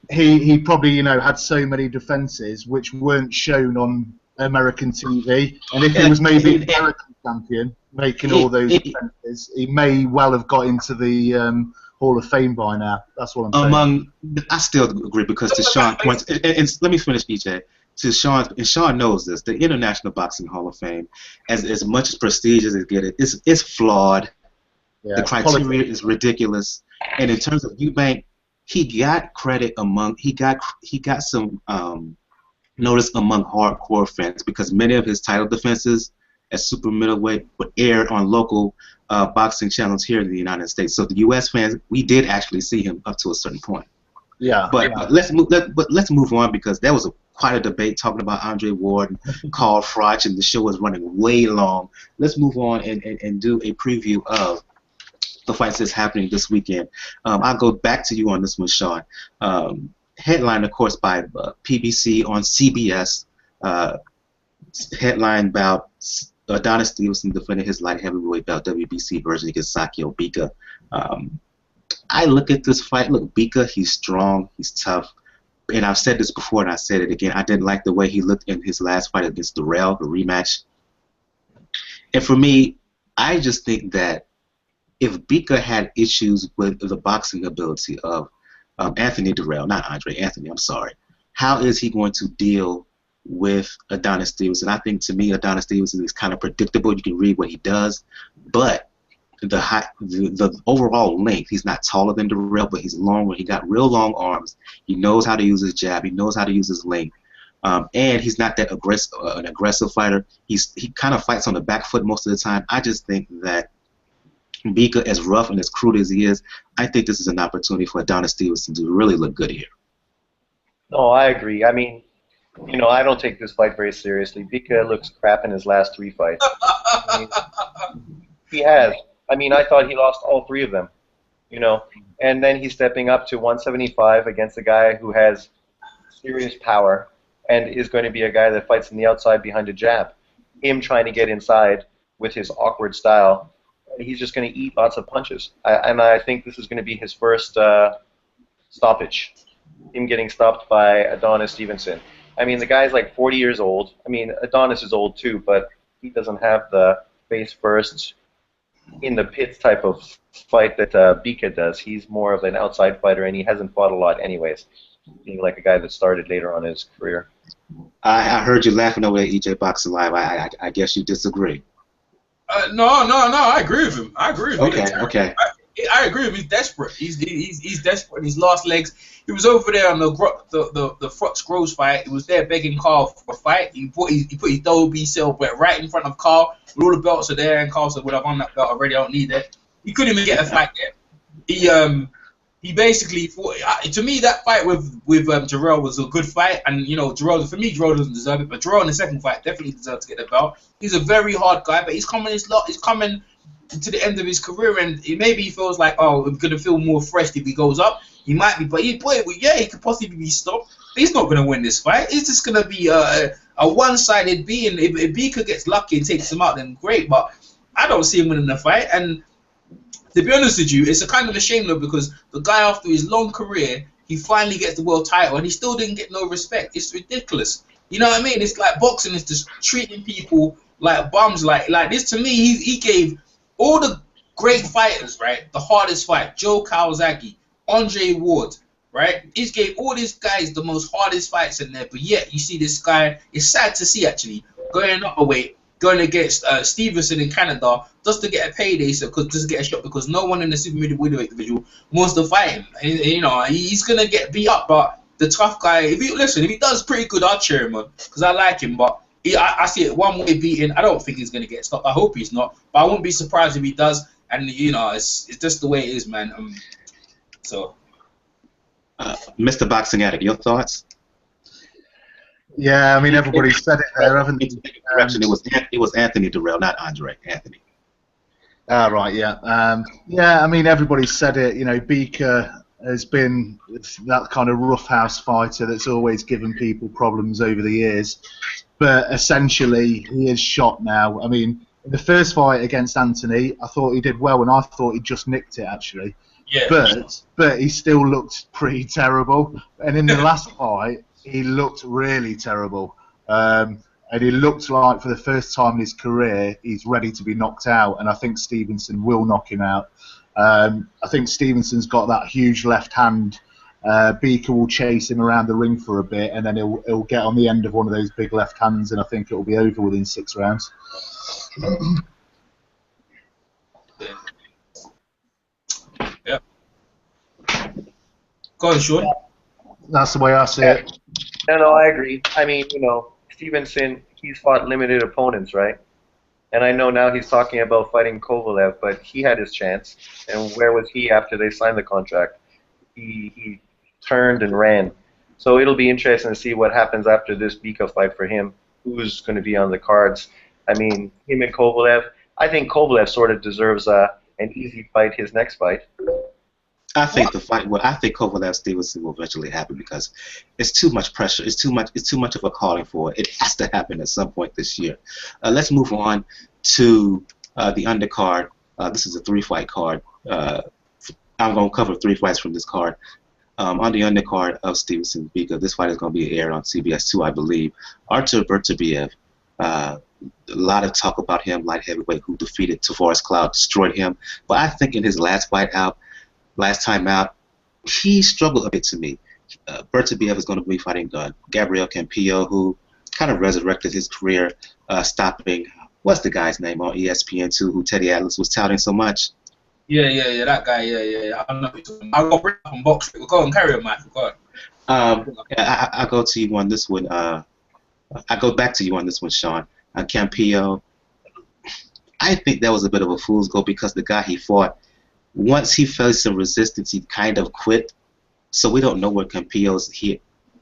he probably had so many defences which weren't shown on American TV, and if he was maybe an American champion making all those defences, he may well have got into the Hall of Fame by now. That's what I'm saying. I still agree because to Sean's point, and let me finish, EJ. To Sean, and Sean knows this, the International Boxing Hall of Fame, as much as prestige as it gets, it's flawed. Yeah, the criteria is ridiculous. And in terms of Eubank, he got credit he got some notice among hardcore fans because many of his title defenses at super middleweight were aired on local boxing channels here in the United States. So the U.S. fans, we did actually see him up to a certain point. Yeah. But let's move on because there was quite a debate talking about Andre Ward and Carl Froch, and the show was running way long. Let's move on and do a preview of the fights that's happening this weekend. I'll go back to you on this one, Sean. Headline, of course, by PBC on CBS. Headline about Adonis Stevenson defended his light heavyweight belt WBC version against Sakio Bika. I look at this fight. Look, Bika, he's strong, he's tough. And I've said this before, and I said it again. I didn't like the way he looked in his last fight against Darrell, the rematch. And for me, I just think that if Bika had issues with the boxing ability of Anthony Darrell, not Andre, Anthony, I'm sorry, how is he going to deal with Adonis Stevenson? I think, to me, Adonis Stevenson is kind of predictable. You can read what he does, but the overall length, he's not taller than Darrell, but he's longer. He got real long arms. He knows how to use his jab. He knows how to use his length. And he's not that an aggressive fighter. He kind of fights on the back foot most of the time. I just think that Bika, as rough and as crude as he is, I think this is an opportunity for Adonis Stevenson to really look good here. No, I agree. I mean, you know, I don't take this fight very seriously. Bika looks crap in his last 3 fights. I mean, he has. I mean, I thought he lost all 3 of them, you know. And then he's stepping up to 175 against a guy who has serious power and is going to be a guy that fights on the outside behind a jab. Him trying to get inside with his awkward style, he's just going to eat lots of punches. And I think this is going to be his first stoppage, him getting stopped by Adonis Stevenson. I mean, the guy's like 40 years old. I mean, Adonis is old too, but he doesn't have the face first in the pits type of fight that Bika does. He's more of an outside fighter, and he hasn't fought a lot anyways, being like a guy that started later on in his career. I heard you laughing over at EJ Boxing Live. I guess you disagree. No, I agree with him. I agree with him. Okay. I agree with him. He's desperate. He's desperate. He's lost legs. He was over there on the Fox Groves fight. He was there begging Carl for a fight. He put his WBC silhouette right in front of Carl. All the belts are there, and Carl said, "Well, I've won that belt already. I don't need it." He couldn't even get a fight there. He basically fought. To me, that fight with Jarrell was a good fight, and you know, Jarrell doesn't deserve it, but Jarrell in the second fight definitely deserves to get the belt. He's a very hard guy, but he's coming to the end of his career, and maybe he feels like, oh, we're gonna feel more fresh if he goes up. He might be, but he could possibly be stopped. But he's not gonna win this fight. It's just gonna be a one-sided being. If Bika gets lucky and takes him out, then great. But I don't see him winning the fight. And to be honest with you, it's a kind of a shame though, because the guy, after his long career, he finally gets the world title, and he still didn't get no respect. It's ridiculous. You know what I mean? It's like boxing is just treating people like bums. Like this, to me, he gave all the great fighters, right, the hardest fight. Joe Kawasaki, Andre Ward, right? He gave all these guys the most hardest fights in there, but yet you see this guy. It's sad to see, actually, going up a weight, going against Stevenson in Canada just to get a payday, just to get a shot, because no one in the super middleweight division wants to fight him. And, you know, he's gonna get beat up, but the tough guy. If he does pretty good, I'll cheer him on, because I like him, but. I see it one way beating. I don't think he's going to get stopped. I hope he's not. But I wouldn't be surprised if he does. And, you know, it's just the way it is, man. Mr. Boxing Addict, your thoughts? Yeah, I mean, everybody said it there, haven't they? It was Anthony Darrell, not Andre. Anthony. Right, yeah. Yeah, I mean, everybody said it. You know, Bika has been that kind of roughhouse fighter that's always given people problems over the years. But essentially, he is shot now. I mean, in the first fight against Anthony, I thought he did well, and I thought he just nicked it, actually. Yeah. But he still looked pretty terrible. And in the last fight, he looked really terrible. And he looked like, for the first time in his career, he's ready to be knocked out. And I think Stevenson will knock him out. I think Stevenson's got that huge left hand. Bika will chase him around the ring for a bit, and then he'll get on the end of one of those big left hands, and I think it'll be over within 6 rounds. Yeah. Go on, Sean. That's the way I see it. No, I agree. I mean, you know, Stevenson, he's fought limited opponents, right? And I know now he's talking about fighting Kovalev, but he had his chance. And where was he after they signed the contract? He turned and ran. So it'll be interesting to see what happens after this Bika fight for him. Who's going to be on the cards? I mean, him and Kovalev. I think Kovalev sort of deserves an easy fight, his next fight. I think the fight. Well, I think Kovalev Stevenson will eventually happen because it's too much pressure. It's too much. It's too much of a calling for it. It has to happen at some point this year. Let's move on to the undercard. This is a 3-fight card. I'm going to cover 3 fights from this card. On the undercard of Stevenson Bika, this fight is going to be aired on CBS2, I believe. Artur Beterbiev. A lot of talk about him, light heavyweight, who defeated Tavares Cloud, destroyed him. But I think in his last time out, he struggled a bit to me. Beterbiev is going to be fighting Gabriel Campillo, who kind of resurrected his career, stopping, what's the guy's name on ESPN2, who Teddy Atlas was touting so much? Yeah, that guy, yeah. I know. I got rid of him box. Go on, carry on, Mike. Go on. I go to you on this one. I go back to you on this one, Sean. Campillo, I think that was a bit of a fool's goal because the guy he fought, once he faced some resistance, he kind of quit. So we don't know where Campillo's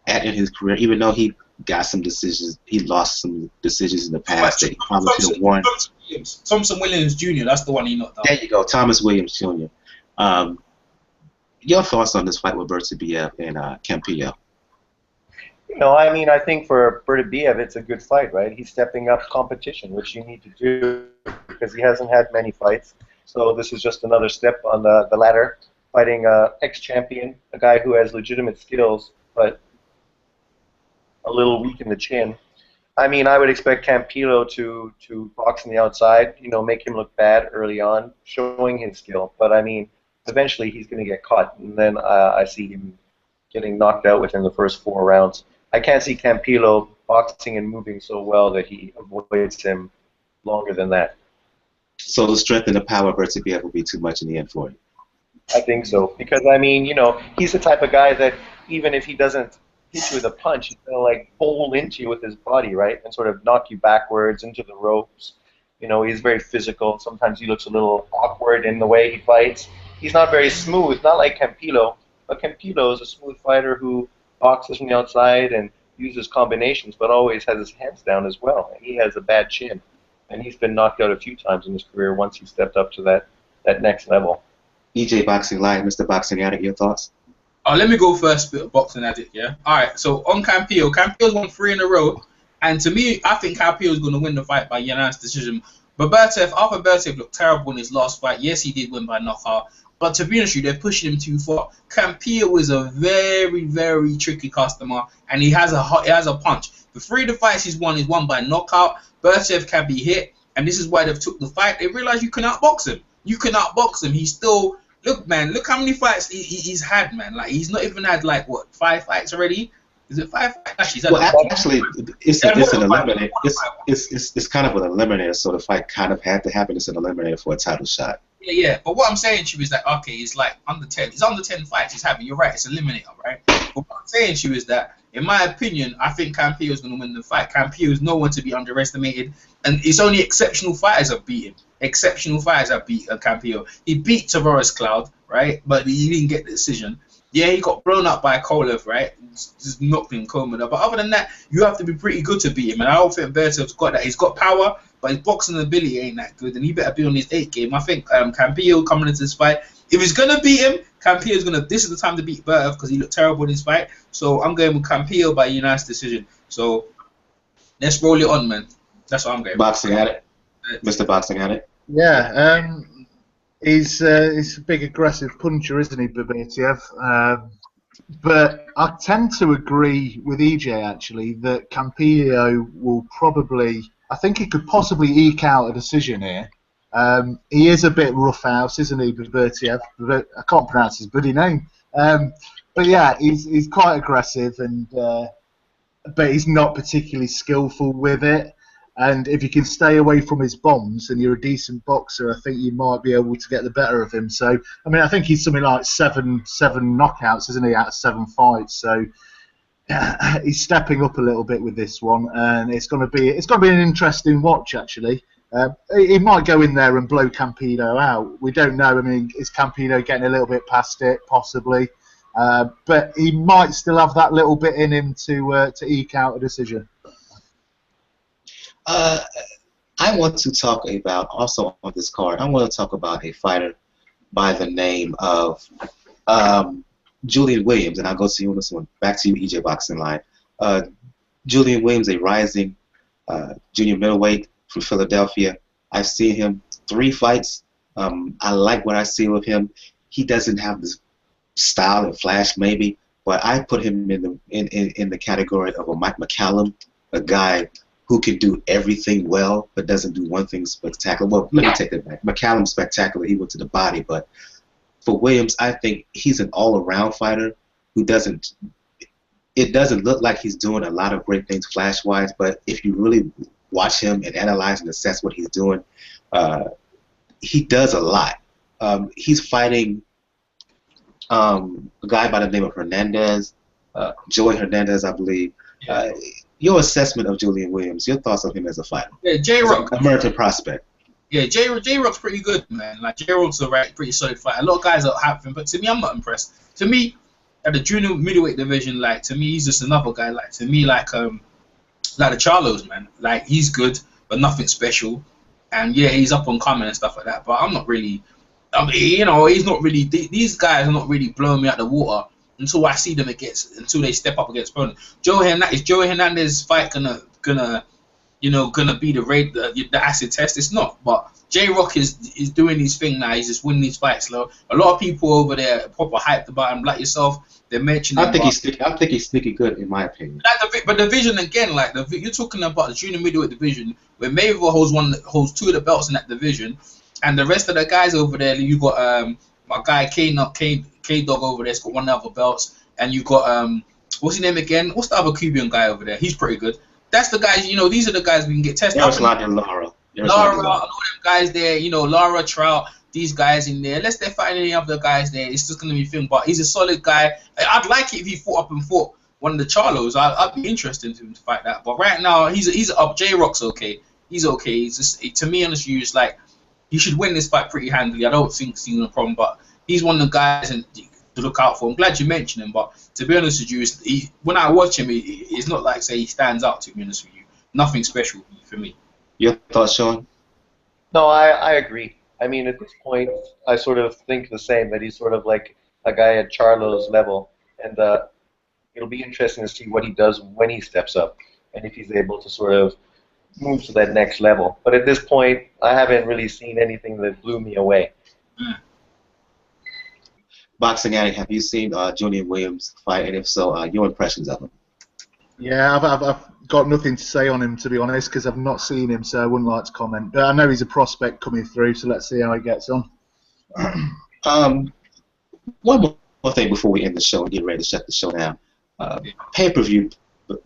at in his career, even though he got some decisions. He lost some decisions in the past that he probably should have won. Thompson Williams Jr., that's the one he knocked out. There you go, Thomas Williams Jr. Your thoughts on this fight with Beterbiev and Campillo? I mean, I think for Beterbiev, it's a good fight, right? He's stepping up competition, which you need to do because he hasn't had many fights. So this is just another step on the ladder, fighting an ex-champion, a guy who has legitimate skills, but a little weak in the chin. I mean, I would expect Campillo to box on the outside, make him look bad early on, showing his skill. But, I mean, eventually he's going to get caught, and then I see him getting knocked out within the first 4 rounds. I can't see Campillo boxing and moving so well that he avoids him longer than that. So the strength and the power of Beterbiev will be too much in the end for him? I think so. Because, I mean, he's the type of guy that even if he doesn't hit you with a punch, he's going to, like, bowl into you with his body, right, and sort of knock you backwards into the ropes. He's very physical. Sometimes he looks a little awkward in the way he fights. He's not very smooth, not like Campillo. But Campillo is a smooth fighter who boxes from the outside and uses combinations, but always has his hands down as well. And he has a bad chin. And he's been knocked out a few times in his career once he stepped up to that next level. EJ Boxing Live, Mr. Boxing Addict, your thoughts? Let me go first, Boxing Addict, yeah? All right, so on Campillo, Campillo's won 3 in a row. And to me, I think Campillo's going to win the fight by unanimous decision. But Artur Beterbiev looked terrible in his last fight. Yes, he did win by knockout. But to be honest with you, they're pushing him too far. Campillo is a very, very tricky customer, and he has a punch. The 3 of the fights he's won by knockout. Beterbiev can be hit, and this is why they've took the fight. They realize you can outbox him. He's still look how many fights he's had, man. Like he's not even had 5 fights already. Is it 5 fights? Actually, it's an eliminator. It's kind of an eliminator, so the fight kind of had to happen. It's an eliminator for a title shot. Yeah. But what I'm saying to you is that okay, it's like under 10. It's under 10 fights he's having. You're right. It's eliminator, right? But what I'm saying to you is that, in my opinion, I think Campillo is going to win the fight. Campillo is no one to be underestimated, and it's only exceptional fighters have beat him. Exceptional fighters have beat Campillo. He beat Tavares Cloud, right? But he didn't get the decision. Yeah, he got blown up by Kovalev, right? Just knocked him coma. But other than that, you have to be pretty good to beat him. And I don't think Beterbiev has got that. He's got power, but his boxing ability ain't that good. And he better be on his 8 game. I think Campillo coming into this fight, if he's going to beat him, Campillo's going to... This is the time to beat Beterbiev because he looked terrible in his fight. So I'm going with Campillo by unanimous decision. So let's roll it on, man. That's what I'm going with. Boxing Addict. Mr. Boxing Addict. Yeah, he's a big aggressive puncher, isn't he, Beterbiev? But I tend to agree with EJ, actually, that Campillo will probably... I think he could possibly eke out a decision here. He is a bit roughhouse, isn't he, Beterbiev? I can't pronounce his bloody name. But yeah, he's quite aggressive, but he's not particularly skillful with it. And if you can stay away from his bombs and you're a decent boxer, I think you might be able to get the better of him. So, I mean, I think he's something like seven knockouts, isn't he, out of 7 fights? So he's stepping up a little bit with this one, and it's going to be an interesting watch, actually. He might go in there and blow Campillo out. We don't know. I mean, is Campillo getting a little bit past it? Possibly. But he might still have that little bit in him to eke out a decision. I want to talk about, also on this card, I want to talk about a fighter by the name of Julian Williams, and I'll go to you on this one. Back to you, EJ Boxing Line. Julian Williams, a rising junior middleweight from Philadelphia. I've seen him 3 fights. I like what I see with him. He doesn't have the style and flash, maybe, but I put him in the category of a Mike McCallum, a guy who can do everything well but doesn't do one thing spectacular. Well, let me take that back. McCallum's spectacular. He went to the body, but for Williams, I think he's an all-around fighter who doesn't. It doesn't look like he's doing a lot of great things flash-wise, but if you really watch him and analyze and assess what he's doing, he does a lot. He's fighting a guy by the name of Hernandez, Joey Hernandez, I believe. Your assessment of Julian Williams, your thoughts on him as a fighter? Yeah, J-Rock. American prospect. Yeah, J-Rock's pretty good, man. Like, J-Rock's a pretty solid fighter. A lot of guys are hyping him, but to me, I'm not impressed. To me, at the junior middleweight division, like, to me, he's just another guy. Like, to me, like the Charlos, man. Like, he's good, but nothing special. And yeah, he's up and coming and stuff like that. But I'm not really, I mean, you know, he's not really. These guys are not really blowing me out the water until I see them until they step up against opponents. Is Joey Hernandez's fight gonna be the acid test? It's not. But J-Rock is doing his thing now. He's just winning these fights. So a lot of people over there are proper hyped about him, like yourself. They're mentioning. I think he's sneaky good, in my opinion. But division again, like you're talking about the junior middleweight division, where Mayweather holds 2 of the belts in that division, and the rest of the guys over there, you got my guy K-Dog over there's got 1 other belts, and you got what's his name again? What's the other Cuban guy over there? He's pretty good. That's the guys. You know, these are the guys we can get tested. Lara, all them guys there. You know, Lara, Trout. These guys in there, unless they're fighting any other guys there, it's just going to be film. But he's a solid guy. I'd like it if he fought one of the Charlos. I'd be interested in him to fight that. But right now, he's up. J-Rock's okay. He's okay. He's just, to me, honestly, it's like he should win this fight pretty handily. I don't think he's a problem, but he's one of the guys to look out for. I'm glad you mentioned him, but to be honest with you, when I watch him, it's not like, say, he stands out, to be honest with you. Nothing special for me. Your thoughts, Sean? No, I agree. I mean, at this point, I sort of think the same, that he's sort of like a guy at Charlo's level, and it'll be interesting to see what he does when he steps up, and if he's able to sort of move to that next level. But at this point, I haven't really seen anything that blew me away. Boxing Addict, have you seen Julian Williams fight, and if so, your impressions of him? Yeah, I've got nothing to say on him, to be honest, because I've not seen him, so I wouldn't like to comment. But I know he's a prospect coming through, so let's see how he gets on. One more thing before we end the show and get ready to shut the show down. Pay-per-view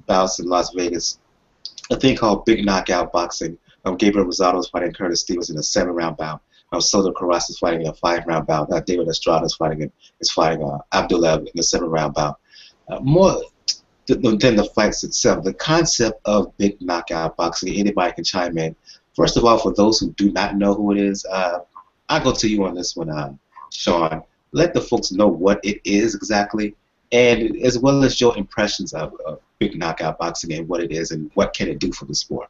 bouts in Las Vegas. A thing called Big Knockout Boxing. Gabriel Rosado is fighting Curtis Stevenson in a 7-round bout. Soto Carras is fighting in a 5-round bout. David Estrada is fighting Abdullah in a 7-round bout. More than the fights itself, the concept of Big Knockout Boxing, anybody can chime in. First of all, for those who do not know who it is, I'll go to you on this one, Sean. Let the folks know what it is exactly, and as well as your impressions of Big Knockout Boxing and what it is and what can it do for the sport.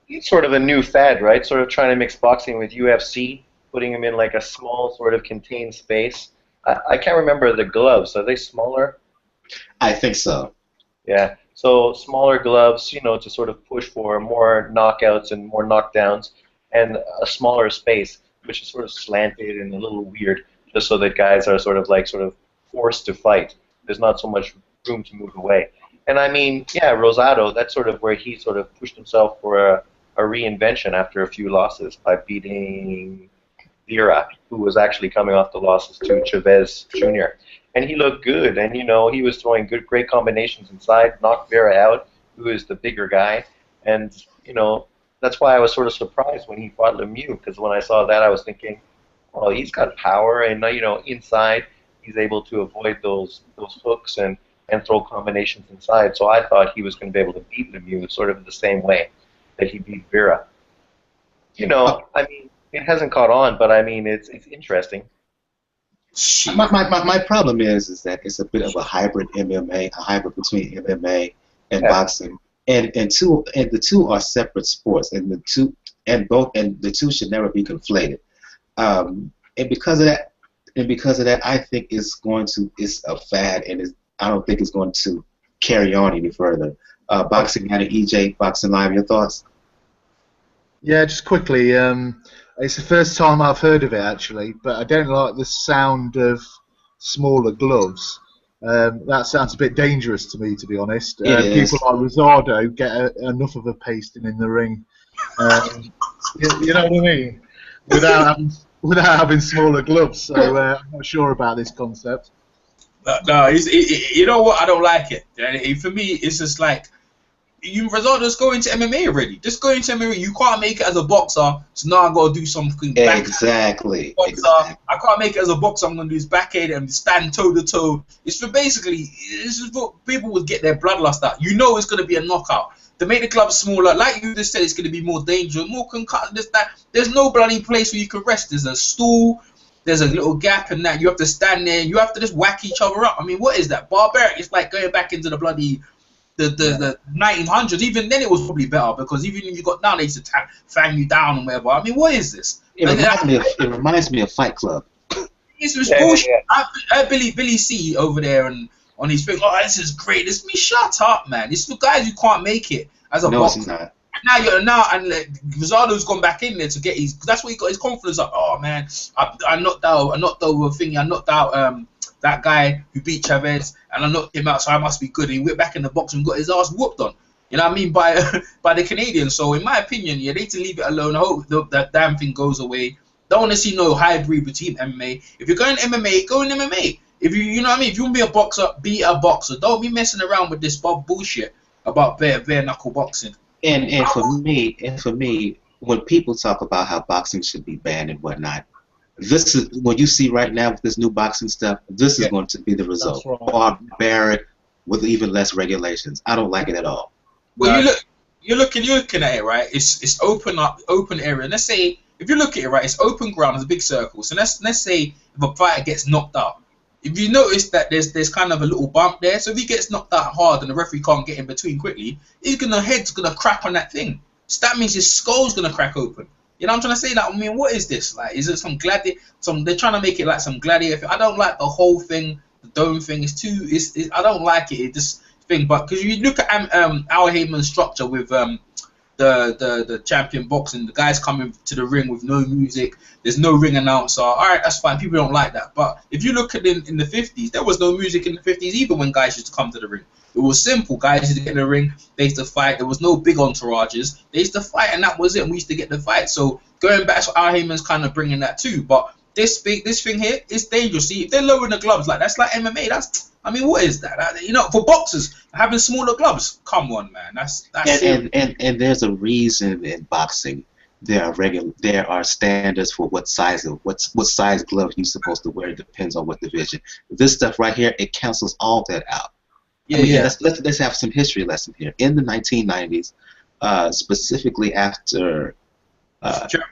It's sort of a new fad, right? Sort of trying to mix boxing with UFC, putting them in like a small sort of contained space. I can't remember the gloves. Are they smaller? I think so. Yeah. So smaller gloves, you know, to sort of push for more knockouts and more knockdowns, and a smaller space, which is sort of slanted and a little weird, just so that guys are sort of forced to fight. There's not so much room to move away. And I mean, yeah, Rosado, that's sort of where he sort of pushed himself for a reinvention after a few losses by beating Vera, who was actually coming off the losses to Chavez Jr. And he looked good, and you know, he was throwing great combinations inside, knocked Vera out, who is the bigger guy, and you know, that's why I was sort of surprised when he fought Lemieux, because when I saw that, I was thinking, well, he's got power, and you know, inside he's able to avoid those hooks and throw combinations inside. So I thought he was going to be able to beat Lemieux sort of the same way that he beat Vera. You know, I mean, it hasn't caught on, but I mean, it's interesting. My problem is that it's a bit of a hybrid MMA, a hybrid between MMA and boxing, and the two are separate sports, and the two should never be conflated. And because of that, and because of that, I think it's a fad, and I don't think it's going to carry on any further. Boxing out of EJ, Boxing Live, your thoughts? Yeah, just quickly, it's the first time I've heard of it actually, but I don't like the sound of smaller gloves. That sounds a bit dangerous to me, to be honest. People like Rosado get enough of a pasting in the ring. You know what I mean? Without having smaller gloves, so I'm not sure about this concept. No, you know what? I don't like it. For me, it's just like, just go into MMA already. Just go into MMA. You can't make it as a boxer, so now I gotta do something back. Exactly. I can't make it as a boxer. I'm gonna do is backhand and stand toe to toe. It's for basically, this is what people would get their bloodlust out. You know it's gonna be a knockout. To make the club smaller, like you just said, it's gonna be more dangerous, more concussed. There's no bloody place where you can rest. There's a stool. There's a little gap in that. You have to stand there. You have to just whack each other up. I mean, what is that? Barbaric. It's like going back into the bloody the 1900s. Even then, it was probably better because even when you got down, they used to fang you down and whatever. I mean, what is this? It reminds me of Fight Club. It's bullshit. Yeah. I Billy C over there and on his thing. Oh, this is great. This me. Shut up, man. It's the guys who can't make it as a boxer. It's not. Now Rosado's gone back in there to get his. That's where he got his confidence up. Oh man, I knocked out that guy who beat Chavez, and I knocked him out, so I must be good. And he went back in the box and got his ass whooped on. You know what I mean, by the Canadians. So in my opinion, yeah, they need to leave it alone. I hope that damn thing goes away. Don't want to see no hybrid between MMA. If you're going MMA, go in MMA. If you know what I mean, if you want to be a boxer, be a boxer. Don't be messing around with this bullshit about bare knuckle boxing. And for me, when people talk about how boxing should be banned and whatnot, this is what you see right now with this new boxing stuff. This is going to be the result. Right. Barbaric with even less regulations. I don't like it at all. Well, you're looking at it, right? It's open area. Let's say if you look at it, right, it's open ground. There's a big circle. So let's say if a fighter gets knocked out, if you notice that there's kind of a little bump there, so if he gets knocked out hard and the referee can't get in between quickly, head's gonna crack on that thing. So that means his skull's gonna crack open. You know what I'm trying to say? Like, I mean, what is this? Like, is it they're trying to make it like some gladiator? I don't like the whole thing. The dome thing is I don't like it. It just thing, but because you look at Al Heyman's structure with the champion boxing, the guys coming to the ring with no music, there's no ring announcer. All right, that's fine. People don't like that. But if you look at it in the 50s, there was no music in the 50s either when guys used to come to the ring. It was simple. Guys used to get in the ring, they used to fight. There was no big entourages. They used to fight, and that was it. And we used to get the fight. So going back to Al Heyman's kind of bringing that too. But this thing here is dangerous. See, if they're lowering the gloves, that's like MMA. I mean, what is that? You know, for boxers having smaller gloves. Come on, man. That's and there's a reason in boxing there are standards for what size glove you're supposed to wear. It depends on what division. This stuff right here, it cancels all that out. Yeah. Let's have some history lesson here. In the 1990s, specifically after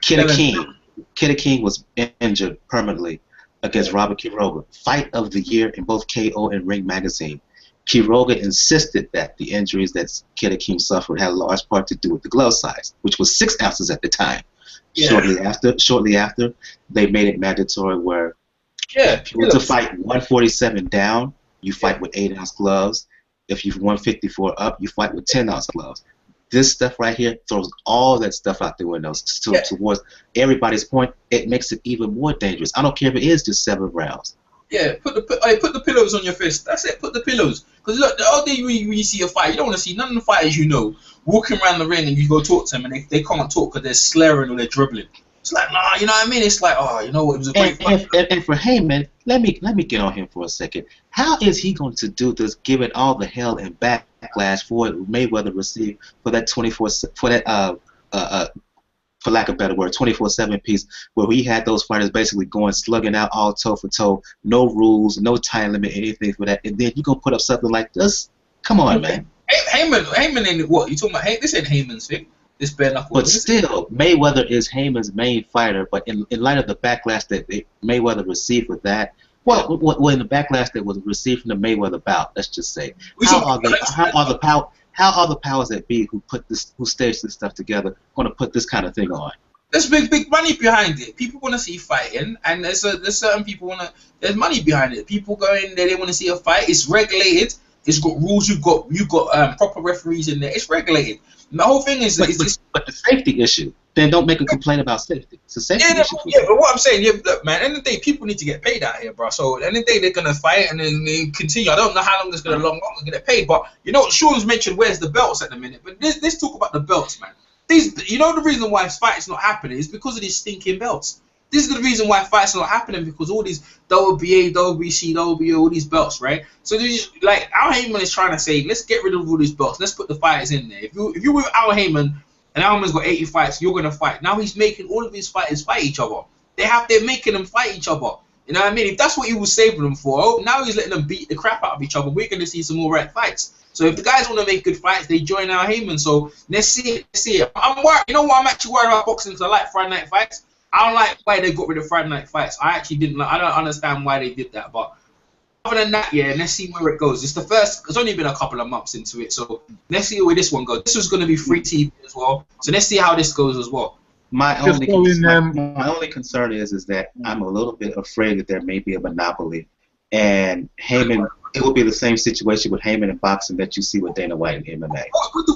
Kid King was injured permanently against Robert Quiroga, fight of the year in both KO and Ring magazine. Quiroga insisted that the injuries that Kid King suffered had a large part to do with the glove size, which was 6 ounces at the time. Yeah. Shortly after, they made it mandatory where if you were to fight 147 down, you fight with 8-ounce gloves. If you're 154 up, you fight with 10-ounce gloves. This stuff right here throws all that stuff out the window. Towards everybody's point, it makes it even more dangerous. I don't care if it is just 7 rounds. Yeah, put the pillows on your fist. That's it. Put the pillows. Because look, the other day when you see a fight, you don't want to see none of the fighters you know walking around the ring and you go talk to them and they can't talk because they're slurring or they're dribbling. It's like, nah, you know what I mean? It's like, oh, you know what? It was a great fight. And for Heyman, let me get on him for a second. How is he going to do this, given all the hell and backlash for what Mayweather received for that for lack of a better word, 24/7 piece where we had those fighters basically slugging out all toe for toe, no rules, no time limit, anything for that, and then you gonna put up something like this? Come on, man. Heyman ain't what you talking about? This ain't Heyman's thing. This bare knuckle. But still, Mayweather is Heyman's main fighter. But in light of the backlash that Mayweather received with that, in the backlash that was received from the Mayweather bout, let's just say, how are the powers that be who staged this stuff together going to put this kind of thing on? There's big money behind it. People want to see fighting, and there's certain people there's money behind it. People go in there, they want to see a fight. It's regulated. It's got rules. You've got proper referees in there. It's regulated. And the whole thing is but the safety issue. Then don't make a complaint about safety. It's a safety issue. Yeah, but what I'm saying, look, man, at the end of the day, people need to get paid out here, bro. So at the end of the day, they're gonna fight and then they continue. I don't know how long it's gonna long get paid, but you know, Sean's mentioned where's the belts at the minute. But let's talk about the belts, man. You know, the reason why fights not happening is because of these stinking belts. This is the reason why fights are not happening, because all these WBA, WBC, WBO, all these belts, right? So like Al Heyman is trying to say, let's get rid of all these belts. Let's put the fighters in there. If you're with Al Heyman and Al Heyman's got 80 fights, you're gonna fight. Now he's making all of his fighters fight each other. They're making them fight each other. You know what I mean? If that's what he was saving them for, now he's letting them beat the crap out of each other. We're gonna see some more fights. So if the guys want to make good fights, they join Al Heyman. So let's see it. I'm worried. You know what? I'm actually worried about boxing, because I like Friday night fights. I don't like why they got rid of Friday night fights. I actually didn't like. I don't understand why they did that. But other than that, yeah, let's see where it goes. It's the first. It's only been a couple of months into it, so let's see where this one goes. This was going to be free TV as well, so let's see how this goes as well. My only concern is that I'm a little bit afraid that there may be a monopoly, and Heyman. It will be the same situation with Heyman in boxing that you see with Dana White in MMA.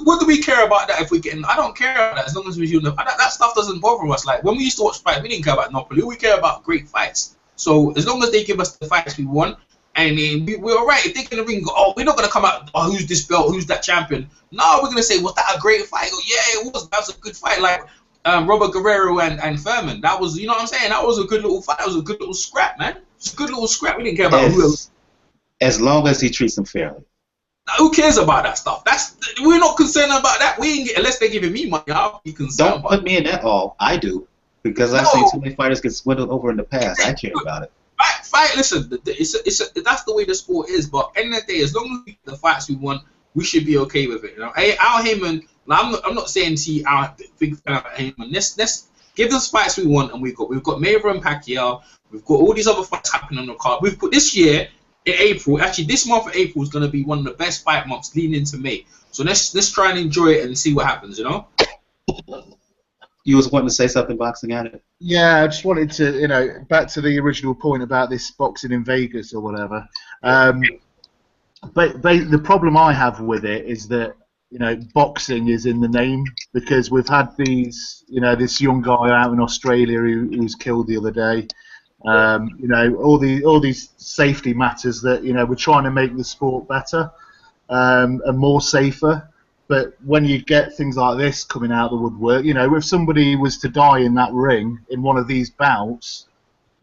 What do we care about that if we get in? I don't care about that as long as we do that stuff doesn't bother us. Like when we used to watch fights, we didn't care about monopoly. We care about great fights. So as long as they give us the fights we want, and we're all right. If they're gonna ring, we're not gonna come out. Oh, who's this belt? Who's that champion? No, we're gonna say, was that a great fight? Oh, yeah, it was. That was a good fight. Like Robert Guerrero and Furman. That was, you know what I'm saying? That was a good little fight. That was a good little scrap, man. It's a good little scrap. We didn't care about who else. As long as he treats them fairly. Now, who cares about that stuff? We're not concerned about that. We ain't get, unless they're giving me money. I'll be concerned. Don't put me in that all. I do, because I've seen too many fighters get swindled over in the past. I care about it. Fight. Listen, that's the way the sport is. But at the end of the day, as long as we get the fights we want, we should be okay with it. You know, Al Heyman. I'm not saying our big fan of Heyman. Let's give us fights we want, and we've got Mayweather and Pacquiao. We've got all these other fights happening on the card. We've put this year. In April, actually, this month of April is going to be one of the best fight months leading into May. So let's try and enjoy it and see what happens. You know. You was wanting to say something, boxing at it? Yeah, I just wanted to, back to the original point about this boxing in Vegas or whatever. But the problem I have with it is that boxing is in the name, because we've had these, this young guy out in Australia who was killed the other day. All these safety matters that we're trying to make the sport better and more safer. But when you get things like this coming out of the woodwork, if somebody was to die in that ring in one of these bouts,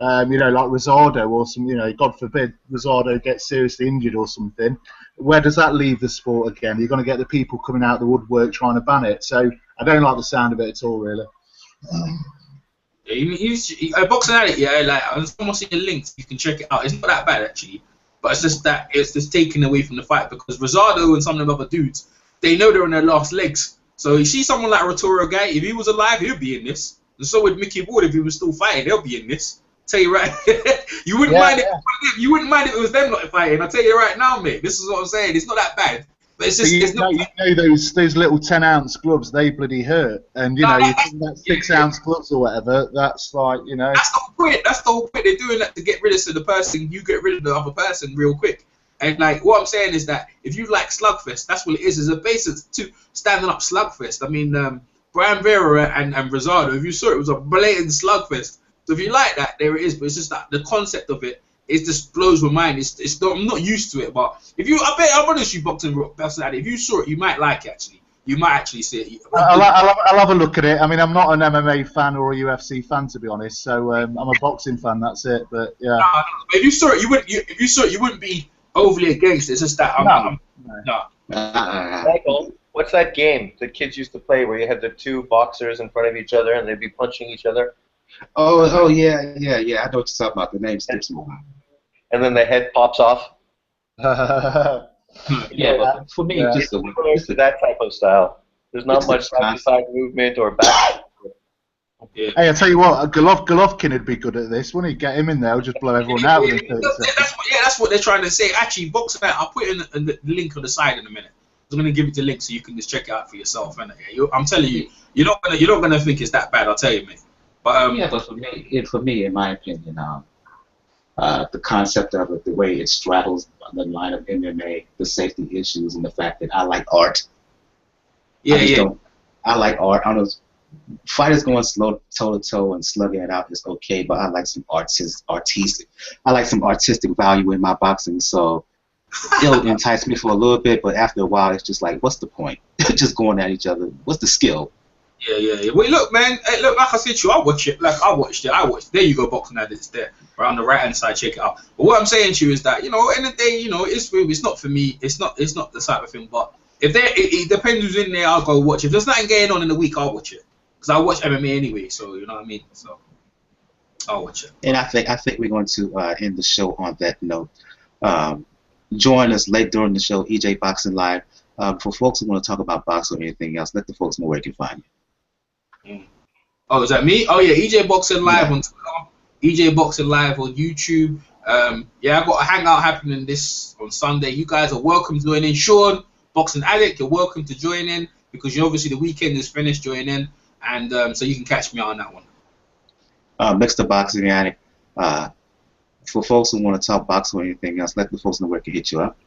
like Rosado or some, God forbid, Rosado gets seriously injured or something, where does that leave the sport again? You're going to get the people coming out of the woodwork trying to ban it. So I don't like the sound of it at all, really. Boxing at it, yeah. Like I'm almost seeing links. You can check it out. It's not that bad actually, but it's just taken away from the fight, because Rosado and some of the other dudes, they know they're on their last legs. So you see someone like Arturo Guy, if he was alive, he'd be in this. And so would Mickey Ward if he was still fighting, they'll be in this. Tell you right, you wouldn't mind it. You wouldn't mind if it was them not fighting. I tell you right now, mate. This is what I'm saying. It's not that bad. But it's just those little 10-ounce gloves, they bloody hurt, and you think that 6-ounce gloves or whatever, that's like That's the whole point. That's the whole point. They're doing that to get rid of the person. You get rid of the other person real quick. And like what I'm saying is that if you like slugfest, that's what it is. It's a basic to standing up slugfest. I mean, Brian Vera and Rosado, if you saw it, was a blatant slugfest. So if you like that, there it is. But it's just that the concept of it. It just blows my mind. It's not, I'm not used to it, but I'm honest, you boxing personality. If you saw it, you might like it actually. You might actually see it. I'll have a look at it. I mean, I'm not an MMA fan or a UFC fan, to be honest. So I'm a boxing fan. That's it. But yeah. If you saw it, you wouldn't. If you saw it, you wouldn't be overly against it. It's just that no. Michael, what's that game the kids used to play where you had the two boxers in front of each other and they'd be punching each other? Oh yeah. I know what you're talking about. The name sticks more. And then the head pops off. Yeah, for me, just that type of style. There's not much side-to-side movement or back. Yeah. Hey, I tell you what, Golovkin would be good at this. Wouldn't he? Get him in there, he'll just blow everyone out within 30 seconds. That's what they're trying to say. Actually, boxing out. I'll put it in the link on the side in a minute. I'm gonna give you the link so you can just check it out for yourself. And I'm telling you, you're not gonna think it's that bad. I'll tell you, mate. But yeah, but for me, in my opinion, the concept of it, the way it straddles the line of MMA, the safety issues, and the fact that I like art. yeah, I just yeah, don't. I like art. I don't know. Fighters going slow toe to toe and slugging it out is okay, but I like some artistic. I like some artistic value in my boxing, so it'll entice me for a little bit, but after a while, it's just like, what's the point? Just going at each other. What's the skill? yeah. Wait, look, man. Hey, look, like I said to you, I watch it. Like I watched it. There you go, boxing addicts there, right on the right hand side. Check it out. But what I'm saying to you is that, you know, end of the day, you know, it's not for me. It's not the type of thing. But if it depends who's in there, I'll go watch. If there's nothing going on in the week, I'll watch it because I watch MMA anyway. So you know what I mean. So I'll watch it. And I think we're going to end the show on that note. Join us late during the show, EJ Boxing Live. For folks who want to talk about boxing or anything else, let the folks know where they can find you. Oh, is that me? Oh yeah, EJ Boxing Live on Twitter, EJ Boxing Live on YouTube. Yeah, I got a hangout happening this on Sunday. You guys are welcome to join in. Sean, Boxing Addict, you're welcome to join in because you obviously the weekend is finished. Join in, and so you can catch me on that one. Mr. Boxing Addict. For folks who want to talk boxing or anything else, let the folks know where they can hit you up.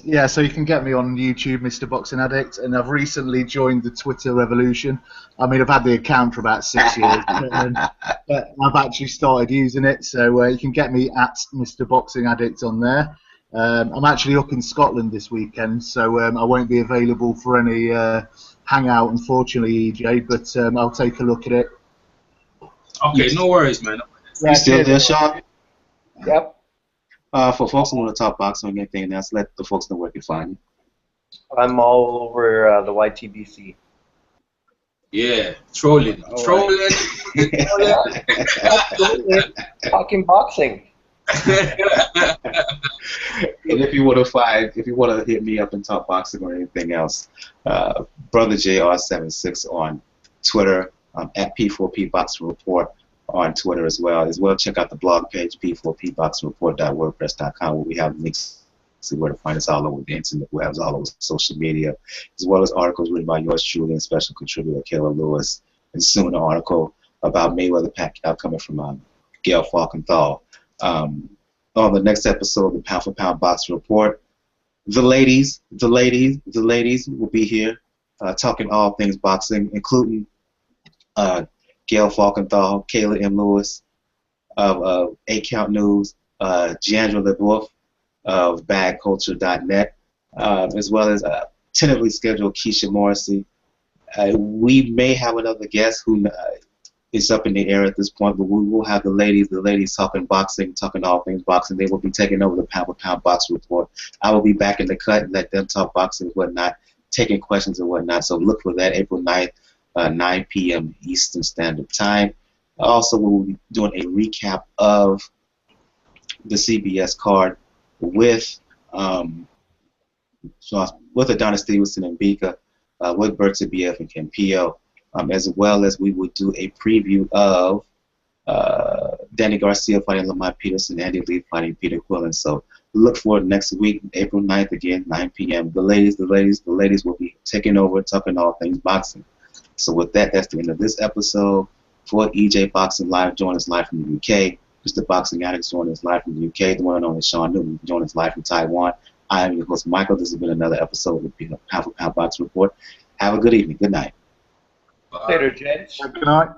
Yeah, so you can get me on YouTube, Mr. Boxing Addict, and I've recently joined the Twitter revolution. I mean, I've had the account for about 6 years, but I've actually started using it, so you can get me at Mr. Boxing Addict on there. I'm actually up in Scotland this weekend, so I won't be available for any hangout, unfortunately, EJ, but I'll take a look at it. Okay, no worries, man. You still there, Sean? Yep. For folks who want to talk boxing or anything else, let the folks know where they can find you. I'm all over the YTBC. Yeah, trolling. Talking boxing. And if you want to hit me up and talk boxing or anything else, Brother JR76 on Twitter, at P4P Boxing Report on Twitter as well. Check out the blog page, p4pboxingreport.wordpress.com, where we have links to where to find us all over the internet, we have all over social media, as well as articles written by yours truly and special contributor Kayla Lewis, and soon an article about Mayweather Pacquiao coming from Gail Falkenthal. On the next episode of the Pound for Pound Boxing Report, the ladies will be here talking all things boxing, including Gail Falkenthal, Kayla M. Lewis of 8 Count News, Giandra LeBoeuf of BadCulture.net, as well as tentatively scheduled Keisha Morrissey. We may have another guest who is up in the air at this point, but we will have the ladies talking boxing, talking all things boxing. They will be taking over the Pound for Pound Boxing Report. I will be back in the cut and let them talk boxing and whatnot, taking questions and whatnot. So look for that April 9th. 9 p.m. Eastern Standard Time. Also, we'll be doing a recap of the CBS card with Adonis Stevenson and Bika, with Bertibiev and Campillo, as well as we will do a preview of Danny Garcia fighting Lamont Peterson, Andy Lee fighting Peter Quillen. So look for it next week, April 9th, again, 9 p.m. The ladies will be taking over, talking all things boxing. So with that, that's the end of this episode. For EJ Boxing Live, join us live from the UK. Mr. Boxing Addicts, join us live from the UK. The one and only Sean Newton, join us live from Taiwan. I am your host, Michael. This has been another episode of the Pound for Pound Boxing Report. Have a good evening. Good night. Later, gents. Good night.